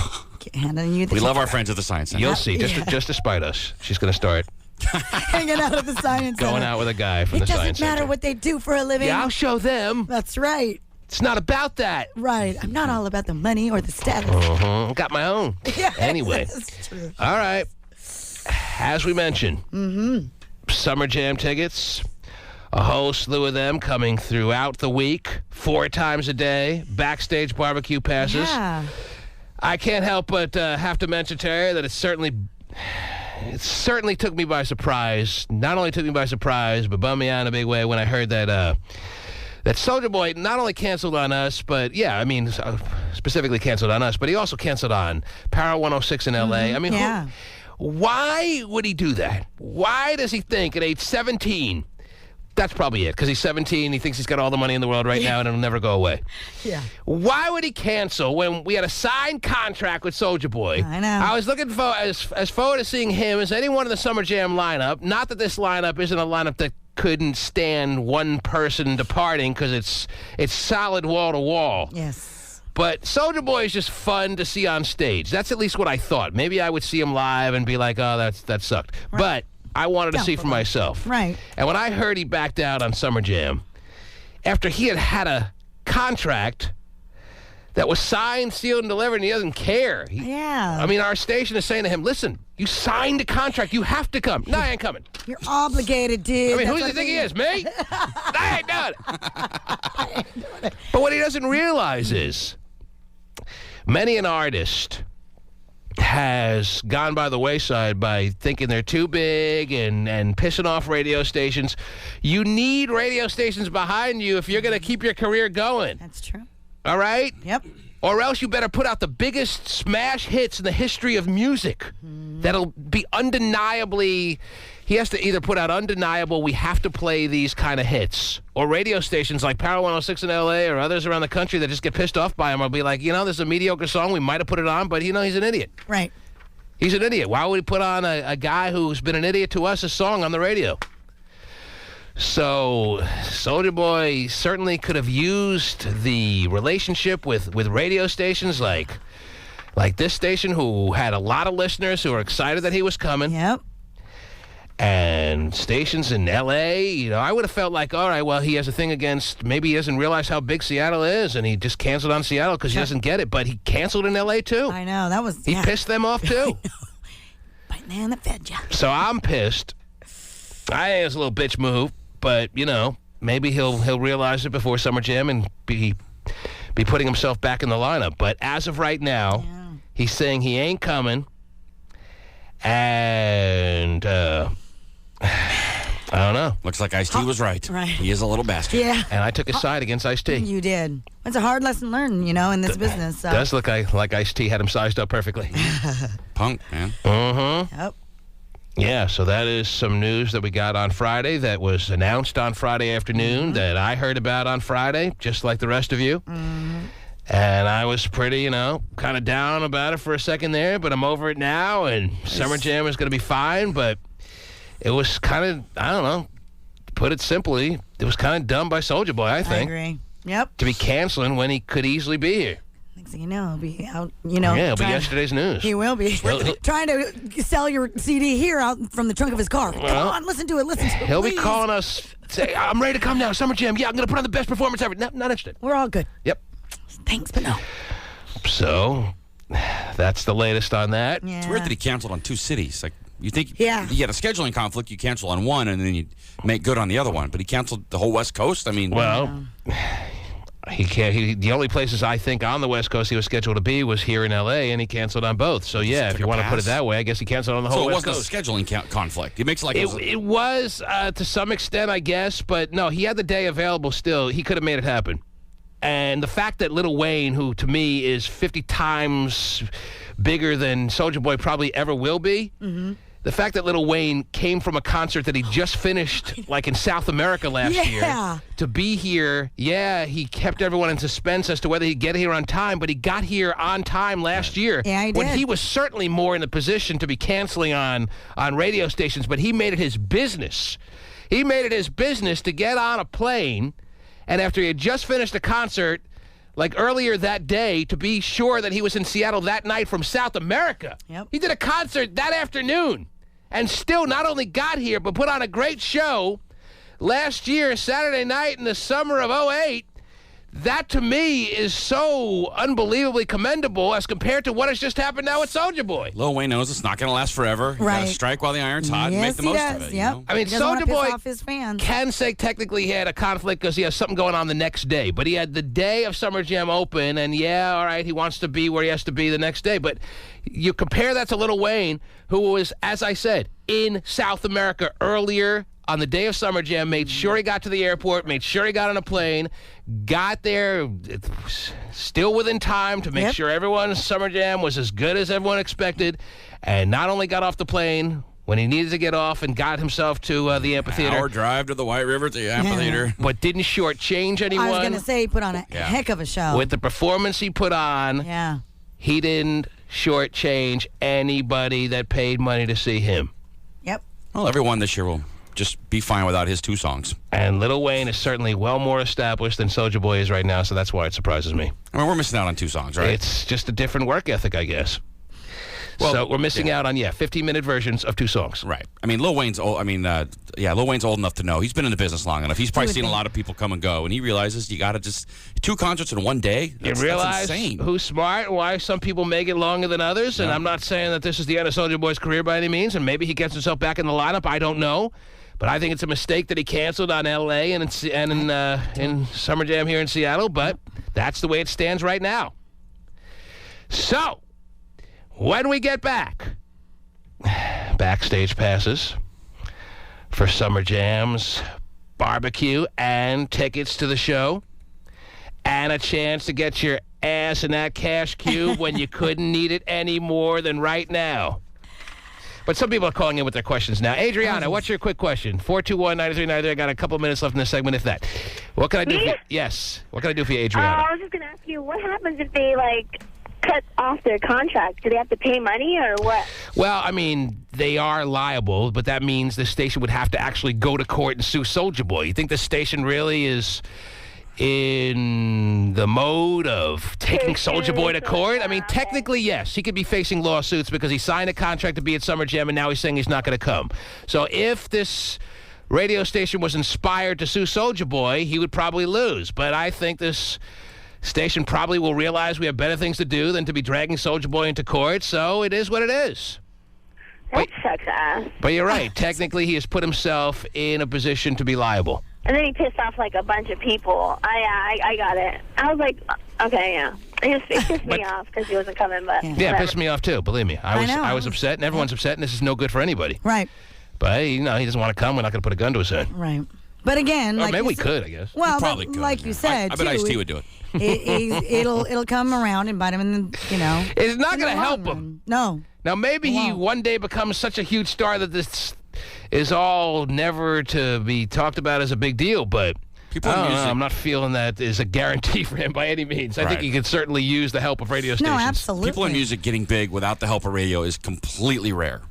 D: We love our friends at the Science Center.
B: You'll see. Just to spite us, she's going to start
C: hanging out at the Science Center.
B: Going out with a guy from the Science Center.
C: It doesn't matter what they do for a living.
B: Yeah, I'll show them.
C: That's right.
B: It's not about that.
C: Right. I'm not all about the money or the status.
B: Got my own.
C: Yeah,
B: anyway.
C: That's true.
B: All right. As we mentioned, Summer Jam tickets, a whole slew of them coming throughout the week, 4 times a day, backstage barbecue passes.
C: Yeah.
B: I can't help but have to mention, Terry, that it certainly took me by surprise. Not only took me by surprise, but bummed me out in a big way when I heard that that Soulja Boy not only canceled on us, but specifically canceled on us, but he also canceled on Power 106 in L.A. I mean, why would he do that? Why does he think at age 17? That's probably it, because he's 17. He thinks he's got all the money in the world right now, and it'll never go away.
C: Yeah.
B: Why would he cancel when we had a signed contract with Soulja Boy?
C: I know.
B: I was looking for as forward to seeing him as anyone in the Summer Jam lineup. Not that this lineup isn't a lineup that couldn't stand one person departing, because it's solid wall to wall.
C: Yes.
B: But Soulja Boy is just fun to see on stage. That's at least what I thought. Maybe I would see him live and be like, oh, that sucked. Right. But I wanted to see for myself.
C: Right.
B: And when I heard he backed out on Summer Jam, after he had a contract that was signed, sealed, and delivered, and he doesn't care. I mean, our station is saying to him, listen, you signed a contract. You have to come. No, I ain't coming.
C: You're obligated, dude.
B: I mean, who does he think he is, me? I ain't doing it. But what he doesn't realize is many an artist has gone by the wayside by thinking they're too big and pissing off radio stations. You need radio stations behind you if you're going to keep your career going.
C: That's true.
B: All right?
C: Yep.
B: Or else you better put out the biggest smash hits in the history of music. That'll be undeniably... He has to either put out undeniable, we have to play these kind of hits. Or radio stations like Power 106 in L.A. or others around the country that just get pissed off by him will be like, this is a mediocre song, we might have put it on, but he's an idiot.
C: Right.
B: He's an idiot. Why would he put on a guy who's been an idiot to us a song on the radio? So Soulja Boy certainly could have used the relationship with radio stations like this station, who had a lot of listeners who were excited that he was coming.
C: Yep.
B: And stations in L.A., I would have felt like, all right, well, he has a thing against, maybe he doesn't realize how big Seattle is, and he just canceled on Seattle because he doesn't get it. But he canceled in L.A., too.
C: I know. That was,
B: He pissed them off, too.
C: I know. But man, that fed ya.
B: So I'm pissed. I think it's a little bitch move, but, maybe he'll realize it before Summer Jam and be putting himself back in the lineup. But as of right now, he's saying he ain't coming. And, I don't know.
D: Looks like Ice-T was right.
C: Right.
D: He is a little bastard.
C: Yeah.
B: And I took his side against Ice-T.
C: You did. It's a hard lesson learned, in this business. So.
B: Does look like Ice-T had him sized up perfectly.
D: Punk, man.
C: Yep.
B: Yeah, so that is some news that we got on Friday that was announced on Friday afternoon that I heard about on Friday, just like the rest of you. And I was pretty, kind of down about it for a second there, but I'm over it now, and Summer Jam is going to be fine, but it was kind of, I don't know, to put it simply, it was kind of dumb by Soulja Boy, I think.
C: I agree. Yep.
B: To be canceling when he could easily be here.
C: Next thing you know, he'll be out,
B: Yeah, it'll be yesterday's news.
C: He will be. Trying to sell your CD here out from the trunk of his car. Come on, listen to it,
B: He'll
C: please.
B: be calling us, say, I'm ready to come now, Summer Jam. Yeah, I'm going to put on the best performance ever. No, not interested.
C: We're all good.
B: Yep.
C: Thanks, but no.
B: So, that's the latest on that.
C: Yeah.
D: It's weird that he canceled on two cities. Like, you think you had a scheduling conflict, you cancel on one, and then you make good on the other one. But he canceled the whole West Coast? I mean...
B: Well, he can't. The only places I think on the West Coast he was scheduled to be was here in L.A., and he canceled on both. So, yeah, if you want to put it that way, I guess he canceled on the whole West Coast.
D: So it wasn't a scheduling conflict. It makes it like...
B: It was to some extent, I guess. But, no, he had the day available still. He could have made it happen. And the fact that Lil Wayne, who to me is 50 times bigger than Soulja Boy probably ever will be, the fact that Lil Wayne came from a concert that he just finished, like in South America last year, to be here, he kept everyone in suspense as to whether he'd get here on time, but he got here on time last year.
C: Yeah, he did.
B: When he was certainly more in the position to be canceling on radio stations, but he made it his business. He made it his business to get on a plane, and after he had just finished a concert, like earlier that day, to be sure that he was in Seattle that night from South America.
C: Yep.
B: He did a concert that afternoon and still not only got here, but put on a great show last year, Saturday night in the summer of 2008. That, to me, is so unbelievably commendable as compared to what has just happened now with Soulja Boy.
D: Lil Wayne knows it's not going to last forever. You got to strike while the iron's hot and make the most of it.
C: Yep.
B: I mean, Soulja Boy can say technically he had a conflict because he has something going on the next day. But he had the day of Summer Jam open, and all right, he wants to be where he has to be the next day. But you compare that to Lil Wayne, who was, as I said, in South America earlier on the day of Summer Jam, made sure he got to the airport, made sure he got on a plane, got there still within time to make sure everyone's Summer Jam was as good as everyone expected, and not only got off the plane when he needed to get off and got himself to the amphitheater.
D: Hour drive to the White River to the amphitheater.
B: But didn't shortchange anyone.
C: I was going to say he put on a heck of a show.
B: With the performance he put on, he didn't shortchange anybody that paid money to see him.
C: Yep.
D: Well, everyone this year will just be fine without his two songs.
B: And Lil Wayne is certainly well more established than Soulja Boy is right now, so that's why it surprises me.
D: I mean, we're missing out on two songs, right?
B: It's just a different work ethic, I guess. Well, so we're missing out on 15-minute versions of two songs.
D: Right. I mean, Lil Wayne's old. Lil Wayne's old enough to know. He's been in the business long enough. He's probably seen a lot of people come and go, and he realizes you got to just two concerts in one day.
B: You realize
D: that's insane.
B: Who's smart and why some people make it longer than others. And I'm not saying that this is the end of Soulja Boy's career by any means, and maybe he gets himself back in the lineup. I don't know. But I think it's a mistake that he canceled on L.A. and in Summer Jam here in Seattle. But that's the way it stands right now. So, when we get back, backstage passes for Summer Jam's barbecue and tickets to the show, and a chance to get your ass in that cash cube when you couldn't need it any more than right now. But some people are calling in with their questions now. Adriana, what's your quick question? 421-9393. I got a couple minutes left in this segment, if that. What can I do for you? Yes. What can I do for you, Adriana?
Q: I was just going to ask you, what happens if they, cut off their contract? Do they have to pay money or what?
B: Well, I mean, they are liable, but that means the station would have to actually go to court and sue Soulja Boy. You think the station really is in the mode of taking Soulja Boy to court? I mean, technically, yes. He could be facing lawsuits because he signed a contract to be at Summer Jam, and now he's saying he's not going to come. So if this radio station was inspired to sue Soulja Boy, he would probably lose. But I think this station probably will realize we have better things to do than to be dragging Soulja Boy into court, so it is what it is.
Q: That sucks ass.
B: But you're right. Technically, he has put himself in a position to be liable.
Q: And then he pissed off like a bunch of people. I got it. I was like, okay, yeah. It pissed me off because he wasn't coming, but
B: Yeah, it pissed me off too, believe me. I was upset, and everyone's upset, and this is no good for anybody.
C: Right.
B: But, he doesn't want to come. We're not going to put a gun to his head.
C: Right. But again,
B: Or
C: like
B: maybe
C: you
B: we
C: said-
B: could, I guess.
C: Well,
D: We probably
C: but
D: could,
C: like you said,
D: I bet
C: too,
D: Ice-T would do it.
C: It'll come around and bite him in the,
B: It's not
C: in the
B: going to help
C: long
B: him.
C: run. No.
B: Now, maybe he one day becomes such a huge star that this is all never to be talked about as a big deal, but
D: People
B: I
D: in
B: don't know,
D: music-
B: I'm not feeling that is a guarantee for him by any means. I think
D: Right.
B: he could certainly use the help of radio stations.
D: People in music getting big without the help of radio is completely rare.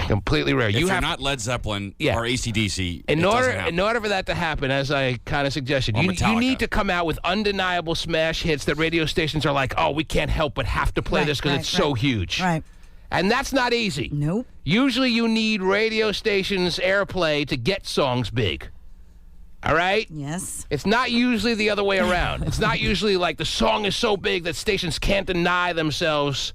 B: Completely rare.
D: If
B: You
D: you're
B: have
D: not Led Zeppelin or AC/DC,
B: In
D: it
B: order
D: doesn't happen.
B: in order for that to happen, as I kind of suggested,
D: Or
B: you
D: Metallica.
B: need to come out with undeniable smash hits that radio stations are like, oh, we can't help but have to play this because it's so huge.
C: Right.
B: And that's not easy.
C: Nope.
B: Usually you need radio stations' airplay to get songs big. All right?
C: Yes.
B: It's not usually the other way around. It's not usually like the song is so big that stations can't deny themselves.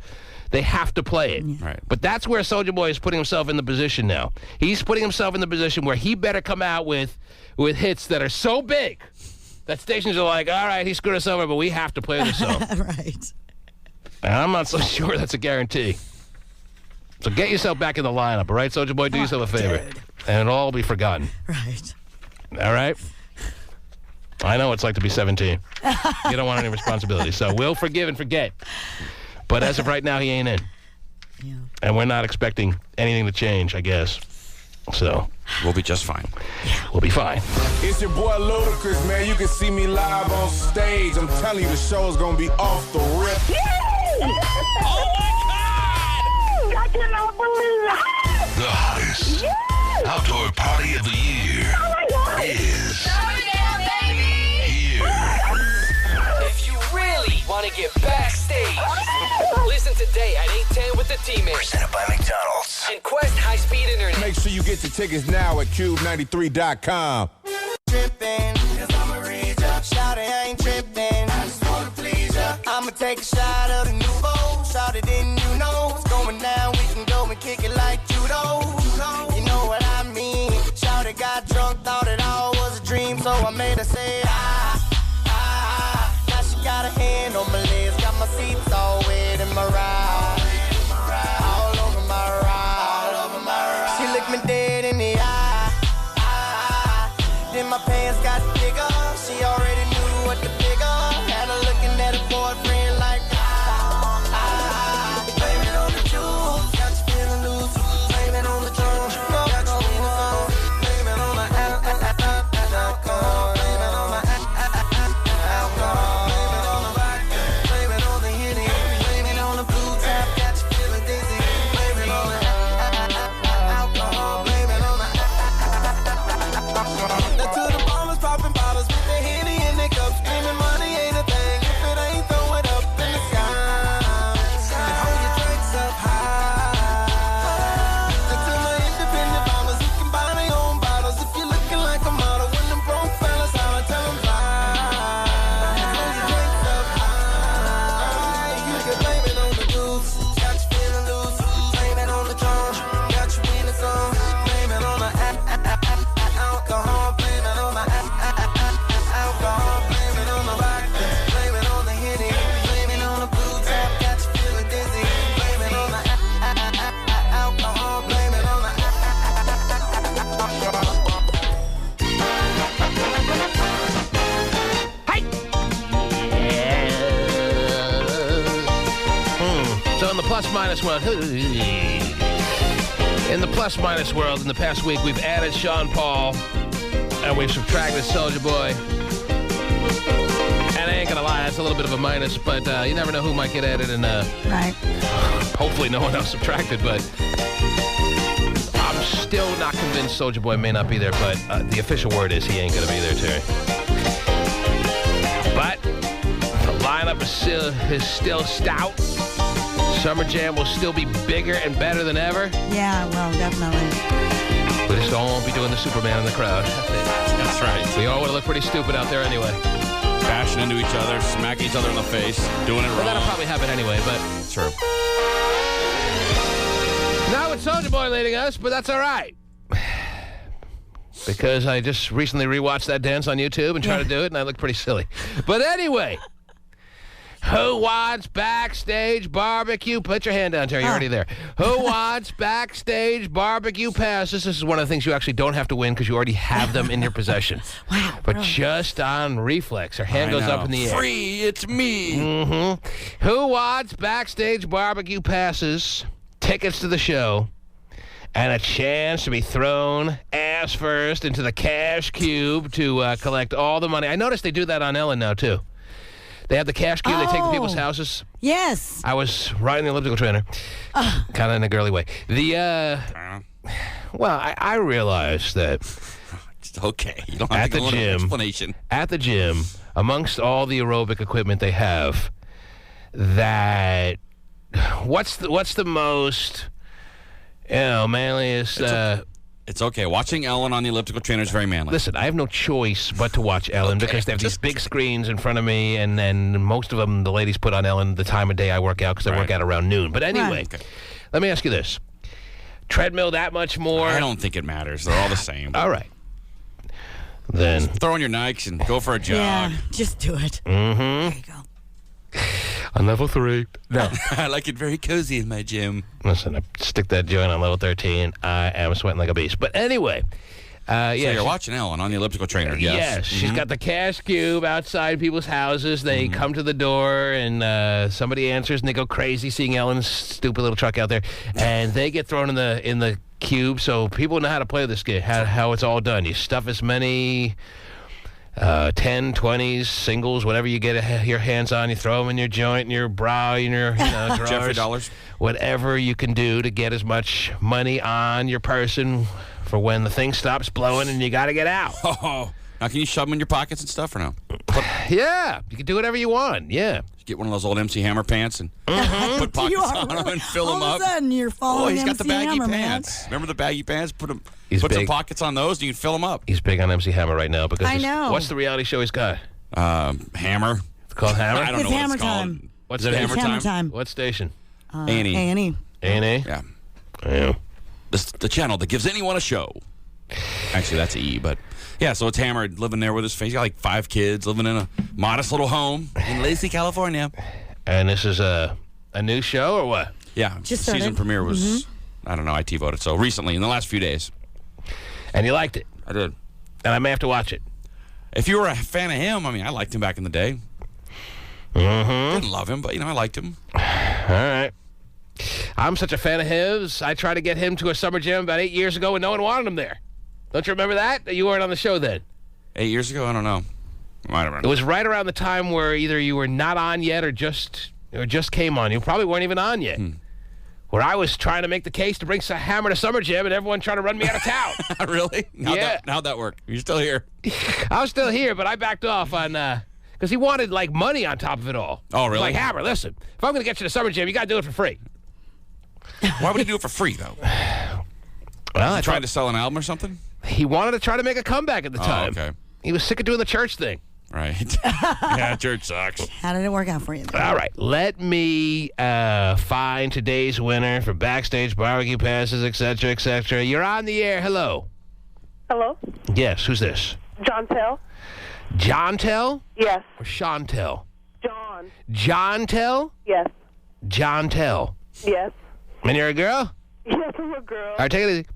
B: They have to play it.
D: Right.
B: But that's where Soulja Boy is putting himself in the position now. He's putting himself in the position where he better come out with hits that are so big that stations are like, all right, he screwed us over, but we have to play this song.
C: Right.
B: And I'm not so sure that's a guarantee. So get yourself back in the lineup, all right, Soulja Boy? Do yourself a favor. And it'll all be forgotten.
C: Right.
B: All right? I know what it's like to be 17. You don't want any responsibility. So we'll forgive and forget. But as of right now, he ain't in.
C: Yeah.
B: And we're not expecting anything to change, I guess. So
D: we'll be just fine.
B: We'll be fine.
P: It's your boy Ludacris, man. You can see me live on stage. I'm telling you, the show's gonna be off the rip.
O: Oh my God!
Q: I cannot believe it.
G: The hottest outdoor party of the year is here.
I: If you really want to get backstage, listen today at 8:10 with the teammates.
G: Presented by McDonald's.
I: And Quest High Speed Internet.
P: Make sure you get your tickets now at KUBE93.com.
O: Trippin', cause I'm a rager. Shawty, I ain't trippin'. I just wanna please ya. I'ma take a shot of the nouveau. Shawty, didn't you know what's going down? We can go and kick it like judo. You know what I mean? Shawty got drunk, thought it all was a dream, so I made her say Now she got a hand on my legs, got my seats all wet in my ride. All over my ride. She looked me dead in the eye. Then my pants got bigger. She already knew what the figure. Had her looking at her boyfriend like blame it on the jewels. Got you feeling loose. Blame it on the drums. Got you feeling loose. Blame it on the alcohol. Blame it on the alcohol. Blame it on the vodka. Blame it on the Henny. Blame it on the blue tap. Got you feeling dizzy. Blame it on the alcohol. Blame it on the now to the bombers popping bottles with the Henny in their cups, screaming money ain't a thing if it ain't throw it up in the sky. And hold your drinks up high. Now to my independent bombers who can buy their own bottles. If you're looking like a model, when them broke fellas holler, tell them fly. Hold your drinks up high. You can blame it on the goose, got you feeling loose. Blame it on the drum, got you in the zone. Blame it on the alcohol. Blame it on the alcohol. Blame it on the vodka. Blame it on the Henny. Blame it on the blue tap. Got you feeling dizzy. Blame it on the alcohol. Blame it on the
B: So in the plus-minus world, in the past week, we've added Sean Paul, and we've subtracted Soulja Boy. And I ain't gonna lie, that's a little bit of a minus, but you never know who might get added, and
C: right.
B: hopefully no one else subtracted, but I'm still not convinced Soulja Boy may not be there, but the official word is he ain't gonna be there, Terry. But the lineup is still stout. Summer Jam will still be bigger and better than ever.
C: Yeah, well, definitely.
B: We just won't be doing the Superman in the crowd.
D: That's right.
B: We all would look pretty stupid out there anyway.
D: Bashing into each other, smacking each other in the face, doing it wrong.
B: Well, that'll probably happen anyway, but...
D: True.
B: Not with Soulja Boy leading us, but that's all right. Because I just recently rewatched that dance on YouTube and tried to do it, and I look pretty silly. But anyway... Who wants backstage barbecue? Put your hand down, Terry. You're already there. Who wants backstage barbecue passes? This is one of the things you actually don't have to win because you already have them in your possession.
C: Wow.
B: But just on reflex. Her hand goes up in the air.
D: Free, it's me.
B: Mm-hmm. Who wants backstage barbecue passes, tickets to the show, and a chance to be thrown ass first into the cash cube to collect all the money? I noticed they do that on Ellen now, too. They have the cash cube. They take to people's houses.
C: Yes.
B: I was riding the elliptical trainer, kind of in a girly way. Well, I realized that
D: okay, you don't have to go into an explanation.
B: At the gym, amongst all the aerobic equipment they have, that what's the most manliest.
D: It's okay. Watching Ellen on the elliptical trainer is very manly.
B: Listen, I have no choice but to watch Ellen because they have these big screens in front of me, and then most of them, the ladies put on Ellen the time of day I work out because I work out around noon. But anyway, let me ask you this. Treadmill that much more?
D: I don't think it matters. They're all the same.
B: All right. Then
D: just throw on your Nikes and go for a jog.
C: Yeah, just do it.
B: Mm-hmm.
C: There you go.
B: On level 3. No.
D: I like it very cozy in my gym.
B: Listen, I stick that joint on level 13. I am sweating like a beast. But anyway,
D: so you're watching Ellen on the elliptical trainer.
B: Yes. She's got the cash cube outside people's houses. They come to the door, and somebody answers, and they go crazy seeing Ellen's stupid little truck out there. And they get thrown in the cube, so people know how to play this game, how it's all done. You stuff as many... 10, 20s, singles, whatever you get your hands on, you throw them in your joint, in your bra, in your drawers.
D: Jeffrey dollars.
B: Whatever you can do to get as much money on your person for when the thing stops blowing and you got to get out.
D: Oh, now can you shove them in your pockets and stuff or no?
B: Yeah, you can do whatever you want, yeah.
D: Get one of those old MC Hammer pants and put pockets on them and fill them up.
C: All of a sudden, you're following
D: he's got the baggy
C: Hammer,
D: pants.
C: Man.
D: Remember the baggy pants? Put
B: He's
D: some
B: big.
D: Pockets on those and you can fill them up.
B: He's big on MC Hammer right now because
C: I know.
B: What's the reality show he's got?
D: Hammer.
B: It's called Hammer?
D: I don't know
C: Hammer
D: what it's
C: time.
D: called.
B: What's
D: it
B: Hammer
C: time?
B: What station?
D: A&E.
C: A&E.
B: A&E?
D: Yeah.
B: Yeah.
D: The channel that gives anyone a show. Actually, that's E, but... Yeah, so it's Hammer living there with his face. He's got like 5 kids, living in a modest little home in Lacey, California.
B: And this is a new show or what?
D: Yeah,
C: Just
D: season
C: started.
D: premiere was, I don't know, IT voted. So recently, in the last few days.
B: And you liked it?
D: I did.
B: And I may have to watch it.
D: If you were a fan of him, I mean, I liked him back in the day.
B: Mm-hmm.
D: Didn't love him, but, I liked him.
B: All right. I'm such a fan of his. I tried to get him to a summer jam about 8 years ago, and no one wanted him there. Don't you remember that? You weren't on the show then.
D: 8 years ago? I don't know. Might have been.
B: It was right around the time where either you were not on yet or just came on. You probably weren't even on yet. Where I was trying to make the case to bring Hammer to Summer Jam, and everyone trying to run me out of town.
D: Really? How'd that work? You're still here?
B: I was still here, but I backed off on... Because he wanted, money on top of it all.
D: Oh, really?
B: Like, Hammer, listen, if I'm going to get you to Summer Jam, you got to do it for free.
D: Why would he do it for free, though?
B: Well,
D: I tried to sell an album or something?
B: He wanted to try to make a comeback at the time.
D: Okay.
B: He was sick of doing the church thing.
D: Right. Yeah, church sucks.
C: How did it work out for you?
B: All right. Let me find today's winner for backstage barbecue passes, etc., etc. You're on the air. Hello.
R: Hello?
B: Yes. Who's this?
R: John Tell?
B: John Tell?
R: Yes.
B: Or Sean Tell?
R: John.
B: John Tell?
R: Yes.
B: John Tell.
R: Yes.
B: And you're a girl?
R: Yes, I'm a girl.
B: All right, take it easy.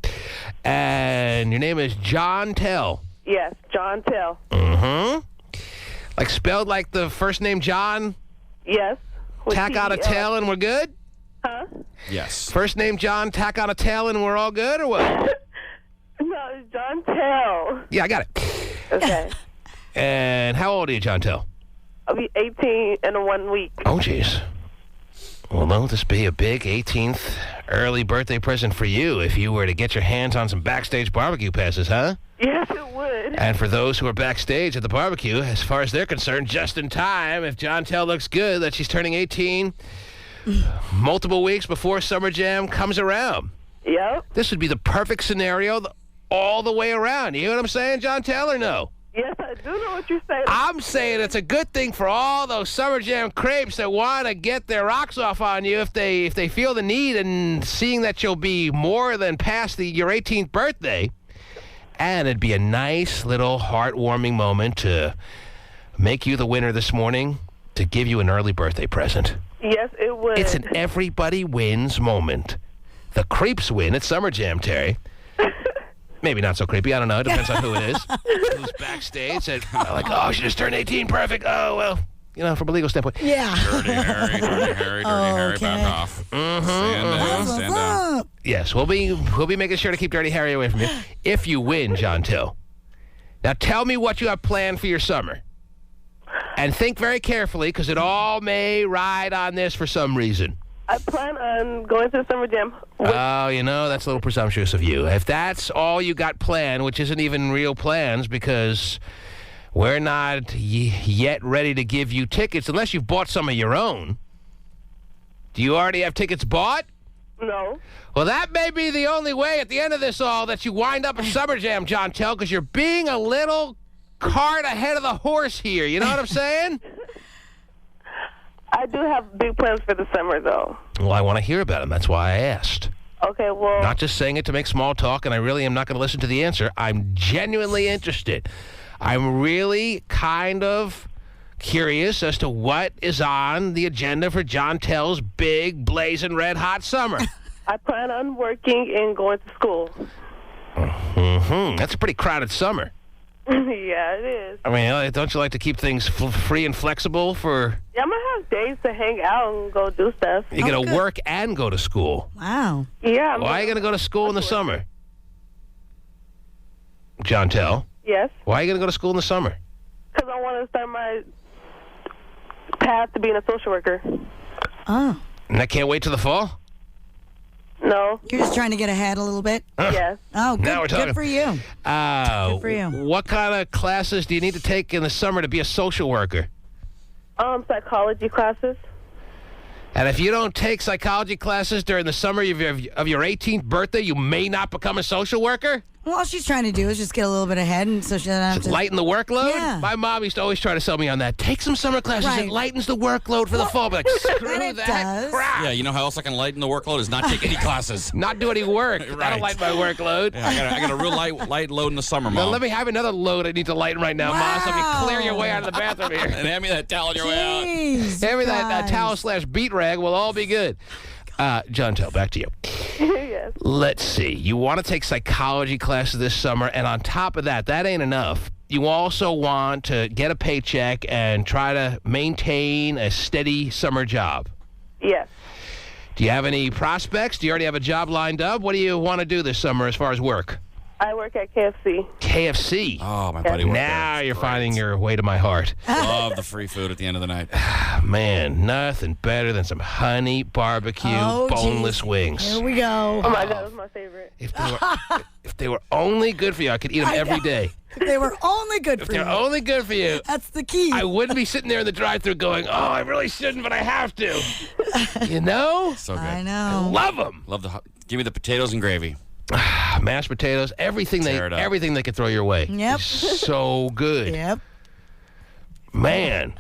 B: And your name is John Tell.
R: Yes, John Tell.
B: Mm-hmm. Like spelled like the first name John?
R: Yes.
B: Tack on a tail and we're good?
R: Huh?
D: Yes.
B: First name John, tack on a tail and we're all good or what?
R: No, it's John Tell.
B: Yeah, I got it.
R: Okay.
B: And how old are you, John Tell?
R: I'll be 18 in 1 week.
B: Oh, jeez. Well, won't this be a big 18th early birthday present for you if you were to get your hands on some backstage barbecue passes, huh?
R: Yes, it would.
B: And for those who are backstage at the barbecue, as far as they're concerned, just in time, if John Tell looks good, that she's turning 18 multiple weeks before Summer Jam comes around.
R: Yep.
B: This would be the perfect scenario all the way around. You hear what I'm saying, John Tell, or no?
R: Yes, I do know what you're saying.
B: I'm saying it's a good thing for all those Summer Jam crepes that want to get their rocks off on you if they feel the need, and seeing that you'll be more than past your 18th birthday. And it'd be a nice little heartwarming moment to make you the winner this morning, to give you an early birthday present.
R: Yes, it would.
B: It's an everybody wins moment. The creeps win at Summer Jam, Terry. Maybe not so creepy. I don't know. It depends on who it is. Who's backstage and like, oh, she just turned 18. Perfect. Oh, well, from a legal standpoint.
C: Yeah.
D: Dirty Harry, back off.
B: Mm-hmm.
D: Stand down.
B: Yes, we'll be making sure to keep Dirty Harry away from you if you win, John Till. Now tell me what you have planned for your summer. And think very carefully, because it all may ride on this for some reason.
R: I plan on going to the Summer Jam.
B: Oh, that's a little presumptuous of you. If that's all you got planned, which isn't even real plans, because we're not yet ready to give you tickets unless you've bought some of your own. Do you already have tickets bought?
R: No.
B: Well, that may be the only way at the end of this all that you wind up at Summer Jam, John Tell, because you're being a little cart ahead of the horse here. You know what I'm saying?
R: I do have big plans for the summer, though.
B: Well, I want to hear about them. That's why I asked.
R: Okay, well...
B: Not just saying it to make small talk, and I really am not going to listen to the answer. I'm genuinely interested. I'm really kind of curious as to what is on the agenda for John Tell's big, blazing, red-hot summer.
R: I plan on working and going to school.
B: Mm-hmm. That's a pretty crowded summer.
R: Yeah, it is.
B: I mean, don't you like to keep things free and flexible for...
R: Yeah, I'm going to have days to hang out and go do stuff.
B: You're going to work and go to school.
C: Wow.
R: Yeah.
B: Why are you going to go to school in the summer? John Tell?
R: Yes?
B: Why are you going to go to school in the summer?
R: Because I want to start my path to being a social worker.
C: Oh.
B: And I can't wait till the fall?
R: No.
C: You're just trying to get ahead a little bit?
R: Yes.
C: Oh, good,
B: Now we're talking.
C: good for you. Good for you.
B: What kind of classes do you need to take in the summer to be a social worker?
R: Psychology classes.
B: And if you don't take psychology classes during the summer of your 18th birthday, you may not become a social worker?
C: Well, all she's trying to do is just get a little bit ahead, and so she doesn't have to...
B: Lighten the workload?
C: Yeah.
B: My mom used to always try to sell me on that. Take some summer classes.
C: Right.
B: It lightens the workload for the fall. But like, screw
C: And it
B: that
C: does.
B: crap.
D: Yeah, you know how else I can lighten the workload is not take any classes.
B: Not do any work.
D: Right.
B: That'll lighten my workload.
D: Yeah, I got a real light load in the summer, Mom.
B: Now, let me have another load I need to lighten right now, Ma, so you clear your way out of the bathroom here.
D: And hand me that towel on your way out.
B: Hand me that towel/beat rag. We'll all be good. John Tell, back to you.
R: Yes.
B: Let's see. You want to take psychology classes this summer, and on top of that ain't enough. You also want to get a paycheck and try to maintain a steady summer job.
R: Yes.
B: Do you have any prospects? Do you already have a job lined up? What do you want to do this summer as far as work?
R: I work at KFC.
B: KFC?
D: Oh, my buddy worked there.
B: Now you're finding your way to my heart.
D: Love the free food at the end of the night.
B: Man, nothing better than some honey barbecue boneless wings.
C: Here we go.
R: Oh, my God, that's my favorite.
B: If they were only good for you, I could eat them every day.
C: If they were only good for you.
B: If they're only good for you.
C: That's the key.
B: I wouldn't be sitting there in the drive-thru going, oh, I really shouldn't, but I have to. You know?
D: So good.
C: I know.
B: I love them.
D: Give me the potatoes and gravy.
B: Mashed potatoes, everything they could throw your way.
C: Yep.
B: So good.
C: Yep.
B: Man.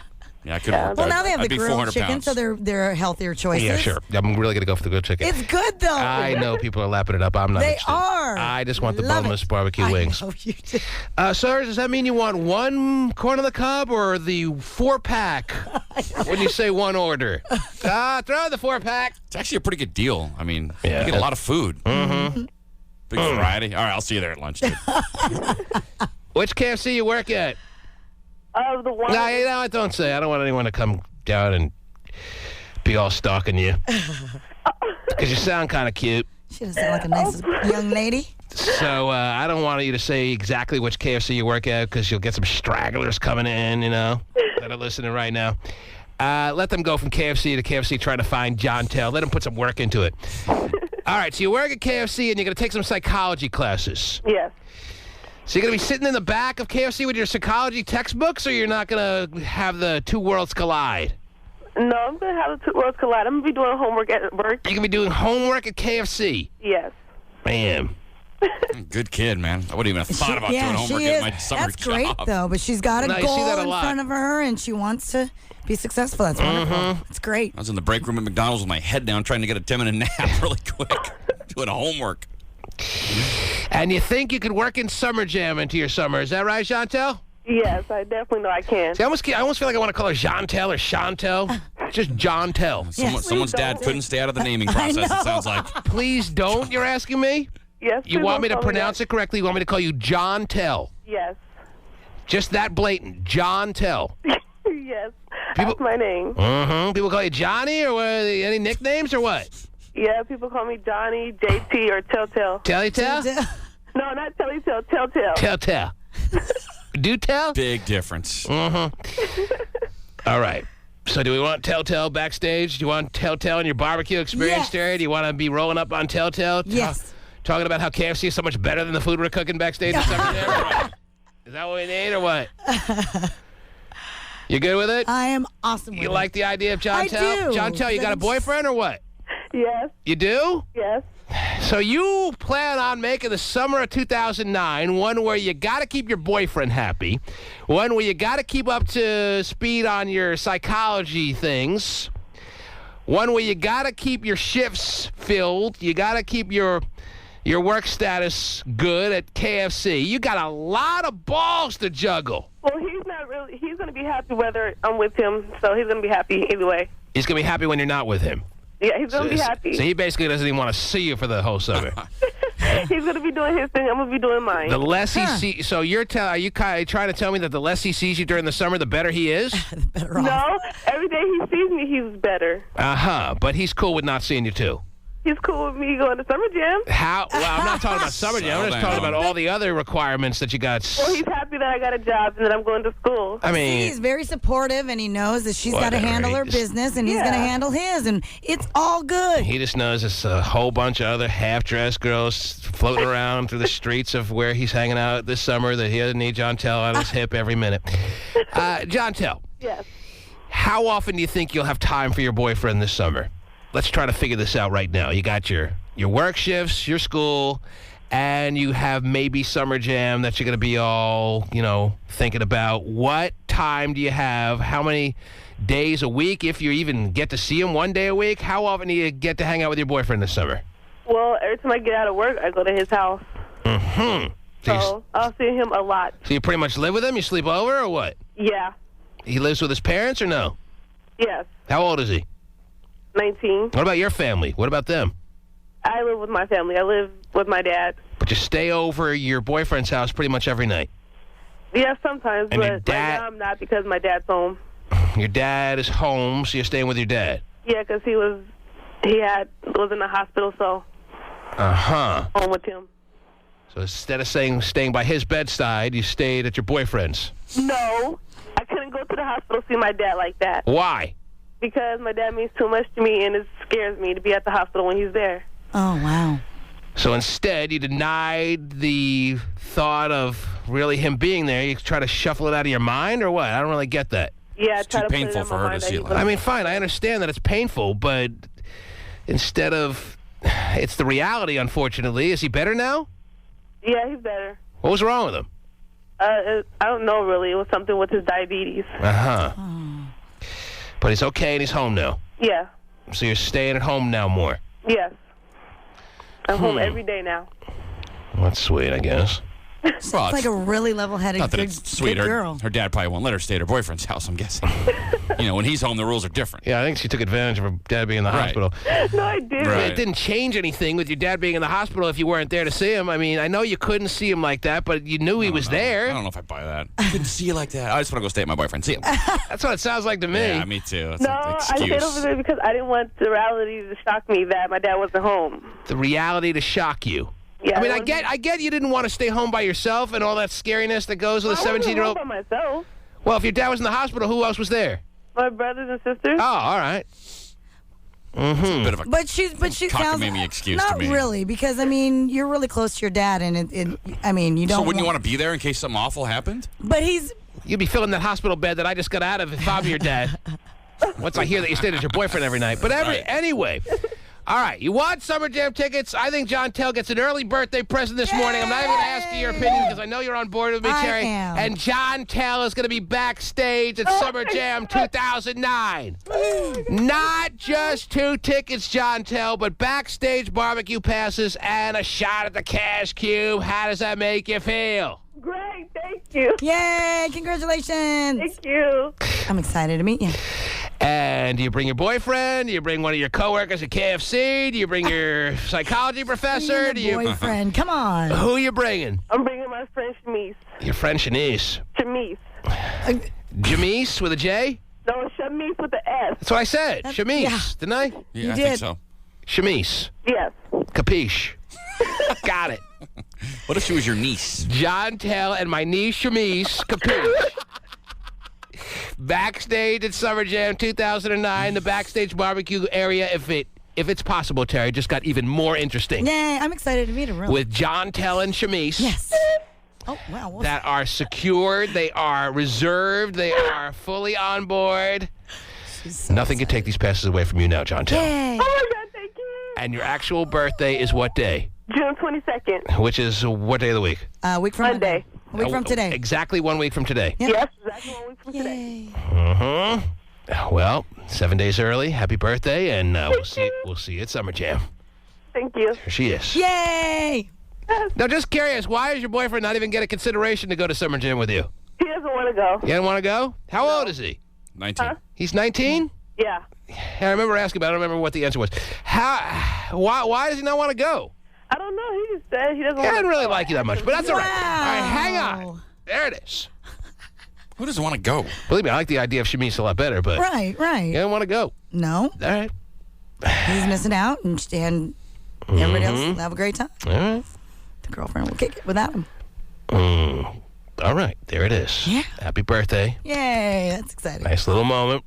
D: Yeah, I could work.
C: Well, now they have
D: I'd
C: the
D: be
C: grilled
D: 400
C: chicken,
D: pounds.
C: so they're healthier choices.
B: Yeah, sure. I'm really going to go for the grilled chicken.
C: It's good, though.
B: I know people are lapping it up. I'm not
C: They
B: interested.
C: are.
B: I just want the
C: Love
B: boneless
C: it.
B: barbecue wings.
C: I know you do.
B: Sir, does that mean you want one corn on the cob or the 4-pack when you say one order? Throw the 4-pack.
D: It's actually a pretty good deal. I mean,
B: Yeah.
D: you get a lot of food.
B: Mm-hmm.
D: Big variety. All right, I'll see you there at lunch, dude.
B: Which KFC you work at?
R: The one.
B: No, don't say. I don't want anyone to come down and be all stalking you. Because you sound kind of cute.
C: She doesn't sound like a nice young lady.
B: So I don't want you to say exactly which KFC you work at because you'll get some stragglers coming in, you know. that are listening right now. Let them go from KFC to KFC trying to find John Tell. Let them put some work into it. All right, so you work at KFC and you're going to take some psychology classes.
R: Yes.
B: So you're going to be sitting in the back of KFC with your psychology textbooks, or you're not going to have the two worlds collide?
R: No, I'm going to have the two worlds collide. I'm going to be doing homework at work.
B: You're going to be doing homework at KFC?
R: Yes.
B: Man.
D: Good kid, man. I wouldn't even have thought about doing homework at my summer
C: That's great, though, but she's got a goal in front of her, and she wants to be successful. That's wonderful. It's great.
D: I was in the break room at McDonald's with my head down trying to get a 10-minute nap really quick, doing homework.
B: And you think you could work in Summer Jam into your summer. Is that right, Chantel?
R: Yes, I definitely know I can.
B: See, I almost feel like I want to call her Chantel or Chantel. Just John Tell.
D: Someone's dad couldn't stay out of the naming process, it sounds like.
B: Please don't, you're asking me?
R: Yes.
B: You want me to pronounce it correctly? You want me to call you John Tell?
R: Yes.
B: Just that blatant, John Tell.
R: Yes. That's my name.
B: People call you Johnny, or any nicknames, or what?
R: Yeah, people call me Johnny, JT, or Telltale.
B: Telltale?
R: No, not Telltale, Telltale.
B: Telltale. Do tell?
D: Big difference.
B: All right. So do we want Telltale backstage? Do you want Telltale in your barbecue experience, Terry? Do you want to be rolling up on Telltale?
C: Yes.
B: Talking about how KFC is so much better than the food we're cooking backstage in Summer Jam? Is that what we need, or what? You good with it?
C: I am awesome with it.
B: You like the idea of John Tell?
C: I do.
B: John Tell, you got a boyfriend or what?
R: Yes.
B: You do?
R: Yes.
B: So you plan on making the summer of 2009 one where you got to keep your boyfriend happy, one where you got to keep up to speed on your psychology things, one where you got to keep your shifts filled, you got to keep your work status good at KFC. You got a lot of balls to juggle.
R: Well, he's going to be happy whether I'm with him, so he's going to be happy either way.
B: He's going to be happy when you're not with him.
R: Yeah, he's going to be happy.
B: So he basically doesn't even want to see you for the whole summer.
R: He's going to be doing his thing. I'm going to be doing mine.
B: The less he sees, so are you trying to tell me that the less he sees you during the summer, the better he is?
C: The better off.
R: No, every day he sees me, he's better.
B: But he's cool with not seeing you too.
R: He's cool with me going to Summer Jam.
B: Well, I'm not talking about Summer Jam. I'm just talking about all the other requirements that you got.
R: Well, he's happy that I got a job and that I'm going to school.
B: I mean,
C: he's very supportive, and he knows that she's got to handle her business, and he's going to handle his, and it's all good.
B: He just knows there's a whole bunch of other half-dressed girls floating around through the streets of where he's hanging out this summer that he doesn't need John Tell on his hip every minute. John Tell.
R: Yes.
B: How often do you think you'll have time for your boyfriend this summer? Let's try to figure this out right now. You got your work shifts, your school, and you have maybe Summer Jam that you're going to be all, thinking about. What time do you have? How many days a week, if you even get to see him one day a week? How often do you get to hang out with your boyfriend this summer?
R: Well, every time I get out of work, I go to his house. So I'll see him a lot.
B: So you pretty much live with him? You sleep over or what?
R: Yeah.
B: He lives with his parents or no?
R: Yes.
B: How old is he?
R: 19.
B: What about your family? What about them?
R: I live with my family. I live with my dad.
B: But you stay over your boyfriend's house pretty much every night?
R: Yeah, sometimes,
B: and
R: but right now I'm not because my dad's home.
B: Your dad is home, so you're staying with your dad?
R: Yeah, because he was in the hospital, so home with him.
B: So instead of staying by his bedside, you stayed at your boyfriend's?
R: No, I couldn't go to the hospital to see my dad like that.
B: Why?
R: Because my dad means too much to me, and it scares me to be at the hospital when he's there.
C: Oh, wow.
B: So instead, you denied the thought of really him being there. You try to shuffle it out of your mind, or what? I don't really get that.
R: Yeah,
D: it's too painful for her to see it.
B: I mean, fine, I understand that it's painful, but instead of... It's the reality, unfortunately. Is he better now?
R: Yeah, he's better.
B: What was wrong with him?
R: I don't know, really. It was something with his diabetes.
B: But he's okay and he's home now?
R: Yeah.
B: So you're staying at home now more?
R: Yes. I'm home every day now.
B: Well, that's sweet, I guess.
C: It's like a really level-headed,
D: not that
C: good,
D: it's sweet.
C: good girl.
D: Her dad probably won't let her stay at her boyfriend's house, I'm guessing. When he's home, the rules are different.
B: Yeah, I think she took advantage of her dad being in the hospital.
R: No, I didn't.
B: It didn't change anything with your dad being in the hospital if you weren't there to see him. I mean, I know you couldn't see him like that, but you knew he was there.
D: I don't know if I buy that. I couldn't see you like that. I just want to go stay at my boyfriend. See him.
B: That's what it sounds like to me.
D: Yeah, me too. That's
R: No,
D: an
R: I
D: excuse.
R: stayed over there because I didn't want the reality to shock me that my dad wasn't home.
B: The reality to shock you.
R: Yeah,
B: I mean, I get you didn't want to stay home by yourself and all that scariness that goes with a 17-year-old.
R: I wasn't home by myself.
B: Well, if your dad was in the hospital, who else was there?
R: My brothers and sisters.
B: Oh, all right. Mm-hmm.
D: It's a bit of a
C: But she sounds
D: cockamamie excuse
C: not
D: to me.
C: really, because I mean you're really close to your dad, and you don't.
D: So wouldn't you want to be there in case something awful happened?
C: But
B: you'd be filling that hospital bed that I just got out of if I'm your dad. Once I hear that you stayed at your boyfriend every night. But anyway. All right, you want Summer Jam tickets? I think John Tell gets an early birthday present this morning. I'm not even going to ask you your opinion because I know you're on board with me, Terry.
C: I am.
B: And John Tell is going to be backstage at Summer Jam 2009. Not just 2 tickets, John Tell, but backstage barbecue passes and a shot at the Cash Cube. How does that make you feel?
R: Great, thank you.
C: Yay, congratulations.
R: Thank you.
C: I'm excited to meet you.
B: And do you bring your boyfriend? Do you bring one of your coworkers at KFC? Do you bring your psychology professor?
C: Boyfriend, come on.
B: Who are you bringing?
R: I'm bringing my friend Shanice.
B: Your friend Shanice.
R: Shanice.
B: Jamise with a J?
R: No, Shanice with the S.
B: That's what I said. Shamise, didn't I?
D: Yeah, I think so.
B: Shamise.
R: Yes.
B: Capiche. Got it.
D: What if she was your niece?
B: John Tell and my niece Shamise. Capiche. Backstage at Summer Jam 2009, the backstage barbecue area, if it's possible, Terry, just got even more interesting.
C: Yay, I'm excited to meet him. Really.
B: With John Tell and Shamise.
C: Yes. Oh, wow.
B: That are secured, they are reserved, they are fully on board. Nothing can take these passes away from you now, John Tell.
C: Yay.
R: Oh, my God, thank you.
B: And your actual birthday is what day?
R: June 22nd.
B: Which is what day of the week?
C: Week from
R: Monday.
C: A week from today.
B: Exactly 1 week from today.
C: Yep.
R: Yes, exactly 1 week from today.
B: Well, 7 days early. Happy birthday, and we'll see you at Summer Jam.
R: Thank you.
B: Here she is.
C: Yay!
B: Now, just curious, why does your boyfriend not even get a consideration to go to Summer Jam with you?
R: He doesn't want to go.
B: You don't want to go? How old is he?
D: 19.
B: He's 19?
R: Yeah.
B: I remember asking, but I don't remember what the answer was. Why does he not want to go?
R: I don't know. He just said he doesn't want to go.
B: I didn't really like you that much, but that's all right. All right, hang on. There it is.
D: Who doesn't want to go?
B: Believe me, I like the idea of Shamise a lot better, but
C: Right.
B: you don't want to go.
C: No.
B: All right.
C: He's missing out, and everybody else will have a great time.
B: All right.
C: The girlfriend will kick it without him.
B: All right, there it is.
C: Yeah.
B: Happy birthday.
C: Yay, that's exciting.
B: Nice little moment.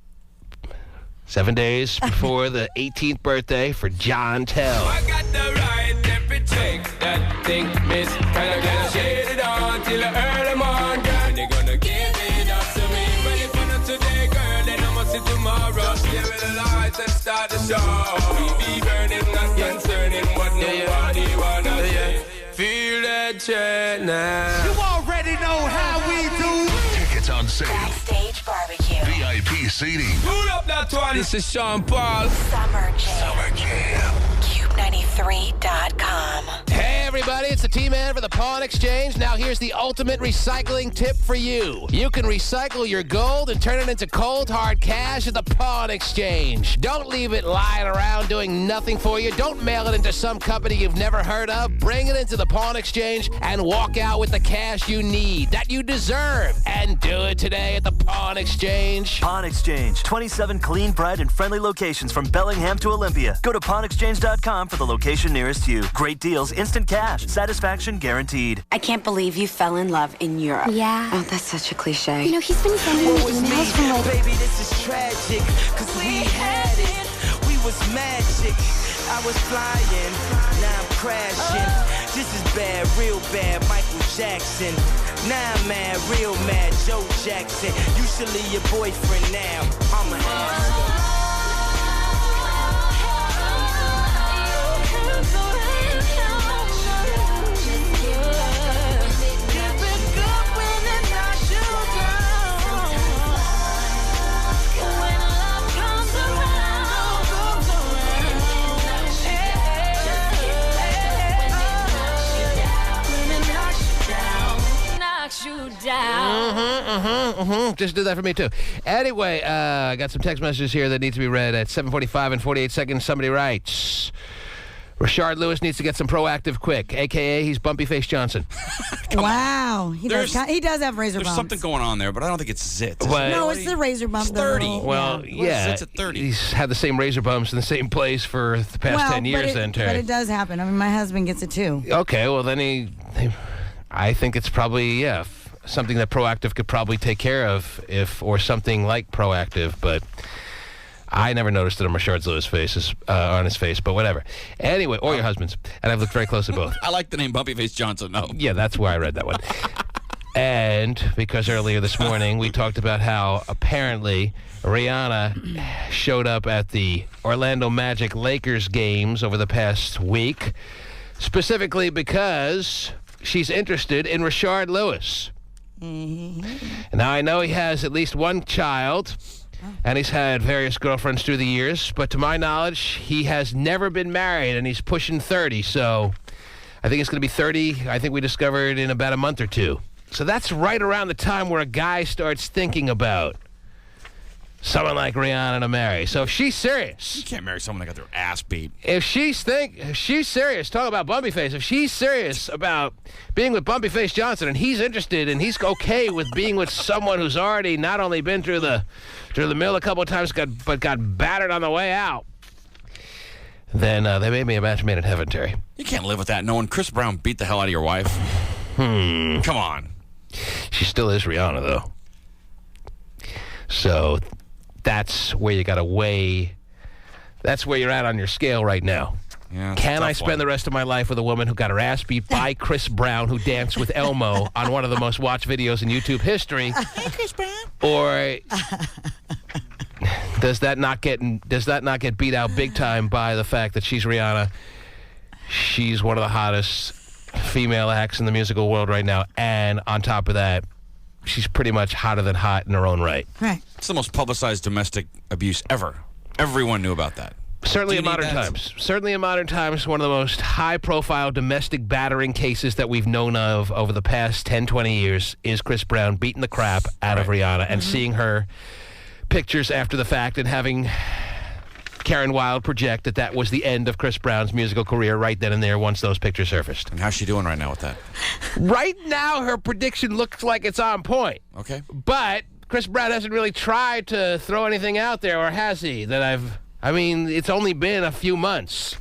B: 7 days before the 18th birthday for John Tell.
I: I got the right temperature. That thing, miss. Can I get shaded on till the early morning? And they're gonna give it up to me. But if you're not today, girl, then I must see tomorrow. Give it the lights and start the show. We be burning, not concerning what nobody wanna say. Feel that check now.
P: You already know how we do.
G: Tickets on sale.
S: Backstage barbecue.
G: VIP seating.
I: Pull up that one. This is Sean Paul.
S: Summer Jam.
G: Summer Jam.
S: KUBE93.com.
B: Hey everybody, it's the T-Man for the Pawn Exchange. Now here's the ultimate recycling tip for you. You can recycle your gold and turn it into cold hard cash at the Pawn Exchange. Don't leave it lying around doing nothing for you. Don't mail it into some company you've never heard of. Bring it into the Pawn Exchange and walk out with the cash you need, that you deserve. And do it today at the Pawn Exchange.
T: Pawn Exchange. 27 clean, bright, and friendly locations from Bellingham to Olympia. Go to pawnexchange.com for the location nearest you. Great deals, instant cash, satisfaction guaranteed.
U: I can't believe you fell in love in Europe.
V: Yeah.
U: Oh, that's such a cliche.
V: You know, he's been sending me emails from like...
N: Baby, this is tragic, cause we had it. We was magic. I was flying, now I'm crashing. This is bad, real bad, Michael Jackson. Now I'm mad, real mad, Joe Jackson. You should leave your boyfriend now. I'm a ass.
B: Just do that for me, too. Anyway, I got some text messages here that need to be read at 7:45 and 48 seconds. Somebody writes, Rashard Lewis needs to get some proactive quick, a.k.a. he's Bumpy Face Johnson.
C: Wow. He does have razor bumps.
D: There's something going on there, but I don't think it's zit.
C: No, it's the razor bump.
D: It's 30.
B: Well, yeah.
D: Zits at 30.
B: He's had the same razor bumps in the same place for the past 10 years then, Terry.
C: But it does happen. I mean, my husband gets it, too.
B: Okay, well, then I think it's probably, something that Proactive could probably take care of, or something like Proactive, but I never noticed it on Rashard Lewis' face, on his face, but whatever. Anyway, or your husband's, and I've looked very close at both.
D: I like the name Bumpy Face Johnson, though.
B: Yeah, that's where I read that one. And because earlier this morning we talked about how apparently Rihanna showed up at the Orlando Magic Lakers games over the past week, specifically because she's interested in Rashard Lewis. Mm-hmm. Now, I know he has at least one child, and he's had various girlfriends through the years, but to my knowledge, he has never been married, and he's pushing 30, so I think it's going to be 30, I think we discovered, in about a month or two. So that's right around the time where a guy starts thinking about someone like Rihanna to marry. So if she's serious.
D: You can't marry someone that got their ass beat.
B: If she's serious, talk about Bumpy Face. If she's serious about being with Bumpy Face Johnson and he's interested and he's okay with being with someone who's already not only been through the mill a couple of times, but got battered on the way out, then they may be a match made in heaven, Terry.
D: You can't live with that knowing Chris Brown beat the hell out of your wife. Come on.
B: She still is Rihanna, though. So that's where you got to weigh. That's where you're at on your scale right now.
D: Yeah,
B: can I spend the rest of my life with a woman who got her ass beat by Chris Brown, who danced with Elmo on one of the most watched videos in YouTube history?
C: Hey, Chris Brown.
B: Or does that not get beat out big time by the fact that she's Rihanna? She's one of the hottest female acts in the musical world right now, and on top of that, she's pretty much hotter than hot in her own right.
C: Right.
D: It's the most publicized domestic abuse ever. Everyone knew about that.
B: Certainly in modern times. Certainly in modern times, one of the most high-profile domestic battering cases that we've known of over the past 10, 20 years is Chris Brown beating the crap out of Rihanna and seeing her pictures after the fact and having Karen Wilde project that was the end of Chris Brown's musical career right then and there once those pictures surfaced.
D: And how's she doing right now with that?
B: Right now, her prediction looks like it's on point.
D: Okay.
B: But Chris Brown hasn't really tried to throw anything out there, or has he? It's only been a few months.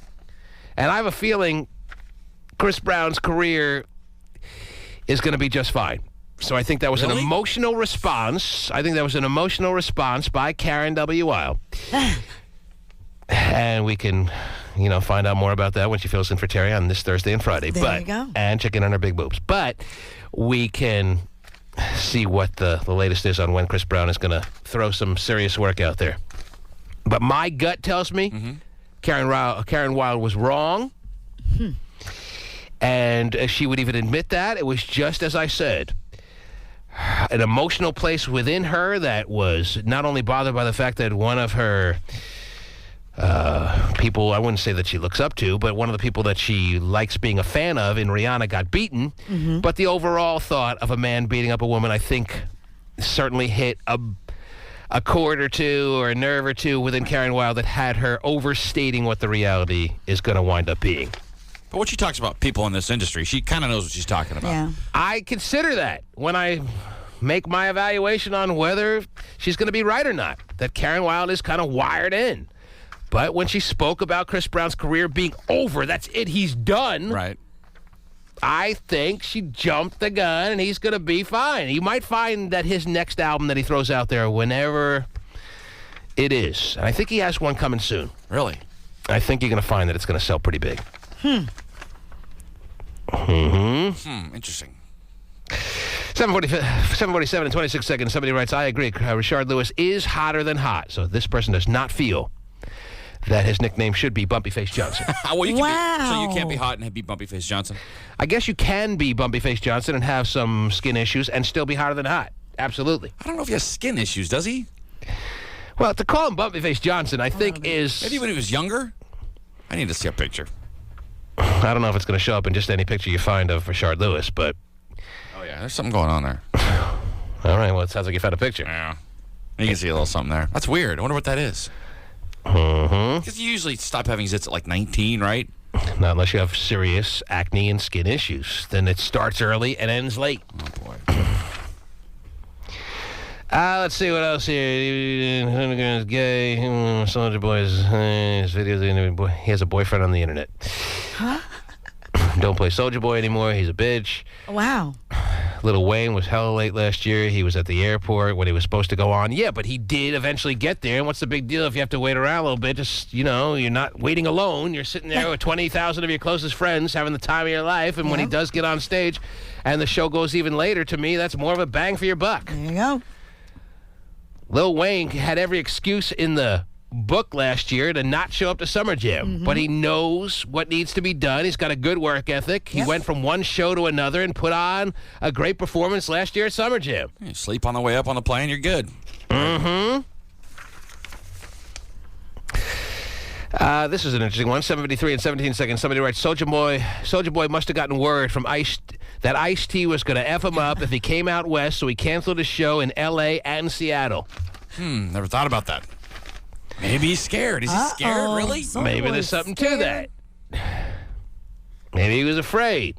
B: And I have a feeling Chris Brown's career is going to be just fine. So I think that was an emotional response. I think that was an emotional response by Karen W. Wilde. And we can, find out more about that when she fills in for Terry on this Thursday and Friday.
C: There you go.
B: And check in on her big boobs. But we can see what the latest is on when Chris Brown is going to throw some serious work out there. But my gut tells me Karen Wilde was wrong. And she would even admit that. It was just as I said. An emotional place within her that was not only bothered by the fact that one of her people, I wouldn't say that she looks up to, but one of the people that she likes being a fan of in Rihanna got beaten. But the overall thought of a man beating up a woman, I think, certainly hit a chord or two or a nerve or two within Karen Wilde that had her overstating what the reality is going to wind up being.
D: But when she talks about people in this industry, she kind of knows what she's talking about.
C: Yeah.
B: I consider that when I make my evaluation on whether she's going to be right or not, that Karen Wilde is kind of wired in. But when she spoke about Chris Brown's career being over, that's it, he's done.
D: Right.
B: I think she jumped the gun and he's going to be fine. You might find that his next album that he throws out there, whenever it is, and I think he has one coming soon.
D: Really?
B: I think you're going to find that it's going to sell pretty big.
D: Interesting.
B: 7:47 and 26 seconds. Somebody writes, I agree. Rashard Lewis is hotter than hot. So this person does not feel that his nickname should be Bumpy Face Johnson.
D: So you can't be hot and be Bumpy Face Johnson?
B: I guess you can be Bumpy Face Johnson and have some skin issues and still be hotter than hot. Absolutely.
D: I don't know if he has skin issues, does he?
B: Well, to call him Bumpy Face Johnson, I think is...
D: Maybe when he was younger? I need to see a picture.
B: I don't know if it's going to show up in just any picture you find of Rashard Lewis, but...
D: Oh, yeah, there's something going on there.
B: All right, well, it sounds like you found a picture.
D: Yeah. You can see a little something there. That's weird. I wonder what that is. Because you usually stop having zits at like 19, right?
B: Not unless you have serious acne and skin issues. Then it starts early and ends late.
D: Oh, boy.
B: Let's see what else here. Gay. Soldier Boy's his videos. He has a boyfriend on the internet.
C: Huh?
B: Don't play Soldier Boy anymore. He's a bitch.
C: Wow.
B: Lil Wayne was hella late last year. He was at the airport when he was supposed to go on. Yeah, but he did eventually get there. And what's the big deal if you have to wait around a little bit? Just, you're not waiting alone. You're sitting there with 20,000 of your closest friends having the time of your life. And when he does get on stage and the show goes even later, to me, that's more of a bang for your buck.
C: There you go.
B: Lil Wayne had every excuse in the book last year to not show up to Summer Jam, but he knows what needs to be done. He's got a good work ethic. He went from one show to another and put on a great performance last year at Summer Jam.
D: You sleep on the way up on the plane, you're good.
B: This is an interesting one. 7:53 and 17 seconds. Somebody writes, Soulja Boy must have gotten word from that Ice-T was going to F him up if he came out west, so he canceled his show in L.A. and Seattle.
D: Never thought about that. Maybe he's scared. Is he scared, really?
B: Maybe there's something to that. Maybe he was afraid.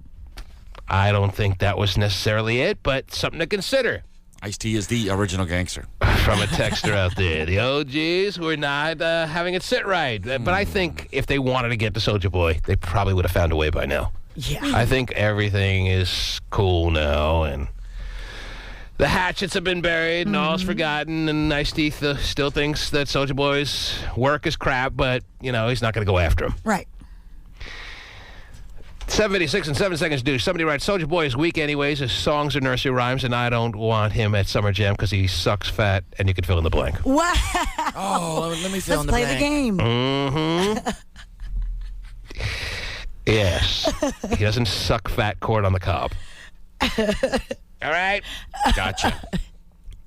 B: I don't think that was necessarily it, but something to consider.
D: Ice-T is the original gangster.
B: From a texter out there. The OGs were not having it sit right. But I think if they wanted to get to Soulja Boy, they probably would have found a way by now.
C: Yeah.
B: I think everything is cool now, and the hatchets have been buried, and all's forgotten, and Ice-T still thinks that Soulja Boy's work is crap, but, he's not going to go after him.
C: Right.
B: 7:56 and 7 seconds due. Somebody writes, Soulja Boy is weak anyways. His songs are nursery rhymes, and I don't want him at Summer Jam because he sucks fat, and you can fill in the blank.
C: Wow.
D: Oh, let me fill in the
C: Let's play
D: blank.
C: the game.
B: Mm-hmm. Yes. He doesn't suck fat corn on the cob. All right?
D: Gotcha.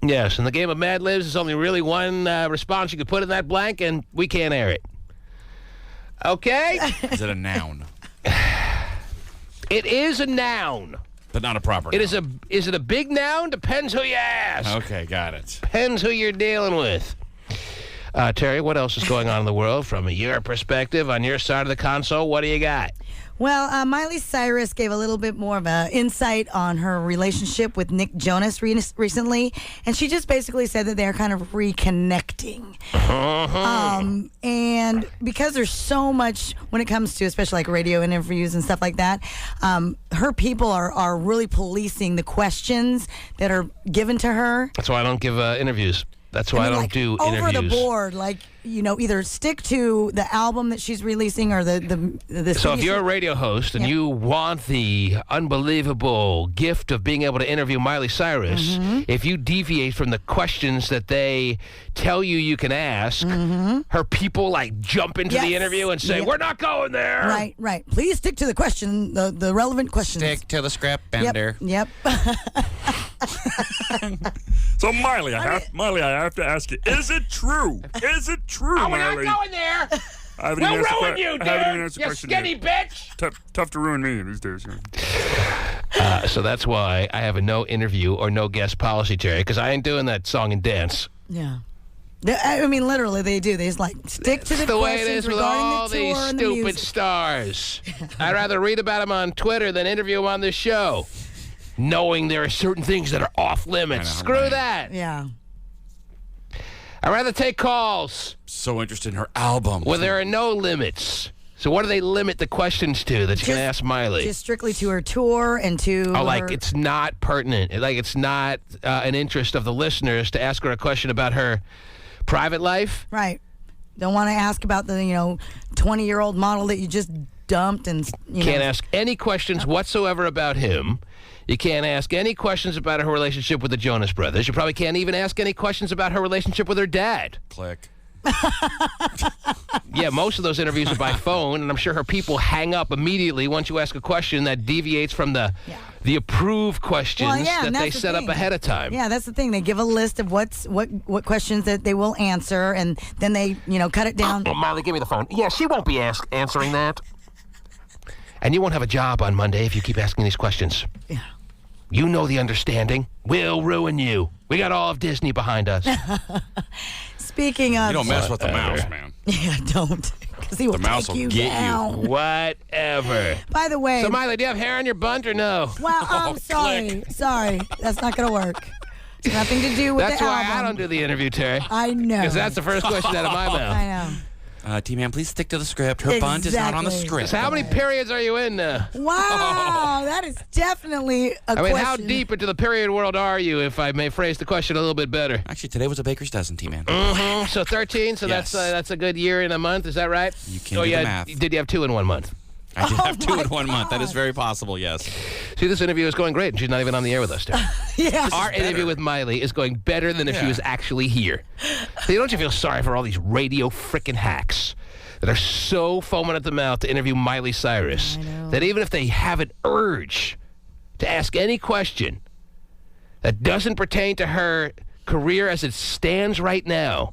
B: Yes, in the game of Mad Libs, there's only really one response you could put in that blank, and we can't air it. Okay?
D: Is it a noun?
B: It is a noun.
D: But not a proper noun.
B: Is it a big noun? Depends who you ask.
D: Okay, got it.
B: Depends who you're dealing with. Terry, what else is going on in the world from your perspective on your side of the console? What do you got?
C: Well, Miley Cyrus gave a little bit more of an insight on her relationship with Nick Jonas recently, and she just basically said that they're kind of reconnecting. And because there's so much when it comes to, especially like radio interviews and stuff like that, her people are really policing the questions that are given to her.
B: That's why I don't give interviews. That's why I don't do interviews.
C: Over the board, either stick to the album that she's releasing or the
B: So if you're a radio host and you want the unbelievable gift of being able to interview Miley Cyrus, if you deviate from the questions that they tell you can ask, her people jump into the interview and say, we're not going there.
C: Right. Please stick to the question, the relevant questions.
D: Stick to the script, Bender.
C: Yep.
D: So Miley, I have to ask you, is it true? Is it true,
B: we're
D: Miley?
B: not going there.
D: We'll
B: ruin you, dude. You skinny bitch.
D: Tough to ruin me these days.
B: So that's why I have a no interview or no guest policy, Terry, because I ain't doing that song and dance.
C: Yeah. I mean, literally, they do. They just stick to the
B: way it
C: questions
B: is with
C: regarding
B: all
C: the tour
B: these
C: and the
B: stupid
C: music.
B: stars. I'd rather read about them on Twitter than interview them on this show, knowing there are certain things that are off limits. Screw that.
C: Yeah.
B: I'd rather take calls.
D: So interested in her album.
B: Where there are no limits. So what do they limit the questions to that you can ask Miley?
C: Just strictly to her tour and to
B: it's not pertinent. It's not an interest of the listeners to ask her a question about her private life.
C: Right. Don't want to ask about the, 20-year-old model that you just dumped and,
B: Can't ask any questions whatsoever about him. You can't ask any questions about her relationship with the Jonas Brothers. You probably can't even ask any questions about her relationship with her dad.
D: Click.
B: Yeah, most of those interviews are by phone, and I'm sure her people hang up immediately once you ask a question that deviates from the approved questions that they set up ahead of time.
C: Yeah, that's the thing. They give a list of what questions that they will answer, and then they, cut it down.
B: Oh, Miley, give me the phone. Yeah, she won't be answering that. And you won't have a job on Monday if you keep asking these questions.
C: Yeah.
B: You know the understanding. We'll ruin you. We got all of Disney behind us.
C: Speaking of...
D: You don't mess with the mouse, man.
C: Yeah, don't. Because he will take you down.
B: Whatever.
C: By the way...
B: So, Miley, do you have hair on your bunt or no?
C: Well, I'm sorry. Sorry. That's not going to work. It's nothing to do with
B: That's
C: the
B: why
C: album.
B: I don't do the interview, Terry.
C: I know.
B: Because that's the first question out of my mouth.
C: I know.
D: T-Man, please stick to the script. Her bunt is not on the script.
B: So how many periods are you in?
C: Wow, that is definitely a question.
B: How deep into the period world are you, if I may phrase the question a little bit better?
D: Actually, today was a baker's dozen, T-Man.
B: Mm-hmm. So 13, so
D: Yes.
B: that's a good year in a month, is that right?
D: You can do the math.
B: Did you have 2 in 1 month?
D: I did have 2 in 1 month. That is very possible, yes.
B: See, this interview is going great, and she's not even on the air with us today.
C: Yeah.
B: Our interview with Miley is going better than if she was actually here. See, don't you feel sorry for all these radio frickin' hacks that are so foaming at the mouth to interview Miley Cyrus that even if they have an urge to ask any question that doesn't pertain to her career as it stands right now,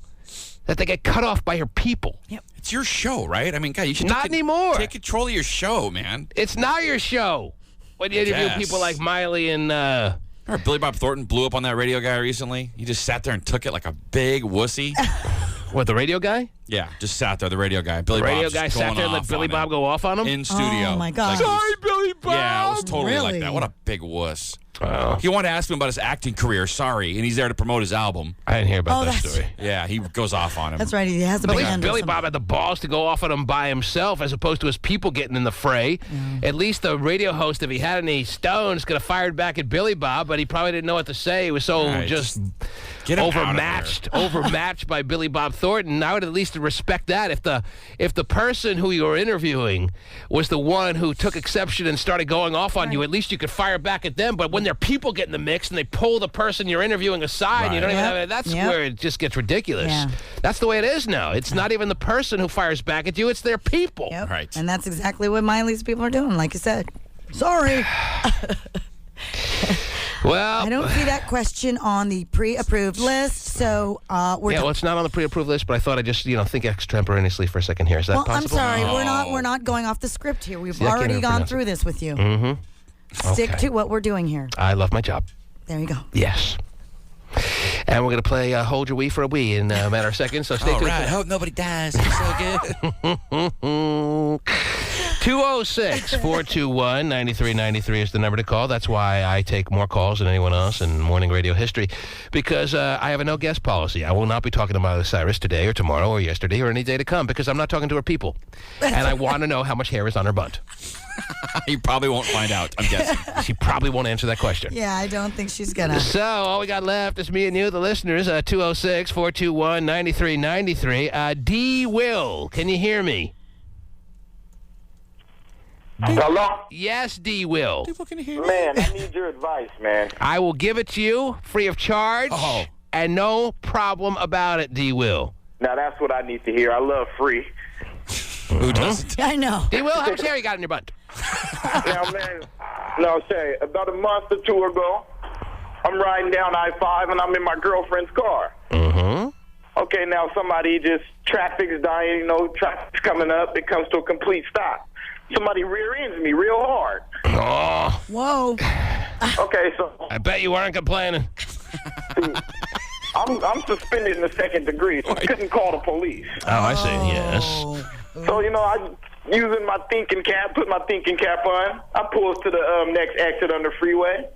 B: that they get cut off by her people.
C: Yep.
D: It's your show, right? I mean, God, you should
B: Not anymore.
D: Take control of your show, man.
B: It's not your show. When you interview people like Miley and...
D: Remember Billy Bob Thornton blew up on that radio guy recently? He just sat there and took it like a big wussy.
B: What, the radio guy?
D: Yeah, just sat there, the radio guy. Billy
B: The radio
D: Bob's
B: guy
D: just
B: sat
D: going
B: there and let
D: off
B: Billy
D: on
B: Bob
D: him.
B: go off on him?
D: In studio.
C: Oh, my God.
B: Sorry, Billy Bob.
D: Yeah, it was totally like
C: Really?
D: that. What a big wuss.
B: Wow.
D: He wanted to ask him about his acting career, sorry, and he's there to promote his album.
B: I didn't hear about that
C: that's-
B: story.
D: Yeah, he goes off on him.
C: That's right. He has a
B: But
C: big
B: at least
C: hand.
B: Billy Bob had the balls to go off on him by himself as opposed to his people getting in the fray. At least the radio host, if he had any stones, could have fired back at Billy Bob, but he probably didn't know what to say. He was so
D: Right,
B: just
D: get him out of
B: overmatched by Billy Bob Thornton. I would at least respect that. If the person who you were interviewing was the one who took exception and started going off on you, at least you could fire back at them. But when their people get in the mix and they pull the person you're interviewing aside, you don't even have that's where it just gets ridiculous.
C: Yeah.
B: That's the way it is now. It's not even the person who fires back at you, it's their people.
C: Yep.
D: Right.
C: And that's exactly what Miley's people are doing, like you said. Sorry.
B: Well,
C: I don't see that question on the pre-approved list, so we're
B: well, it's not on the pre-approved list, but I thought I'd just, think extemporaneously for a second here. Is that
C: well,
B: possible?
C: I'm sorry, we're not going off the script here. We've
B: See, I can't
C: already
B: even
C: gone
B: pronounce
C: through
B: it.
C: this with you.
B: Mm-hmm.
C: Stick
B: Okay.
C: to what we're doing here.
B: I love my job.
C: There you go.
B: Yes. And we're going to play Hold Your Wee for a Wee in a matter of seconds, so stay
D: All
B: tuned.
D: right, hope nobody dies. It's so good.
B: 206-421-9393 is the number to call. That's why I take more calls than anyone else in morning radio history, because I have a no-guest policy. I will not be talking to Miley Cyrus today or tomorrow or yesterday or any day to come, because I'm not talking to her people. And I want to know how much hair is on her butt.
D: You probably won't find out, I'm guessing.
B: She probably won't answer that question.
C: Yeah, I don't think she's gonna.
B: So all we got left is me and you, the listeners. 206-421-9393. D. Will, can you hear me?
A: Hello?
B: Yes, D. Will.
A: Man, I need your advice, man.
B: I will give it to you free of charge and no problem about it, D. Will.
A: Now, that's what I need to hear. I love free.
D: Who doesn't?
C: I know.
B: D. Will, how much hair you got in your butt?
A: Now, man, no, say, about a month or two ago, I'm riding down I-5 and I'm in my girlfriend's car.
B: Mm-hmm.
A: Okay, now somebody traffic's dying, traffic's coming up. It comes to a complete stop. Somebody rear ends me real hard.
B: Oh.
C: Whoa.
A: Okay, so
B: I bet you weren't complaining.
A: I'm suspended in the second degree, so I couldn't call the police.
B: Oh, I see. Yes.
A: So, I using my thinking cap, put my thinking cap on. I pull to the next exit on the freeway,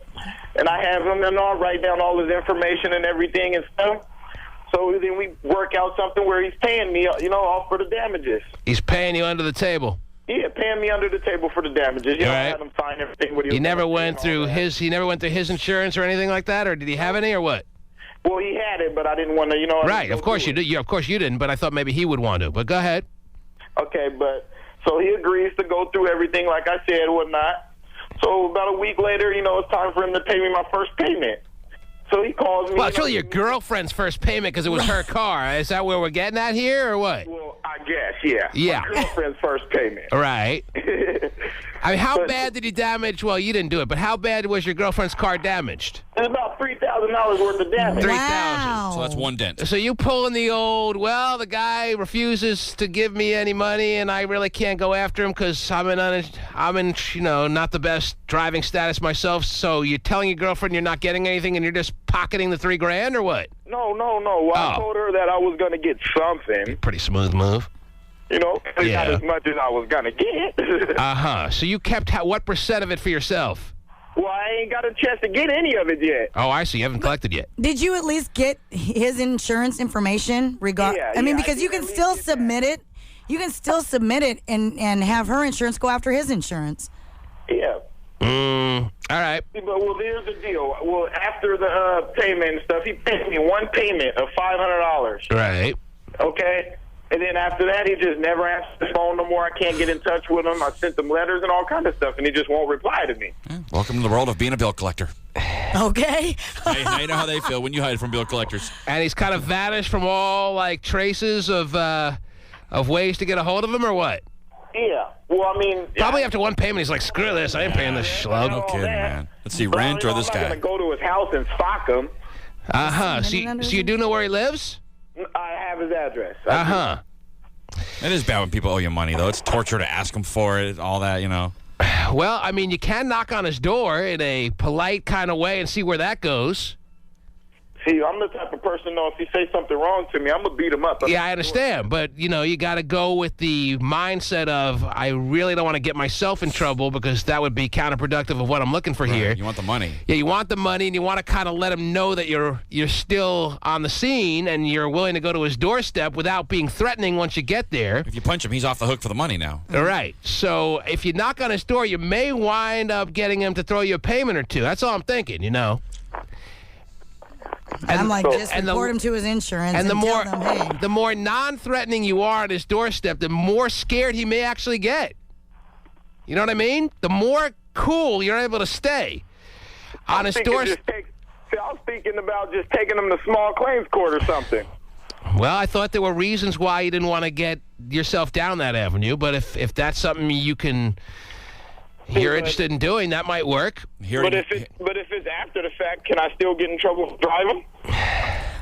A: and I have him and I'll write down all his information and everything and stuff. So then we work out something where he's paying me, off for the damages.
B: He's paying you under the table.
A: Yeah, paying me under the table for the damages. I had him sign everything.
B: He never went through his. He never went through his insurance or anything like that, or did he have any, or what?
A: Well, he had it, but I didn't want to.
B: Right. Of course you did. Of course you didn't. But I thought maybe he would want to. But go ahead.
A: Okay, but so he agrees to go through everything, like I said, whatnot. So about a week later, it's time for him to pay me my first payment. So he calls me.
B: Well, it's really your girlfriend's first payment because it was her car. Is that where we're getting at here, or what?
A: Well, I guess, yeah.
B: Yeah.
A: My girlfriend's first payment.
B: Right. I mean, how bad did he damage? Well, you didn't do it, but how bad was your girlfriend's car damaged?
A: It's about $3,000 worth of damage.
B: $3,000.
D: So that's one dent.
B: So you pull in the old, well, the guy refuses to give me any money, and I really can't go after him because I'm in not the best driving status myself. So you're telling your girlfriend you're not getting anything, and you're just pocketing the $3,000, or what?
A: No. Well, I told her that I was going to get something.
B: Pretty smooth move.
A: Not as much as I was going to get.
B: Uh-huh. So you kept what percent of it for yourself?
A: Well, I ain't got a chance to get any of it yet.
B: Oh, I see. You haven't collected yet.
C: Did you at least get his insurance information? Because you can still submit it you can still submit it and have her insurance go after his insurance.
A: Yeah.
B: All right.
A: Well, there's the deal. Well, after the payment and stuff, he paid me one payment of $500.
B: Right.
A: Okay? And then after that, he just never answers the phone no more. I can't get in touch with him. I sent him letters and all kind of stuff, and he just won't reply to me.
D: Welcome to the world of being a bill collector.
C: Okay.
D: Now you know how they feel when you hide from bill collectors.
B: And he's kind of vanished from all, like, traces of ways to get a hold of him, or what?
A: Yeah. Well, I mean...
B: Probably after one payment, he's like, screw this. I ain't paying this schlub.
D: No kidding, man. Let's see, rent or this
A: I'm not
D: guy?
A: going to go to his house and sock him.
B: Uh-huh. So you do know where he lives?
A: I have his address.
B: Uh-huh.
D: It is bad when people owe you money, though. It's torture to ask them for it, all that, you know.
B: Well, I mean, you can knock on his door in a polite kind of way and see where that goes.
A: See, I'm the type of person, though, if he say something wrong to me, I'm going to beat him up.
B: Yeah, I understand. But, you know, you got to go with the mindset of, I really don't want to get myself in trouble because that would be counterproductive of what I'm looking for here.
D: You want the money.
B: Yeah, you want the money, and you want to kind of let him know that you're still on the scene and you're willing to go to his doorstep without being threatening once you get there.
D: If you punch him, he's off the hook for the money now.
B: All right. So if you knock on his door, you may wind up getting him to throw you a payment or two. That's all I'm thinking, you know.
C: I'm like, just report him to his insurance and tell them, hey.
B: The more non-threatening you are at his doorstep, the more scared he may actually get. You know what I mean? The more cool you're able to stay on his doorstep.
A: I was thinking about just taking him to small claims court or something.
B: Well, I thought there were reasons why you didn't want to get yourself down that avenue, but if that's something you're interested in doing, that might work.
A: But if it's after the fact, can I still get in trouble for driving?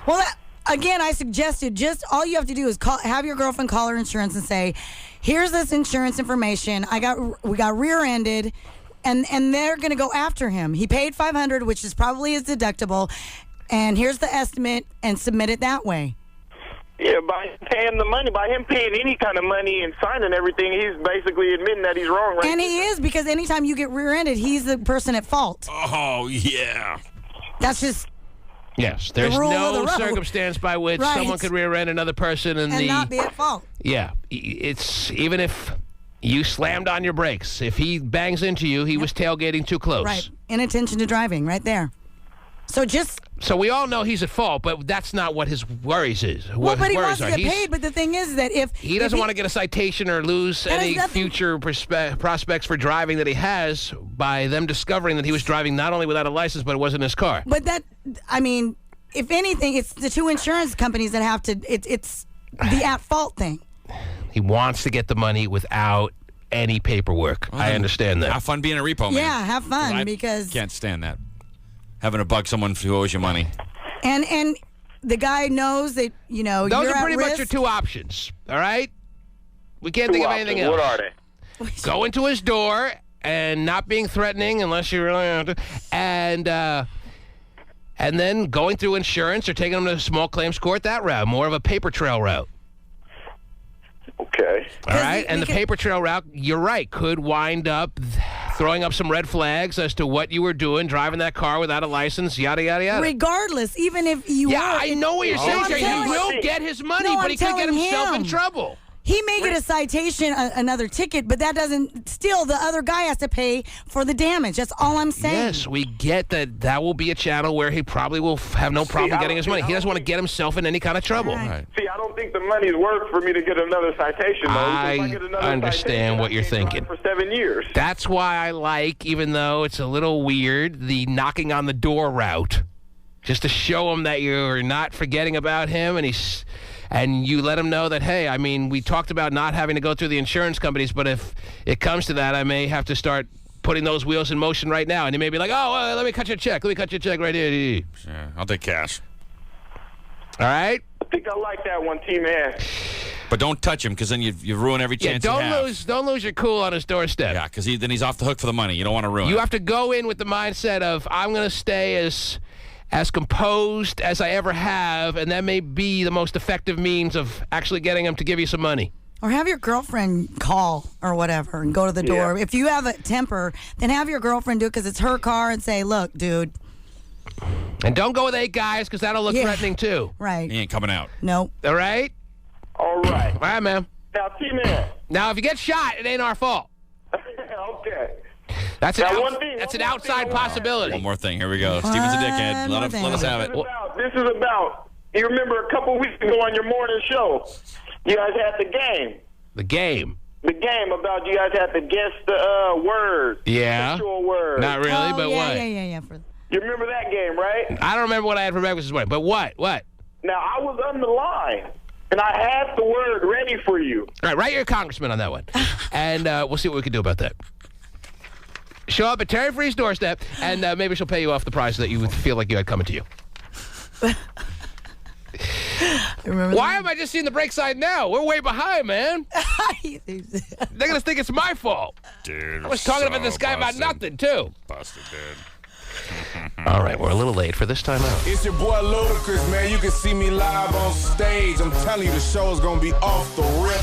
C: Well, again, I suggested just all you have to do is have your girlfriend call her insurance and say, here's this insurance information. We got rear-ended, and they're going to go after him. He paid $500, which is probably his deductible, and here's the estimate, and submit it that way.
A: Yeah, by paying the money, by him paying any kind of money and signing everything, he's basically admitting that he's wrong, right?
C: And he is, because anytime you get rear-ended, he's the person at fault.
D: Oh, yeah.
C: That's just...
B: Yes, there's no circumstance by which someone could rear-end another person and
C: not be at fault.
B: Yeah, it's even if you slammed on your brakes, if he bangs into you, he was tailgating too close.
C: Right, inattention to driving, right there. So
B: we all know he's at fault, but that's not what his worries is.
C: Well, but he wants to get paid. But the thing is that if
B: he doesn't want to get a citation or lose any future prospects for driving that he has by them discovering that he was driving not only without a license, but it wasn't his car.
C: But if anything, it's the two insurance companies that have to. It's the at fault thing.
B: He wants to get the money without any paperwork.
D: Well,
B: I understand that.
D: Have fun being a repo man.
C: Yeah, have fun because
D: can't stand that. Having to bug someone who owes you money.
C: And the guy knows that, you know,
B: those
C: you're
B: are pretty
C: at
B: much
C: risk.
B: your two options, all right? We can't think of anything else.
A: What are they?
B: Go into his door and not being threatening unless you really have to, and then going through insurance or taking him to a small claims court, that route, more of a paper trail route.
A: Okay.
B: All right, and the paper trail route, you're right, could wind up throwing up some red flags as to what you were doing, driving that car without a license, yada, yada, yada.
C: Regardless, even if you
B: I know what you're saying. He will get his money, but he could get himself in trouble.
C: He may get a citation, another ticket, but that doesn't, still the other guy has to pay for the damage. That's all I'm saying.
B: Yes, we get that will be a channel where he probably will have no problem getting his money. He doesn't want to get himself in any kind of trouble.
C: Right.
A: See, I don't think the money's worth for me to get another citation, though.
B: I understand what you're thinking.
A: For 7 years.
B: That's why I like, even though it's a little weird, the knocking on the door route. Just to show him that you're not forgetting about him, and you let him know that, hey, I mean, we talked about not having to go through the insurance companies, but if it comes to that, I may have to start putting those wheels in motion right now. And he may be like, let me cut your check. Let me cut your check right here.
D: Sure, I'll take cash.
B: All right?
A: I think I like that one, T-Man.
D: But don't touch him, because then you ruin every chance you have.
B: Don't lose your cool on his doorstep.
D: Yeah, because then he's off the hook for the money. You don't want to ruin it.
B: You have to go in with the mindset of, I'm going to stay as composed as I ever have, and that may be the most effective means of actually getting him to give you some money.
C: Or have your girlfriend call or whatever and go to the door. If you have a temper, then have your girlfriend do it because it's her car and say, look, dude.
B: And don't go with 8 guys because that'll look threatening too.
C: Right.
D: He ain't coming out.
C: Nope.
B: All right?
A: All right.
B: All right, man.
A: Now, T-Man.
B: Now, if you get shot, it ain't our fault.
A: Okay.
B: That's
A: Now,
B: an outside possibility.
D: One more thing. Here we go. Steven's a dickhead. Let us have it.
A: This is about, you remember a couple weeks ago on your morning show, you guys had the game.
B: The game?
A: The game about you guys had to guess the word.
B: Yeah.
A: Sexual word.
B: Not really, but what?
C: Yeah.
A: You remember that game, right?
B: I don't remember what I had for breakfast this morning, but what? What?
A: Now, I was on the line, and I had the word ready for you.
B: All right, write your congressman on that one, and we'll see what we can do about that. Show up at Terry Free's doorstep, and maybe she'll pay you off the price that you would feel like you had coming to you. Why am I just seeing the brake side now? We're way behind, man. They're going to think it's my fault.
D: Dude,
B: I was talking about this guy about nothing, too.
D: Busted, dude.
B: All right, we're a little late for this time out.
P: It's your boy Ludacris, man. You can see me live on stage. I'm telling you, the show's gonna be off the rip.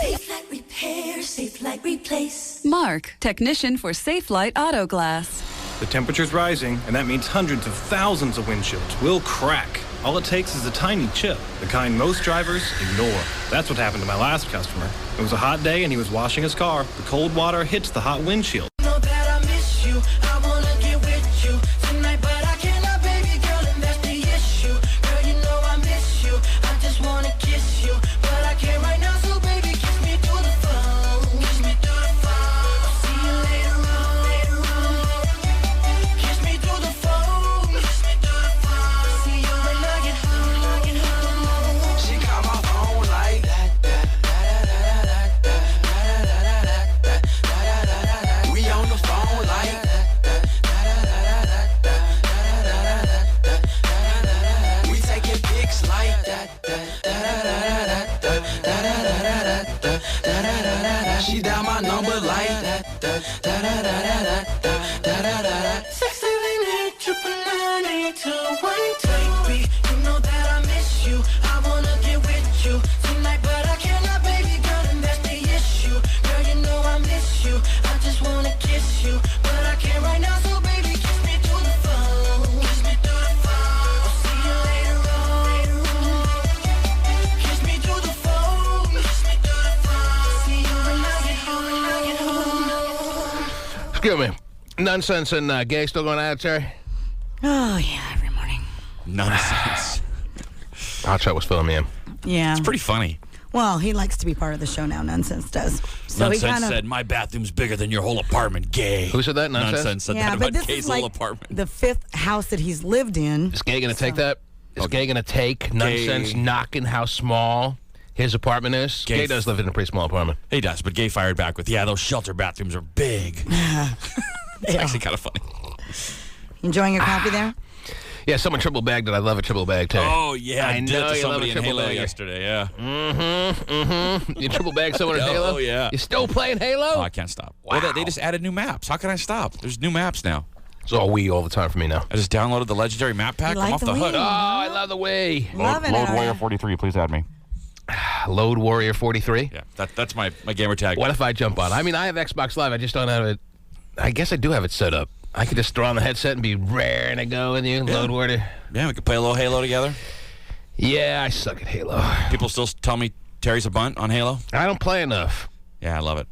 E: Safe Light Repair, Safe Light Replace.
J: Mark, technician for Safe Light Auto Glass.
K: The temperature's rising, and that means hundreds of thousands of windshields will crack. All it takes is a tiny chip, the kind most drivers ignore. That's what happened to my last customer. It was a hot day, and he was washing his car. The cold water hits the hot windshield.
O: Know that I miss you. I wanna get with you tonight, but I cannot, baby girl, and that's the issue. Girl, you know I miss you. I just wanna kiss you, but I can't right now. So baby, kiss me through the phone. Kiss me through the phone. I'll see you later on. Kiss me through the phone. Kiss me through the phone. See you when I get home. She called my phone like that. We on the phone like we taking pics like that. She dial my number like that. 678-999-8212. Baby, you know that I miss you. I wanna get with you tonight, but I cannot, baby girl, and that's the issue. Girl, you know I miss you. I just wanna kiss you, but I can't right now. So baby, kiss me through the phone. Kiss me through the phone. I'll see you later on. Kiss me through the phone. Kiss me through the phone. See you when I get home.
B: Excuse me. Nonsense and gay still going at it, Terry?
C: Oh, yeah, every morning.
D: Nonsense.
B: Hotshot was filling me in.
C: Yeah.
D: It's pretty funny.
C: Well, he likes to be part of the show now, Nonsense does. So
D: Nonsense
C: he kind of
D: said, my bathroom's bigger than your whole apartment, gay.
B: Who said that? Nonsense?
D: Nonsense said
C: yeah,
D: that
C: but
D: about
C: this
D: Gay's
C: is
D: whole
C: like
D: apartment.
C: the 5th house that he's lived in.
B: Is Gay going to take that? Is Gay going to take Nonsense knocking how small his apartment is? Gay does live in a pretty small apartment.
D: He does, but Gay fired back with, yeah, those shelter bathrooms are big. It's actually kind of funny.
C: Enjoying your coffee there?
B: Yeah, someone triple bagged it. I love a triple bag, too.
D: Oh, yeah,
B: I
D: did
B: know
D: to
B: you love a
D: somebody in
B: triple
D: Halo
B: bag
D: yesterday, yeah.
B: You triple bag someone in Halo?
D: Oh, yeah.
B: You still playing Halo?
D: Oh, I can't stop.
B: Wow.
D: Well, they just added new maps. How can I stop? There's new maps now.
B: It's all Wii all the time for me now.
D: I just downloaded the legendary map pack.
C: You like
D: I'm off
C: the
D: the
C: Wii?
D: hook.
B: Oh, I love the Wii.
C: Loving
D: Load
C: it.
D: Warrior 43, please add me.
B: Load Warrior 43?
D: Yeah, that's my gamer tag.
B: What if I jump on? I mean, I have Xbox Live. I just don't have it. I guess I do have it set up. I could just throw on the headset and be raring to go with you. Load Warrior.
D: Yeah, we could play a little Halo together.
B: Yeah, I suck at Halo.
D: People still tell me Terry's a bunt on Halo.
B: I don't play enough.
D: Yeah, I love it.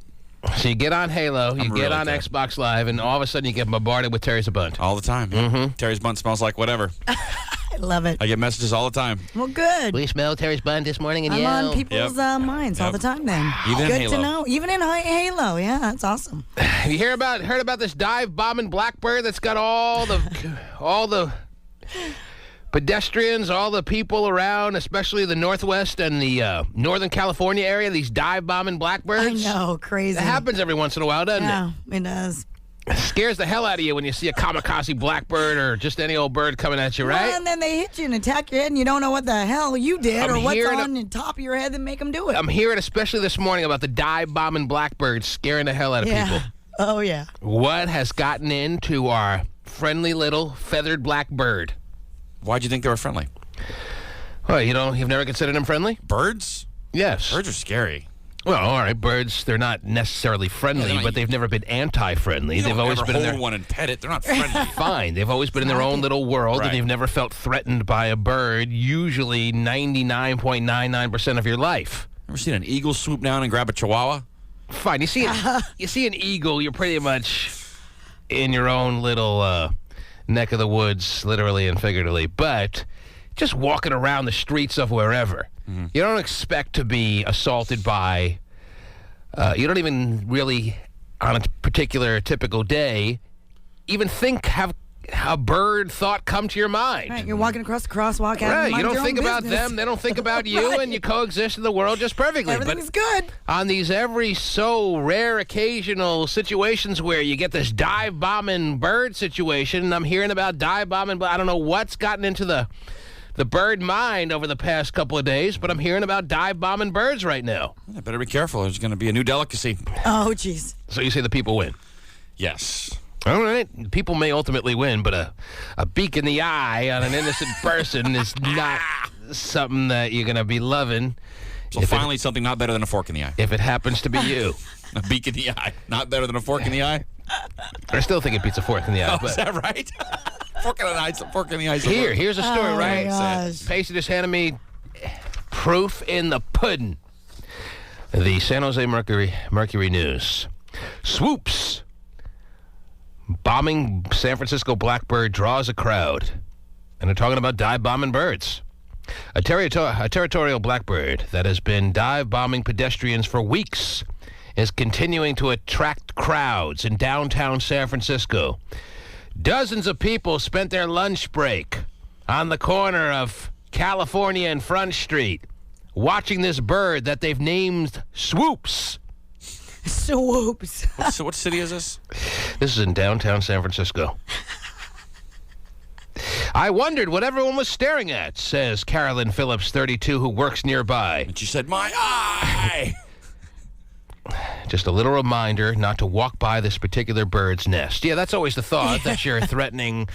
B: So you get on Halo, you
D: I'm
B: get
D: really
B: on
D: good.
B: Xbox Live, and all of a sudden you get bombarded with Terry's a bunt.
D: All the time.
B: Mm-hmm.
D: Terry's bunt smells like whatever.
C: I love it.
D: I get messages all the time.
C: Well, good.
B: We smell Terry's bunt this morning and
C: I'm
B: yell.
C: on people's minds all the time then.
D: Even in
C: good
D: Halo.
C: to know. Even in Halo. Yeah, that's awesome.
B: Have you heard about this dive bombing Blackbird that's got all the pedestrians, all the people around, especially the Northwest and the Northern California area, these dive bombing Blackbirds?
C: I know, crazy.
B: That happens every once in a while, doesn't it?
C: Yeah, it does.
B: It scares the hell out of you when you see a kamikaze blackbird or just any old bird coming at you, right?
C: Well, and then they hit you and attack your head, and you don't know what the hell you did
B: I'm
C: or what's
B: hearing
C: on the top of your head that make them do it.
B: I'm hearing, especially this morning, about the dive bombing blackbirds scaring the hell out of people.
C: Oh, yeah.
B: What has gotten into our friendly little feathered black bird?
D: Why'd you think they were friendly?
B: Well, you've never considered them friendly?
D: Birds?
B: Yes.
D: Birds are scary.
B: Well, all right, birds, they're not necessarily friendly, but they've never been anti-friendly. They've always been in their
D: one and pet it. They're not friendly.
B: Fine. They've always been in their own little world,
D: Right.
B: and they've never felt threatened by a bird, usually 99.99% of your life.
D: Ever seen an eagle swoop down and grab a chihuahua?
B: Fine. You see an eagle, you're pretty much in your own little neck of the woods, literally and figuratively. But just walking around the streets of wherever, you don't expect to be assaulted by, you don't even really, on a particular typical day, even have a bird thought come to your mind.
C: Right, you're walking across the crosswalk.
B: Right, you don't think about them, they don't think about you,
C: Right.
B: and you coexist in the world just perfectly.
C: Everything's good.
B: On these every so rare occasional situations where you get this dive bombing bird situation, and I'm hearing about dive bombing, but I don't know what's gotten into the bird mind over the past couple of days, but I'm hearing about dive bombing birds right now.
D: I better be careful. There's going to be a new delicacy.
C: Oh, jeez.
B: So you say the people win?
D: Yes.
B: All right. People may ultimately win, but a beak in the eye on an innocent person is not something that you're going to be loving.
D: So finally, something not better than a fork in the eye.
B: If it happens to be you.
D: A beak in the eye. Not better than a fork in the eye?
B: I still think it beats a fork in the eye.
D: Oh,
B: but
D: is that right? Fork in the eye. Fork in the eye.
B: Here's a story,
C: Oh,
B: right?
C: my gosh.
B: Pacey just handed me proof in the pudding. The San Jose Mercury News. Swoops. Bombing San Francisco blackbird draws a crowd. And they're talking about dive bombing birds. A territorial blackbird that has been dive bombing pedestrians for weeks is continuing to attract crowds in downtown San Francisco. Dozens of people spent their lunch break on the corner of California and Front Street watching this bird that they've named Swoops.
C: Swoops.
D: What city is this?
B: This is in downtown San Francisco. I wondered what everyone was staring at, says Carolyn Phillips, 32, who works nearby.
D: And she said, my eye!
B: Just a little reminder not to walk by this particular bird's nest. Yeah, that's always the thought, that you're threatening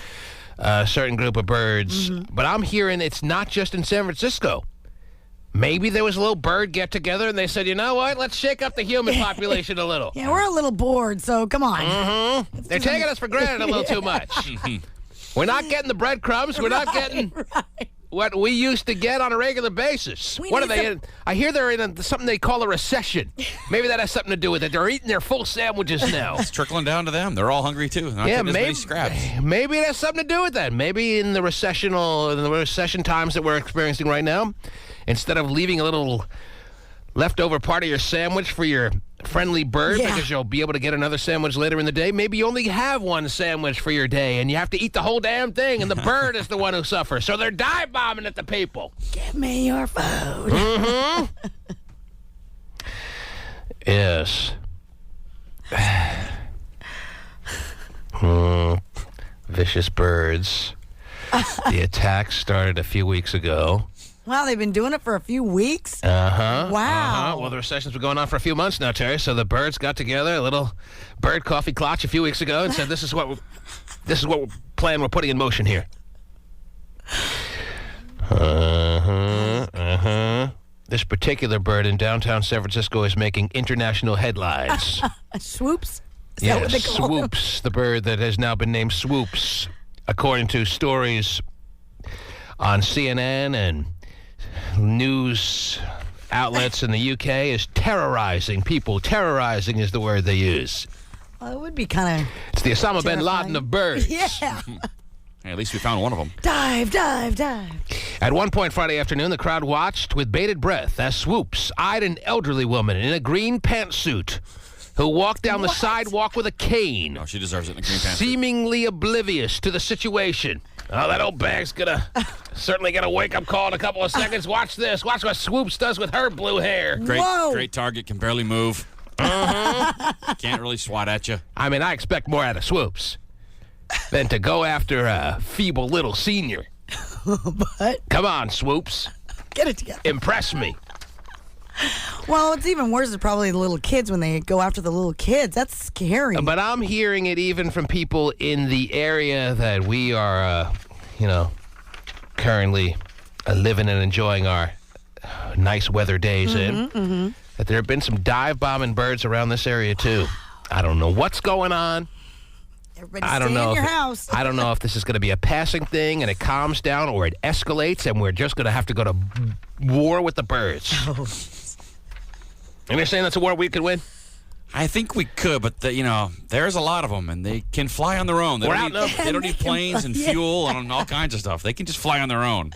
B: a certain group of birds. But I'm hearing it's not just in San Francisco. Maybe there was a little bird get-together, and they said, you know what, let's shake up the human population a little.
C: Yeah, we're a little bored, so come on.
B: They're taking us for granted a little too much. We're not getting the breadcrumbs. We're not getting what we used to get on a regular basis. What are they in? I hear they're in something they call a recession. Maybe that has something to do with it. They're eating their full sandwiches now.
D: It's trickling down to them. They're all hungry, too. Not getting as many scraps.
B: Maybe it has something to do with that. Maybe in the recession times that we're experiencing right now, instead of leaving a little leftover part of your sandwich for your friendly bird because you'll be able to get another sandwich later in the day, maybe you only have one sandwich for your day and you have to eat the whole damn thing, and the bird is the one who suffers. So they're dive bombing at the people.
C: Give me your food.
B: Yes. Vicious birds. The attack started a few weeks ago.
C: Wow, they've been doing it for a few weeks?
B: Wow.
C: Wow.
B: Well, the recession's been going on for a few months now, Terry. So the birds got together, a little bird coffee clutch a few weeks ago, and said, "This is what we're putting in motion here." This particular bird in downtown San Francisco is making international headlines.
C: Swoops? Is that what they call them?
B: Swoops, the bird that has now been named Swoops, according to stories on CNN and news outlets in the UK, is terrorizing people. Terrorizing is the word they use.
C: Well, it would be kind of
B: It's the Osama bin Laden of birds.
C: Yeah.
D: Hey, at least we found one of them.
C: Dive, dive, dive.
B: At one point Friday afternoon, the crowd watched with bated breath as Swoops eyed an elderly woman in a green pantsuit who walked down the sidewalk with a cane.
D: Oh, she deserves it in a green pantsuit.
B: Seemingly oblivious to the situation. Oh, that old bag's certainly gonna wake up call in a couple of seconds. Watch this. Watch what Swoops does with her blue hair.
D: Great target. Can barely move. Can't really swat at you.
B: I mean, I expect more out of Swoops than to go after a feeble little senior.
C: But
B: come on, Swoops.
C: Get it together.
B: Impress me.
C: Well, what's even worse is probably the little kids when they go after the little kids. That's scary.
B: But I'm hearing it even from people in the area that we are, currently living and enjoying our nice weather days in. That there have been some dive bombing birds around this area too. I don't know what's going on.
C: Everybody stay in your house.
B: I don't know if this is going to be a passing thing and it calms down, or it escalates and we're just going to have to go to war with the birds. And you're saying that's a war we could win?
D: I think we could, but there's a lot of them, and they can fly on their own. They don't need planes and fuel and all kinds of stuff. They can just fly on their own.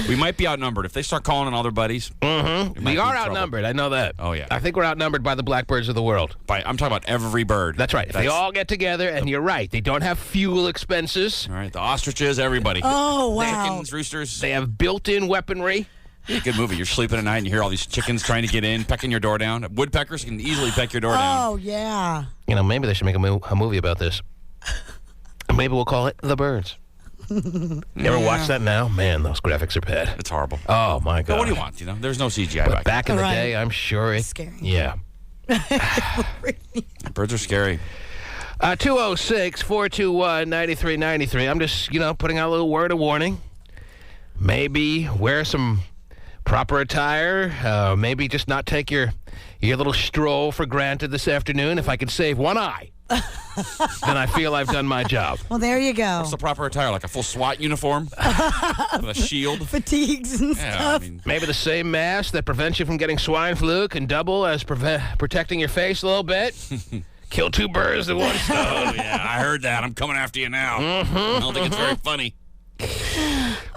D: We might be outnumbered. If they start calling on all their buddies,
B: we are outnumbered. I know that.
D: Oh, yeah.
B: I think we're outnumbered by the blackbirds of the world.
D: I'm talking about every bird.
B: That's right. If they all get together, and you're right, they don't have fuel expenses.
D: All right, the ostriches, everybody.
C: Oh, wow.
D: Chickens, roosters.
B: They have built-in weaponry.
D: Yeah, good movie. You're sleeping at night and you hear all these chickens trying to get in, pecking your door down. Woodpeckers can easily peck your door down.
C: Oh, yeah.
B: Maybe they should make a movie about this. Maybe we'll call it The Birds. You ever watch that now? Man, those graphics are bad.
D: It's horrible.
B: Oh, my God.
D: But what do you want? There's no CGI
B: back in the day, I'm sure it's
C: scary.
B: Yeah.
D: Birds are scary.
B: 206-421-9393. I'm just, putting out a little word of warning. Maybe wear some proper attire. Maybe just not take your little stroll for granted this afternoon. If I could save one eye, then I feel I've done my job.
C: Well, there you go.
D: What's the proper attire? Like a full SWAT uniform? With a shield?
C: Fatigues and stuff.
B: Maybe the same mask that prevents you from getting swine flu can double as protecting your face a little bit. Kill two birds with one stone.
D: Oh, yeah, I heard that. I'm coming after you now. I don't think it's very funny.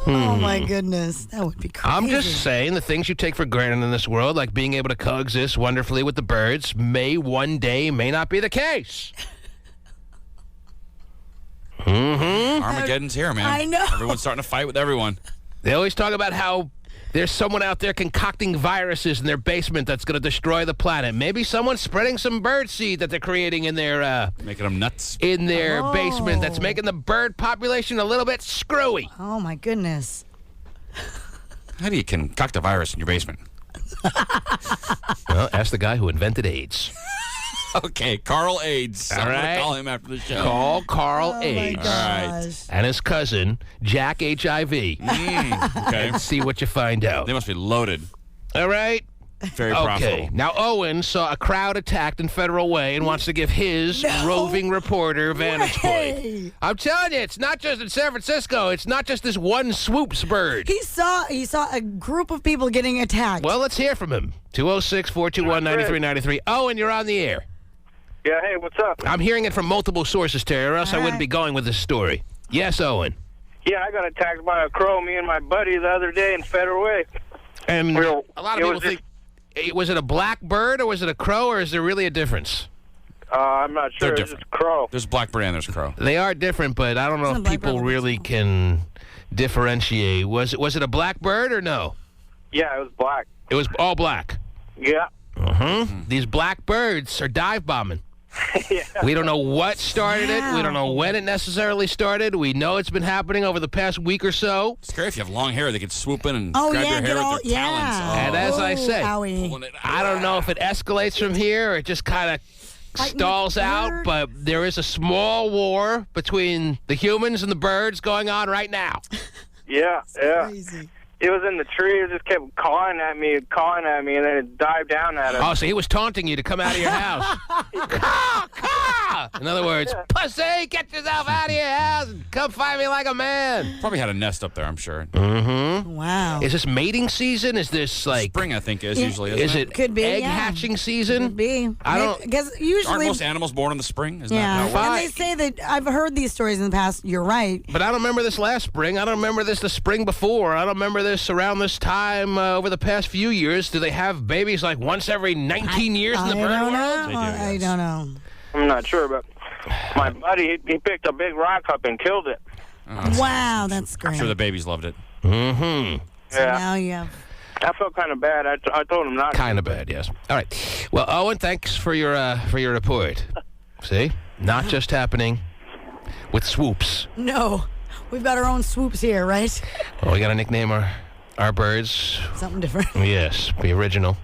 C: Oh, my goodness. That would be crazy.
B: I'm just saying the things you take for granted in this world, like being able to coexist wonderfully with the birds, may not be the case.
D: Armageddon's here, man.
C: I know.
D: Everyone's starting to fight with everyone.
B: They always talk about how there's someone out there concocting viruses in their basement that's going to destroy the planet. Maybe someone's spreading some bird seed that they're creating in their...
D: making them nuts.
B: In their basement that's making the bird population a little bit screwy.
C: Oh, my goodness.
D: How do you concoct a virus in your basement?
B: Well, ask the guy who invented AIDS.
D: Okay, Carl AIDS.
B: All
D: I'm
B: right.
D: going to call him after the show.
B: Call Carl AIDS.
C: My gosh.
B: And his cousin, Jack HIV.
D: Okay.
B: And see what you find out.
D: They must be loaded.
B: All right?
D: Very
B: Okay.
D: profitable.
B: Now, Owen saw a crowd attacked in Federal Way and wants to give his roving reporter vantage point. I'm telling you, it's not just in San Francisco. It's not just this one swoops bird.
C: He saw a group of people getting attacked.
B: Well, let's hear from him. 206-421-9393. Owen, you're on the air.
L: Yeah, hey, what's up?
B: I'm hearing it from multiple sources, Terry, or else I wouldn't be going with this story. Yes, Owen.
L: Yeah, I got attacked by a crow, me and my buddy, the other day in Federal Way.
B: And a lot of people think, was it a black bird or was it a crow, or is there really a difference?
L: I'm not sure.
D: They're
L: It's
D: different.
L: just crow.
D: There's blackbird and there's crow.
B: They are different, but I don't know if people really can differentiate. Was it a black bird or no?
L: Yeah, it was black.
B: It was all black.
L: Yeah.
B: These black birds are dive bombing.
L: Yeah.
B: We don't know what started it. We don't know when it necessarily started. We know it's been happening over the past week or so.
D: It's scary if you have long hair. They could swoop in and
C: Oh,
D: grab
C: yeah,
D: your hair
C: get all-
D: with their talons.
C: yeah.
B: And as I say,
C: Owie.
B: I don't know if it escalates from here or it just kind of stalls out, but there is a small war between the humans and the birds going on right now.
L: Yeah, yeah.
C: Crazy.
L: It was in the tree. It just kept cawing at me, and then it dived down at us.
B: Oh, so he was taunting you to come out of your house. Caw, caw! In other words, pussy, get yourself out of your house and come find me like a man.
D: Probably had a nest up there, I'm sure.
C: Wow.
B: Is this mating season? Is this like...
D: Spring, I think, is
C: Yeah.
D: usually.
B: Is
D: Isn't
B: it
C: Could be,
B: egg
C: yeah.
B: hatching season?
C: Could be.
B: I don't...
C: Because
D: Aren't
C: usually...
D: most animals born in the spring? Isn't
C: Yeah,
D: that
C: and they say that I've heard these stories in the past. You're right.
B: But I don't remember this last spring. I don't remember this the spring before. I don't remember this around this time over the past few years. Do they have babies like once every 19 years in the bird world?
C: I don't know.
L: I'm not sure, but my buddy, he picked a big rock up and killed it.
C: Wow, that's great.
D: I'm sure the babies loved it.
B: Mm-hmm.
C: So now you have...
L: I felt kind of bad. I told him not to.
B: Kind of bad, yes. All right. Well, Owen, thanks for your report. See? Not just happening with swoops.
C: No. We've got our own swoops here, right?
B: Well, we got to nickname our birds.
C: Something different.
B: Yes, be original.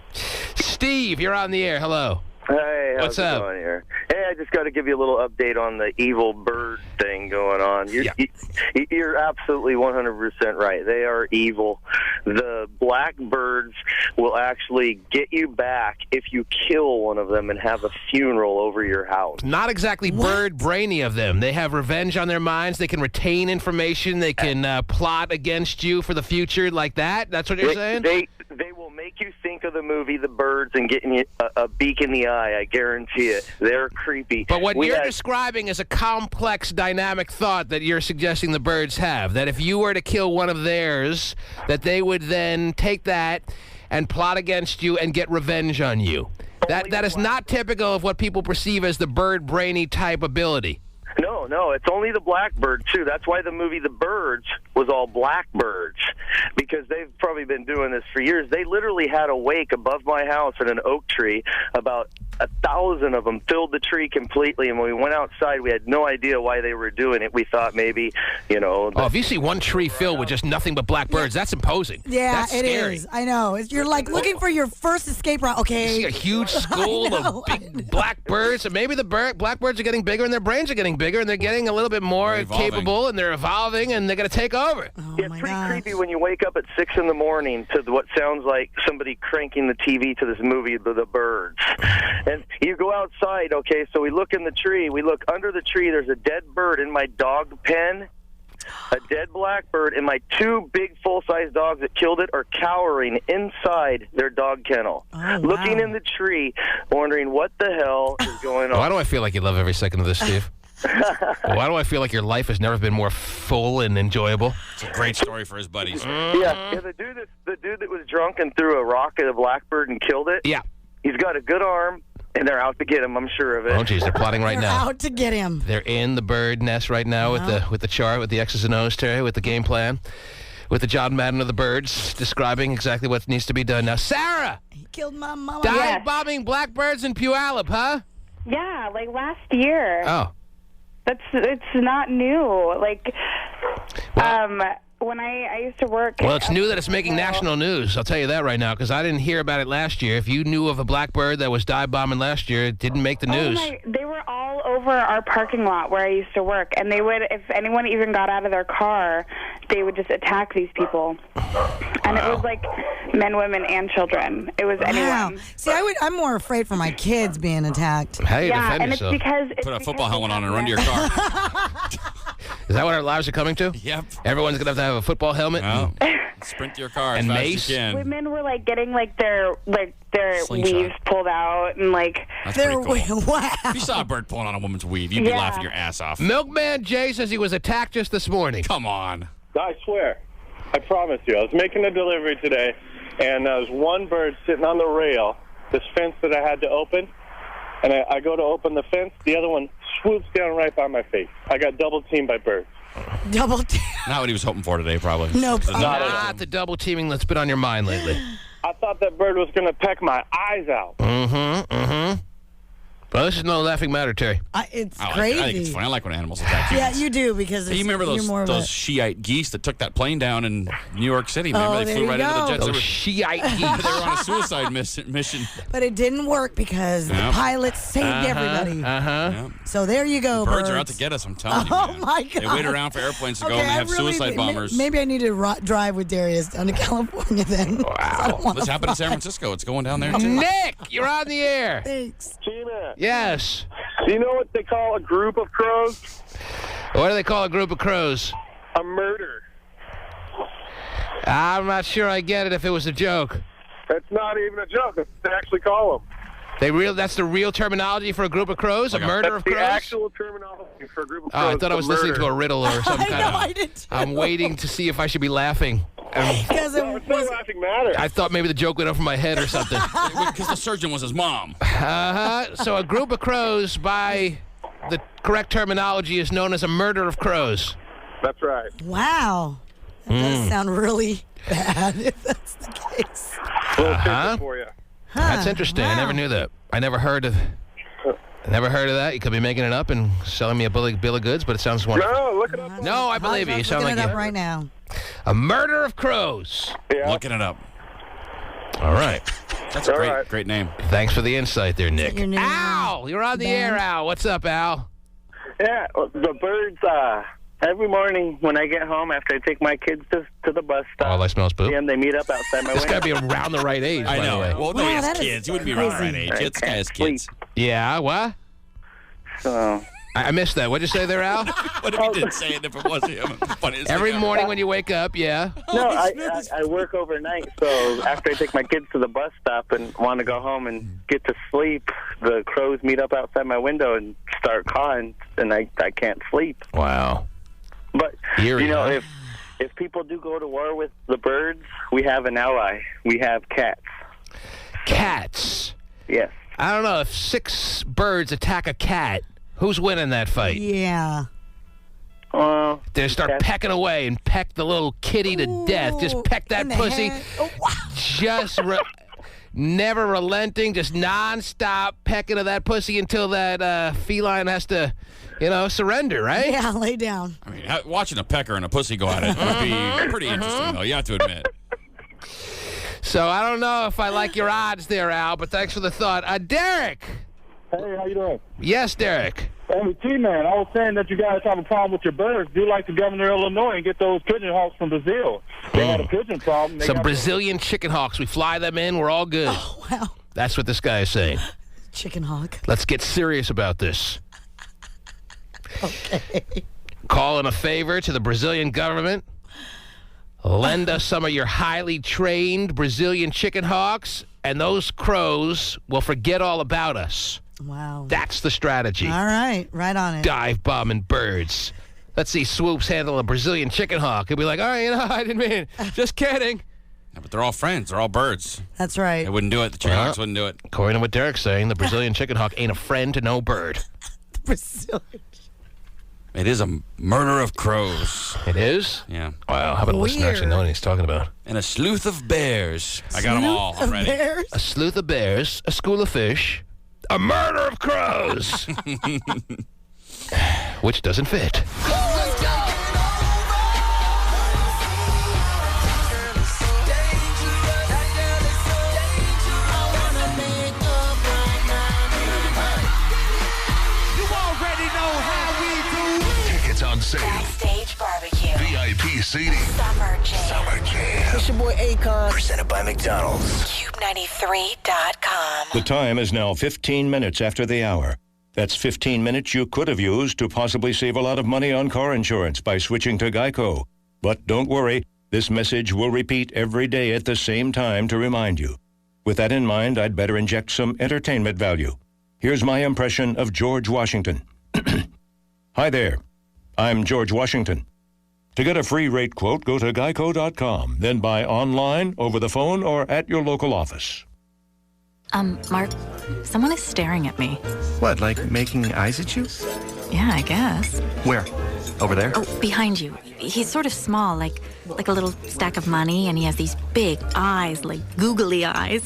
B: Steve, you're on the air. Hello.
M: Hey,
B: What's
M: how's it
B: up?
M: going here? Hey,
H: I just got to give you a little update on the evil bird thing going on. You're absolutely 100% right. They are evil. The blackbirds will actually get you back if you kill one of them and have a funeral over your house.
B: Not exactly bird brainy of them. They have revenge on their minds. They can retain information. They can plot against you for the future like that. That's what you're saying?
H: They will make you think of the movie The Birds and getting you a beak in the eye. I guarantee it. They're creepy.
B: But what you're describing is a complex, dynamic thought that you're suggesting the birds have. That if you were to kill one of theirs, that they would then take that and plot against you and get revenge on you. That is not typical of what people perceive as the bird brainy type ability.
H: No, it's only the blackbird, too. That's why the movie The Birds was all blackbirds, because they've probably been doing this for years. They literally had a wake above my house in an oak tree. About 1,000 of them filled the tree completely, and when we went outside, we had no idea why they were doing it. We thought maybe,
B: if you see one tree filled with just nothing but blackbirds, that's imposing.
C: Yeah,
B: that's scary.
C: It is. I know. You're like looking for your first escape route. Okay.
B: You see a huge school of big blackbirds, and maybe the blackbirds are getting bigger, and their brains are getting bigger, and they're getting a little bit more capable, and they're evolving, and they're going to take over.
H: It's pretty creepy when you wake up at 6 in the morning to what sounds like somebody cranking the TV to this movie, The Birds. And you go outside, okay, so we look in the tree. We look under the tree. There's a dead bird in my dog pen, a dead blackbird, and my 2 big full-size dogs that killed it are cowering inside their dog kennel, looking in the tree, wondering what the hell is going on.
B: Why do I feel like you love every second of this, Steve? Why do I feel like your life has never been more full and enjoyable?
D: It's a great story for his buddies.
H: Yeah, the dude that was drunk and threw a rock at a blackbird and killed it.
B: Yeah,
H: he's got a good arm, and they're out to get him. I'm sure of it.
B: Oh, geez, they're plotting right now.
C: Out to get him.
B: They're in the bird nest right now with the chart, with the X's and O's, Terry, with the game plan, with the John Madden of the birds, describing exactly what needs to be done. Now, Sarah!
C: He killed my mama.
B: Dive bombing blackbirds in Puyallup, huh?
M: Yeah, like last year.
B: Oh.
M: It's not new. Like, when I used to work...
B: Well, it's new that it's making national news. I'll tell you that right now, because I didn't hear about it last year. If you knew of a blackbird that was dive bombing last year, it didn't make the news.
M: They were all over our parking lot where I used to work, and they would, if anyone even got out of their car, they would just attack these people. And it was like men, women, and children. It was anyone.
C: See, I'm more afraid for my kids being attacked.
B: How do you defend
M: and
B: yourself?
M: It's because...
D: Put a football helmet on and run to your car.
B: Is that what our lives are coming to?
D: Yep.
B: Everyone's going to have a football helmet?
D: Oh. Sprint to your car
B: and
D: as fast
B: mace?
D: as you can.
M: Women were like getting their
D: Slingshot.
M: weaves pulled out and
D: That's pretty cool.
C: Wow.
D: If you saw a bird pulling on a woman's weave, you'd be laughing your ass off.
B: Milkman Jay says he was attacked just this morning.
D: Come on.
W: I swear. I promise you. I was making a delivery today, and there was one bird sitting on the rail, this fence that I had to open, and I go to open the fence. The other one swoops down right by my face. I got double-teamed by birds.
C: Double team.
D: Not what he was hoping for today, probably.
C: No,
B: not the double teaming that's been on your mind lately.
W: I thought that bird was going to peck my eyes out.
B: Mm-hmm. Well, this is no laughing matter, Terry.
C: It's
D: I
C: crazy.
D: think it's funny. I like when animals attack you.
C: Yeah, you do, because
D: you remember those Shiite geese that took that plane down in New York City? Remember they flew right into the jets?
B: Those Shiite geese.
D: They were on a suicide mission.
C: But it didn't work because the pilots saved everybody. So there you go,
D: Birds are out to get us, I'm telling you.
C: Oh,
D: man.
C: my God.
D: They wait around for airplanes to go and they have suicide bombers.
C: Maybe I need to drive with Darius down to California then.
B: Wow.
D: This happened in San Francisco. It's going down there, too.
B: Nick, you're on the air.
C: Thanks.
W: Gina.
B: Yes.
W: Do you know what they call a group of crows?
B: What do they call a group of crows?
W: A murder.
B: I'm not sure I get it if it was a joke.
W: That's not even a joke. That's what they actually call them.
B: That's the real terminology for a group of crows? A murder of crows?
W: That's the actual terminology for a group of crows.
B: Oh, I thought I was listening to a riddle or something.
C: I did too.
B: I'm waiting to see if I should be laughing.
C: Because
W: it's no laughing matter.
B: I thought maybe the joke went over my head or something.
D: Because the surgeon was his mom.
B: So a group of crows, by the correct terminology, is known as a murder of crows.
W: That's right.
C: Wow. That does sound really bad if that's the case.
W: For you.
B: That's interesting.
C: Wow.
B: I never knew that. I never heard of that. You could be making it up and selling me a bill of goods, but it sounds wonderful.
W: No, look it up.
B: No, I believe you. You sound like
C: it
B: you.
C: up right now.
B: A murder of crows.
W: Yeah.
D: Looking it up.
B: All right.
D: That's a great name.
B: Thanks for the insight there, Nick.
C: Your name?
B: Ow! Al. You're on the air, Al. What's up, Al?
H: Yeah, the birds, every morning when I get home after I take my kids to the bus stop.
B: All I smell is poop.
H: And they meet up outside my window.
B: This got to be around the right age,
D: I
B: by
D: know.
B: the way.
D: Well, no, he has kids. He wouldn't be around the right age. This guy has kids.
B: Yeah, what?
H: So...
B: I missed that. What'd you say there, Al?
D: What if he didn't say it if it was him? Funniest
B: Every
D: thing
B: morning
D: ever.
B: when you wake up, yeah.
H: No, I work overnight, so after I take my kids to the bus stop and want to go home and get to sleep, the crows meet up outside my window and start cawing, and I can't sleep.
B: Wow.
H: But,
B: Eerie, huh?
H: if people do go to war with the birds, we have an ally. We have cats.
B: Cats?
H: Yes.
B: I don't know. If 6 birds attack a cat, who's winning that fight?
C: Yeah.
B: They start pecking away and peck the little kitty to death. Just peck that pussy. Just never relenting, just nonstop pecking of that pussy until that feline has to, surrender, right?
C: Yeah, lay down.
D: I mean, watching a pecker and a pussy go at it would be pretty interesting, though. You have to admit.
B: So I don't know if I like your odds there, Al, but thanks for the thought. Derek.
W: Hey, how you doing?
B: Yes, Derek.
W: Hey, T-Man, I was saying that you guys have a problem with your birds. Do like the governor of Illinois and get those pigeon hawks from Brazil. They had a pigeon problem.
B: Some Brazilian chicken hawks. We fly them in. We're all good.
C: Oh, wow.
B: That's what this guy is saying.
C: Chicken hawk.
B: Let's get serious about this.
C: Okay.
B: Calling a favor to the Brazilian government. Lend us some of your highly trained Brazilian chicken hawks, and those crows will forget all about us.
C: Wow.
B: That's the strategy.
C: All right. Right on it.
B: Dive bombing birds. Let's see Swoops handle a Brazilian chicken hawk. He'll be like, all right, I didn't mean it. Just kidding.
D: Yeah, but they're all friends. They're all birds.
C: That's right.
D: They wouldn't do it. The chicken hawks wouldn't do it.
B: According to what Derek's saying, the Brazilian chicken hawk ain't a friend to no bird.
C: The Brazilian.
D: It is a murder of crows.
B: It is?
D: Yeah.
B: Wow, how about a listener actually know what he's talking about?
D: And a sleuth of bears. I got them all already.
C: Bears?
B: A sleuth of bears, a school of fish, a murder of crows. Which doesn't fit.
G: On sale.
S: Backstage barbecue.
G: VIP seating.
S: Summer Jam.
F: It's your boy Akon.
G: Presented by McDonald's.
S: KUBE93.com.
Q: The time is now 15 minutes after the hour. That's 15 minutes you could have used to possibly save a lot of money on car insurance by switching to Geico. But don't worry, this message will repeat every day at the same time to remind you. With that in mind, I'd better inject some entertainment value. Here's my impression of George Washington. Hi there. I'm George Washington. To get a free rate quote, go to geico.com, then buy online, over the phone, or at your local office.
R: Mark, someone is staring at me.
X: What, like making eyes at you?
R: Yeah, I guess.
X: Where? Over there?
R: Oh, behind you. He's sort of small, like a little stack of money, and he has these big eyes, like googly eyes.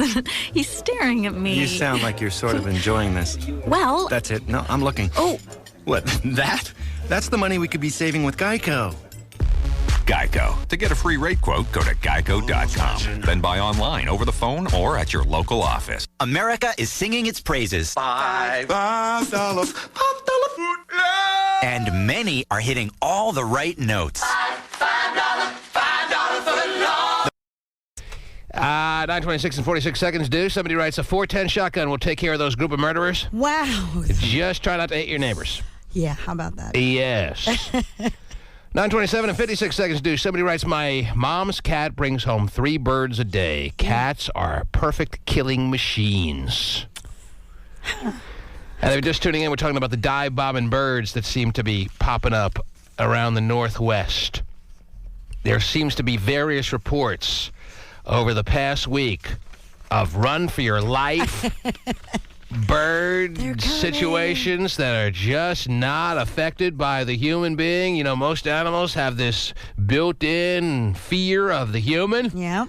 R: He's staring at me.
X: You sound like you're sort of enjoying this.
R: Well...
X: That's it. No, I'm looking.
R: Oh.
X: What, that? That's the money we could be saving with Geico.
Y: Geico. To get a free rate quote, go to geico.com. Then buy online, over the phone, or at your local office.
Z: America is singing its praises.
P: $5 food.
Z: And many are hitting all the right notes.
P: $5 for the law.
B: 9:26 and 46 seconds due. Somebody writes, a 410 shotgun will take care of those group of murderers.
C: Wow.
B: Just try not to hit your neighbors.
C: Yeah, how about that?
B: Yes. 9:27 and 56 seconds due. Somebody writes, my mom's cat brings home 3 birds a day. Cats are perfect killing machines. And they're just tuning in. We're talking about the dive bombing birds that seem to be popping up around the Northwest. There seems to be various reports over the past week of run for your life bird situations that are just not affected by the human being. You know, most animals have this built-in fear of the human.
C: Yeah.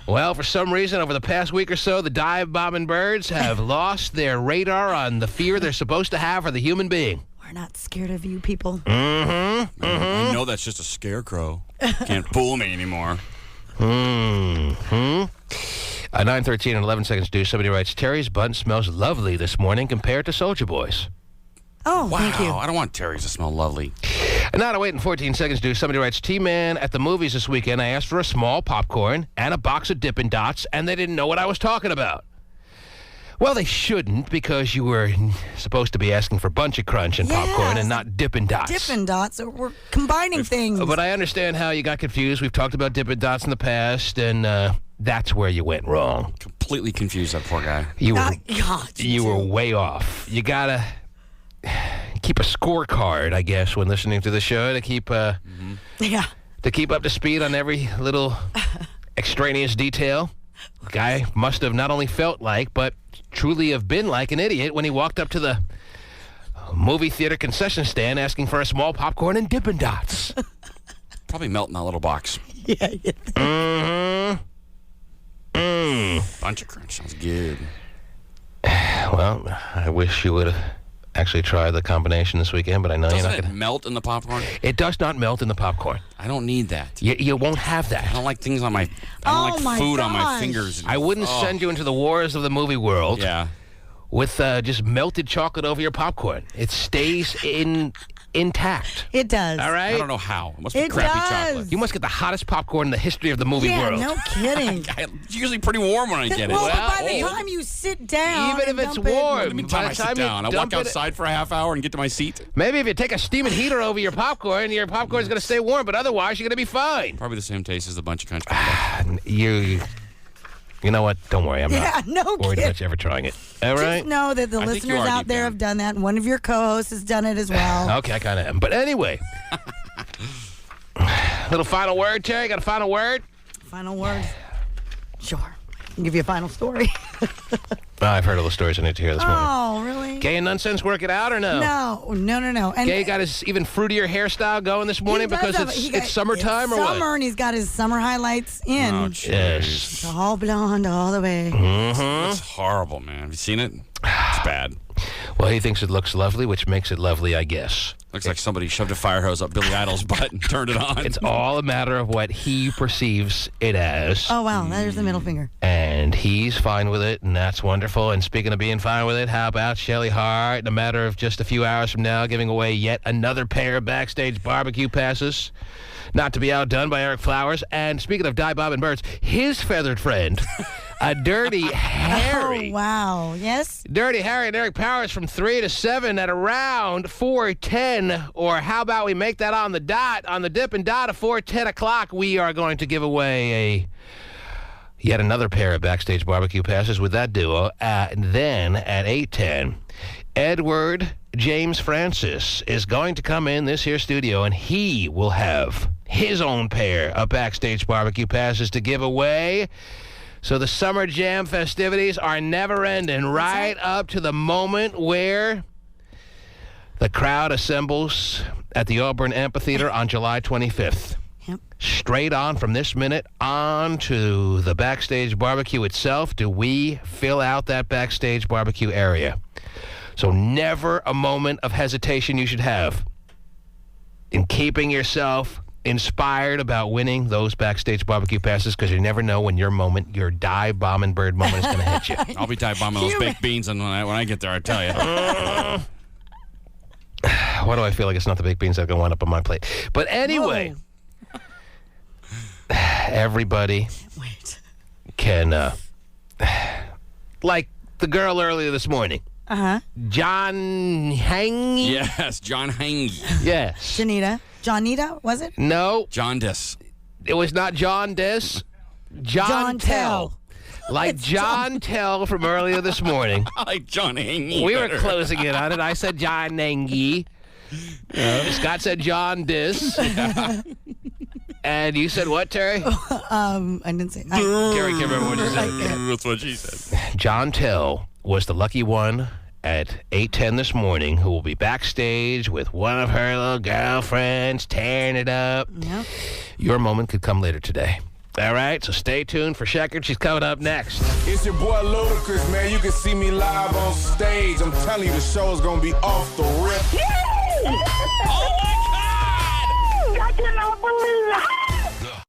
B: Well, for some reason, over the past week or so, the dive-bombing birds have lost their radar on the fear they're supposed to have for the human being.
C: We're not scared of you people.
B: Mm-hmm.
D: I know that's just a scarecrow. Can't fool me anymore.
B: Mm-hmm. 9:13 and 11 seconds due. Somebody writes, Terry's bun smells lovely this morning compared to Soulja Boy's.
C: Oh,
D: wow.
C: thank you.
D: I don't want Terry's to smell lovely.
B: And 9:08 and 14 seconds due. Somebody writes, T-Man, at the movies this weekend, I asked for a small popcorn and a box of Dippin' Dots, and they didn't know what I was talking about. Well, they shouldn't, because you were supposed to be asking for Bunch of Crunch and popcorn and not Dippin' Dots.
C: Dippin' Dots. So we're combining things.
B: But I understand how you got confused. We've talked about Dippin' Dots in the past, and that's where you went wrong.
D: Completely confused, that poor guy.
B: You were way off. You got to keep a scorecard, I guess, when listening to the show to keep to keep up to speed on every little extraneous detail. The guy must have not only felt like, but truly have been like an idiot when he walked up to the movie theater concession stand asking for a small popcorn and Dippin' Dots.
D: Probably melt in that little box.
C: Yeah.
D: Bunch of Crunch sounds good.
B: Well, I wish you would have actually tried the combination this weekend, but I know you're not going to
D: melt in the popcorn.
B: It does not melt in the popcorn.
D: I don't need that.
B: You won't have that.
D: I don't like things on my. I don't like food on my fingers.
B: I wouldn't send you into the wars of the movie world.
D: Yeah.
B: With just melted chocolate over your popcorn. It stays intact.
C: It does.
B: All right?
D: I don't know how. It must be crappy chocolate.
B: You must get the hottest popcorn in the history of the movie world.
C: Yeah, no kidding.
D: It's usually pretty warm when I get it.
C: Well, but by the time you sit down,
B: even if it's
C: dump it-
B: warm,
D: By the time I sit down, I walk outside for a half hour and get to my seat.
B: Maybe if you take a steaming heater over your popcorn is going to stay warm, but otherwise you're going to be fine.
D: Probably the same taste as the Bunch of Crunch.
B: You know what? Don't worry. I'm not
C: no
B: worried
C: kidding.
B: about you ever trying it. All right?
C: Just know that the listeners out there have done that, and one of your co-hosts has done it as well.
B: Okay, I kind of am. But anyway, little final word, Terry. Got a final word?
C: Final word? Sure. I can give you a final story.
B: I've heard all the stories I need to hear this morning.
C: Oh, really?
B: Gay and Nonsense work it out or no?
C: No. And
B: Gay got his even fruitier hairstyle going this morning because it's summertime or what?
C: Summer, and he's got his summer highlights in.
D: Oh,
B: yes.
C: It's all blonde all the way.
B: Mm-hmm.
D: It's horrible, man. Have you seen it? It's bad.
B: Well, he thinks it looks lovely, which makes it lovely, I guess.
D: Looks like somebody shoved a fire hose up Billy Idol's butt and turned it on.
B: It's all a matter of what he perceives it as.
C: Oh, wow. There's the middle finger.
B: And he's fine with it, and that's wonderful. And speaking of being fine with it, how about Shelly Hart, in a matter of just a few hours from now, giving away yet another pair of backstage barbecue passes? Not to be outdone by Eric Flowers. And speaking of Di Bob and Birds, his feathered friend, a Dirty Harry.
C: Oh, wow. Yes?
B: Dirty Harry and Eric Powers from 3 to 7 at around 4:10. Or how about we make that on the dot, on the Dippin' Dot of 4:10 o'clock, we are going to give away yet another pair of backstage barbecue passes with that duo. And then at 8:10, Edward James Francis is going to come in this here studio, and he will have his own pair of backstage barbecue passes to give away. So the Summer Jam festivities are never ending, right up to the moment where the crowd assembles at the Auburn Amphitheater on July 25th.
C: Yep.
B: Straight on from this minute on to the backstage barbecue itself, do we fill out that backstage barbecue area. So never a moment of hesitation you should have in keeping yourself inspired about winning those backstage barbecue passes, because you never know when your dive bomb and bird moment is going to hit you.
D: I'll be dive bombing those baked beans, and when I get there, I tell you.
B: Why do I feel like it's not the baked beans that are going to wind up on my plate? But anyway, everybody can, like the girl earlier this morning.
C: Uh-huh.
B: John Hangy?
D: Yes, John Hangy.
B: Yes.
C: Johnita, was it?
B: No.
D: John Dis.
B: It was not John Dis. John Tell. Like John Tell from earlier this morning.
D: I like John Hangy.
B: We were closing in on it. I said John Hangy. Scott said John Dis. And you said what, Terry?
C: I didn't say.
B: Terry can't remember what you said.
D: That's what she said.
B: John Tell was the lucky one at 8:10 this morning who will be backstage with one of her little girlfriends tearing it up.
C: Yep.
B: Your moment could come later today. All right, so stay tuned for Sheckard. She's coming up next.
P: It's your boy Ludacris, man. You can see me live on stage. I'm telling you, the show's gonna be off the rip.
O: Oh my God! I cannot believe it.